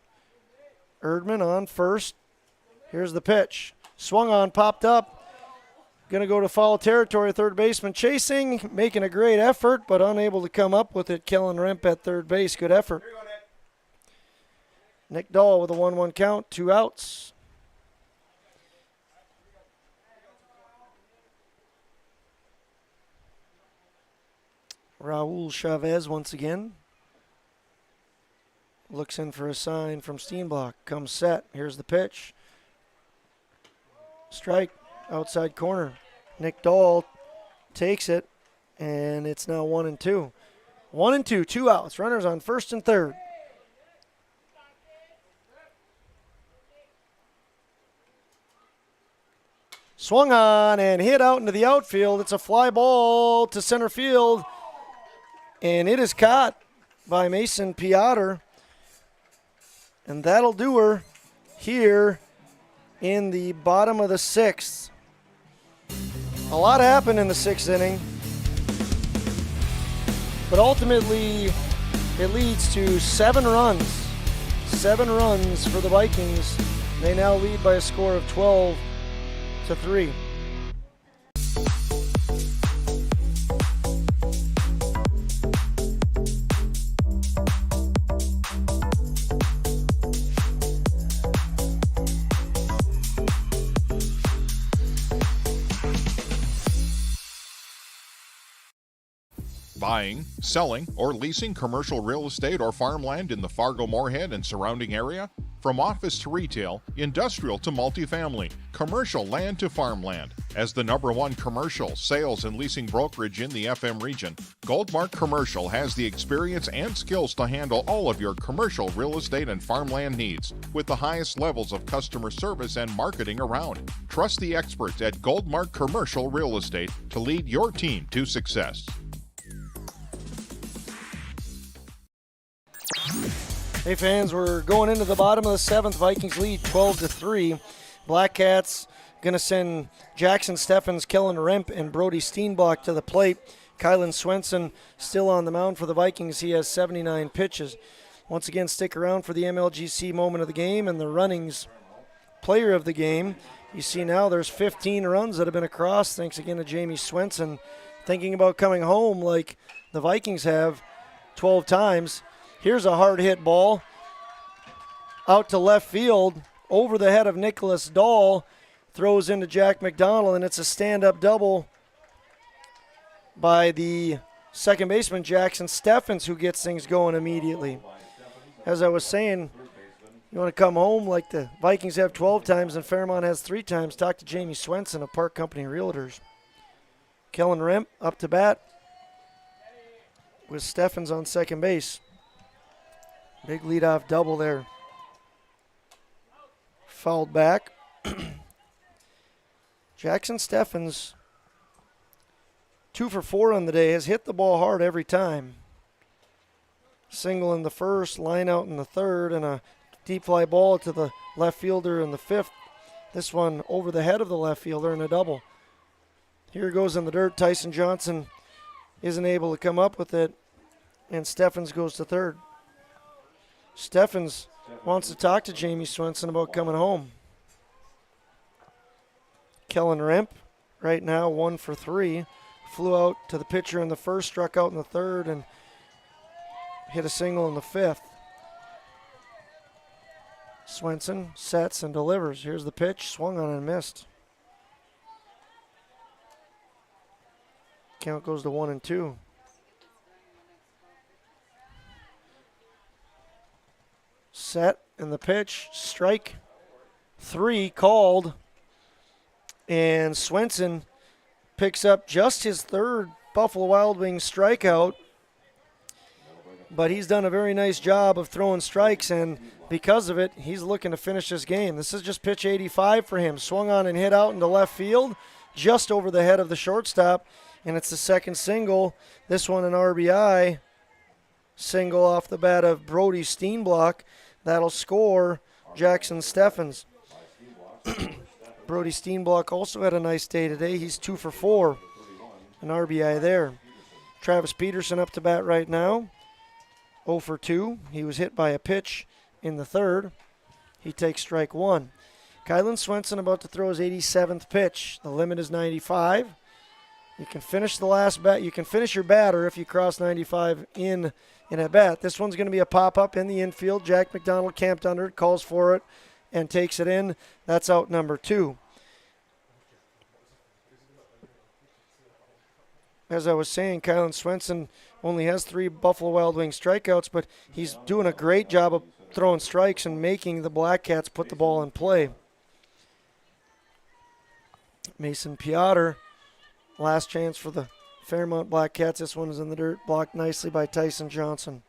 Erdman on first. Here's the pitch. Swung on, popped up. Going to go to foul territory. Third baseman chasing, making a great effort, but unable to come up with it. Kellen Remp at third base. Good effort. Nick Dahl with a 1-1 count, 2 outs. Raul Chavez once again. Looks in for a sign from Steenblock. Comes set. Here's the pitch. Strike. Outside corner. Nick Dahl takes it, and it's now 1-2. 1-2, 2 outs. Runners on first and third. Swung on and hit out into the outfield. It's a fly ball to center field, and it is caught by Mason Piotr. And that'll do her here in the bottom of the 6th. A lot happened in the 6th inning, but ultimately it leads to 7 runs. 7 runs for the Vikings. They now lead by a score of 12-3. Buying, selling, or leasing commercial real estate or farmland in the Fargo-Moorhead and surrounding area? From office to retail, industrial to multifamily, commercial land to farmland. As the #1 commercial, sales, and leasing brokerage in the FM region, Goldmark Commercial has the experience and skills to handle all of your commercial real estate and farmland needs with the highest levels of customer service and marketing around. Trust the experts at Goldmark Commercial Real Estate to lead your team to success. Hey fans, we're going into the bottom of the 7th. Vikings lead 12-3. Black Cats going to send Jackson Steffens, Kellen Remp, and Brody Steenblock to the plate. Kylan Swenson still on the mound for the Vikings. He has 79 pitches. Once again, stick around for the MLGC moment of the game and the runnings player of the game. You see now there's 15 runs that have been across. Thanks again to Jamie Swenson. Thinking about coming home like the Vikings have 12 times. Here's a hard hit ball out to left field over the head of Nicholas Dahl. Throws into Jack McDonald, and it's a stand-up double by the second baseman, Jackson Steffens, who gets things going immediately. As I was saying, you want to come home like the Vikings have 12 times and Fairmount has 3 times, talk to Jamie Swenson of Park Company Realtors. Kellen Remp up to bat with Steffens on second base. Big leadoff double there. Fouled back. Jackson Steffens, 2 for 4 on the day, has hit the ball hard every time. Single in the first, line out in the third, and a deep fly ball to the left fielder in the 5th. This one over the head of the left fielder in a double. Here goes in the dirt. Tyson Johnson isn't able to come up with it, and Steffens goes to third. Steffens wants to talk to Jamie Swenson about coming home. Kellen Remp, right now 1 for 3. Flew out to the pitcher in the first, struck out in the third, and hit a single in the 5th. Swenson sets and delivers. Here's the pitch, swung on and missed. Count goes to 1-2. Set and the pitch, strike 3 called. And Swenson picks up just his 3rd Buffalo Wild Wings strikeout. But he's done a very nice job of throwing strikes, and because of it, he's looking to finish this game. This is just pitch 85 for him. Swung on and hit out into left field, just over the head of the shortstop, and it's the 2nd single. This one an RBI. Single off the bat of Brody Steenblock. That'll score Jackson Steffens. Brody Steenblock also had a nice day today. He's 2 for 4. An RBI there. Travis Peterson up to bat right now. 0 for 2. He was hit by a pitch in the 3rd. He takes strike 1. Kylan Swenson about to throw his 87th pitch. The limit is 95. You can finish the last bat. You can finish your batter if you cross 95 in at bat. This one's going to be a pop-up in the infield. Jack McDonald camped under it, calls for it, and takes it in. That's out number 2. As I was saying, Kylan Swenson only has 3 Buffalo Wild Wings strikeouts, but he's doing a great job of throwing strikes and making the Black Cats put the ball in play. Mason Piotr, last chance for the Fairmount Black Cats. This one is in the dirt, blocked nicely by Tyson Johnson.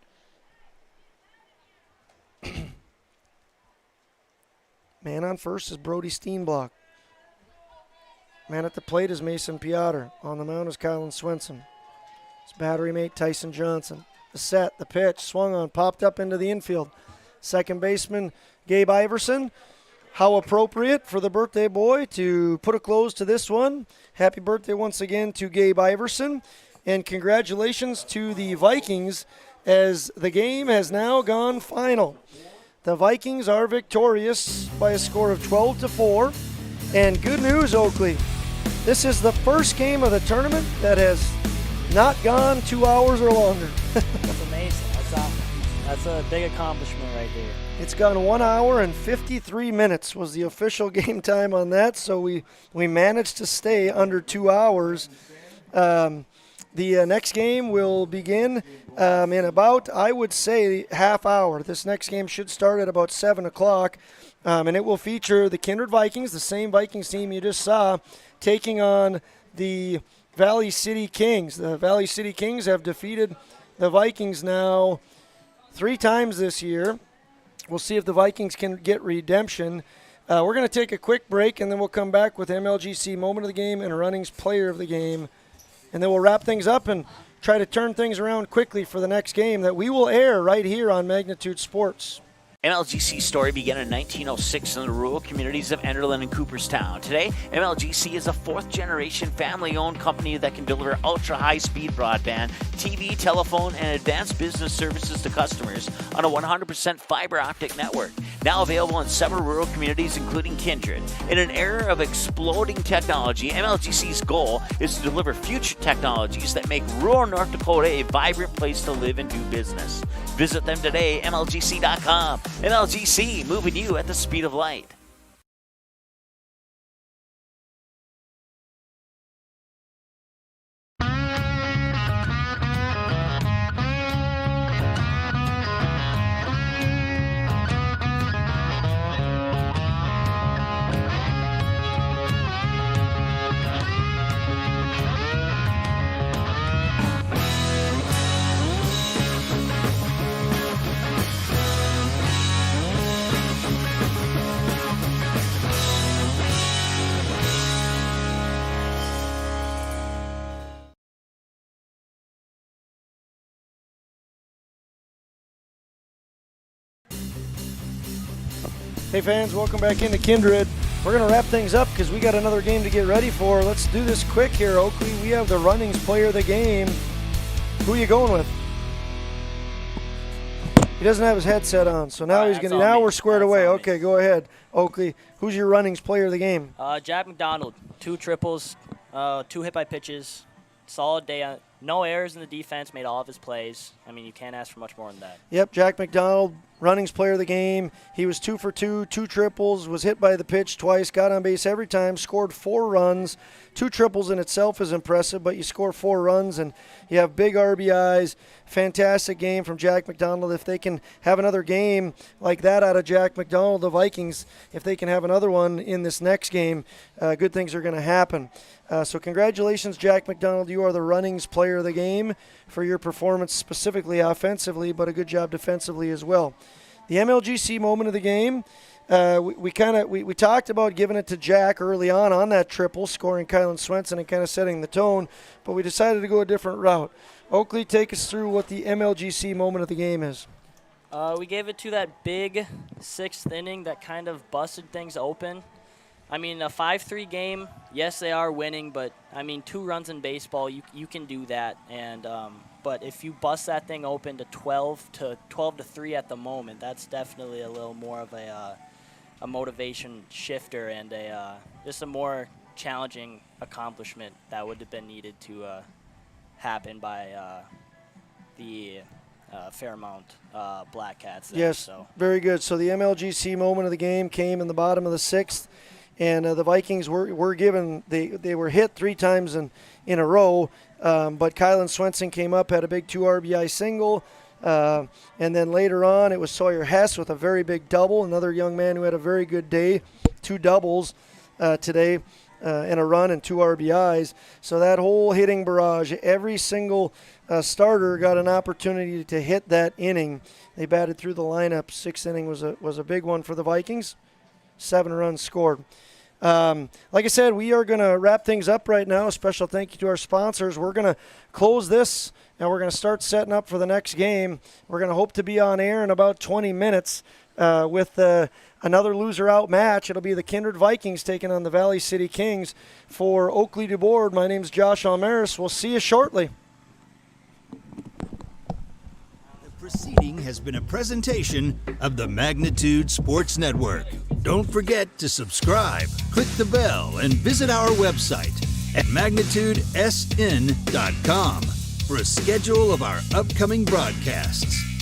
Man on first is Brody Steenblock. Man at the plate is Mason Piotr. On the mound is Kylan Swenson. His battery mate, Tyson Johnson. The set, the pitch, swung on, popped up into the infield. Second baseman, Gabe Iverson. How appropriate for the birthday boy to put a close to this one. Happy birthday once again to Gabe Iverson. And congratulations to the Vikings as the game has now gone final. The Vikings are victorious by a score of 12-4. And good news, Oakley. This is the first game of the tournament that has not gone 2 hours or longer. That's amazing. That's a big accomplishment right there. It's gone 1 hour and 53 minutes was the official game time on that, so we managed to stay under 2 hours. The next game will begin in about, I would say, half hour. This next game should start at about 7 o'clock, and it will feature the Kindred Vikings, the same Vikings team you just saw, taking on the Valley City Kings. The Valley City Kings have defeated the Vikings now 3 times this year. We'll see if the Vikings can get redemption. We're going to take a quick break, and then we'll come back with MLGC Moment of the Game and Runnings Player of the Game. And then we'll wrap things up and try to turn things around quickly for the next game that we will air right here on Magnitude Sports. MLGC's story began in 1906 in the rural communities of Enderlin and Cooperstown. Today, MLGC is a fourth-generation family-owned company that can deliver ultra-high-speed broadband, TV, telephone, and advanced business services to customers on a 100% fiber optic network. Now available in several rural communities, including Kindred. In an era of exploding technology, MLGC's goal is to deliver future technologies that make rural North Dakota a vibrant place to live and do business. Visit them today, MLGC.com. MLGC, moving you at the speed of light. Hey fans, welcome back into Kindred. We're going to wrap things up because we got another game to get ready for. Let's do this quick here, Oakley. We have the Runnings Player of the Game. Who are you going with? He doesn't have his headset on, so now he's going to. Now we're squared away. Okay, go ahead, Oakley. Who's your Runnings Player of the Game? Jack McDonald, 2 triples, 2 hit by pitches, solid day no errors in the defense, made all of his plays. I mean, you can't ask for much more than that. Yep, Jack McDonald, runnings player of the game. He was 2 for 2, 2 triples, was hit by the pitch twice, got on base every time, scored 4 runs. 2 triples in itself is impressive, but you score 4 runs and you have big RBIs. Fantastic game from Jack McDonald. If they can have another game like that out of Jack McDonald, the Vikings, if they can have another one in this next game, good things are going to happen. So congratulations, Jack McDonald. You are the runnings player of the game for your performance specifically offensively, but a good job defensively as well. The MLGC moment of the game, we talked about giving it to Jack early on that triple, scoring Kylan Swenson and kind of setting the tone, but we decided to go a different route. Oakley, take us through what the MLGC moment of the game is. We gave it to that big 6th inning that kind of busted things open. I mean, a 5-3 game, yes, they are winning, but, I mean, 2 runs in baseball, you can do that. And but if you bust that thing open to 12 to 3 at the moment, that's definitely a little more of a motivation shifter and just a more challenging accomplishment that would have been needed to happen by the Fairmount Black Cats. Yes, so. Very good. So the MLGC moment of the game came in the bottom of the 6th. And the Vikings were given, they were hit 3 times in a row, but Kylan Swenson came up, had a big 2 RBI single, and then later on it was Sawyer Hess with a very big double, another young man who had a very good day, 2 doubles today, and a run and 2 RBIs. So that whole hitting barrage, every single starter got an opportunity to hit that inning. They batted through the lineup. 6th inning was a big one for the Vikings. 7 runs scored. Like I said, we are going to wrap things up right now. A special thank you to our sponsors. We're going to close this, and we're going to start setting up for the next game. We're going to hope to be on air in about 20 minutes with another loser-out match. It'll be the Kindred Vikings taking on the Valley City Kings. For Oakley DuBoard, my name's Josh Almaris. We'll see you shortly. Proceeding has been a presentation of the Magnitude Sports Network. Don't forget to subscribe, click the bell, and visit our website at magnitudesn.com for a schedule of our upcoming broadcasts.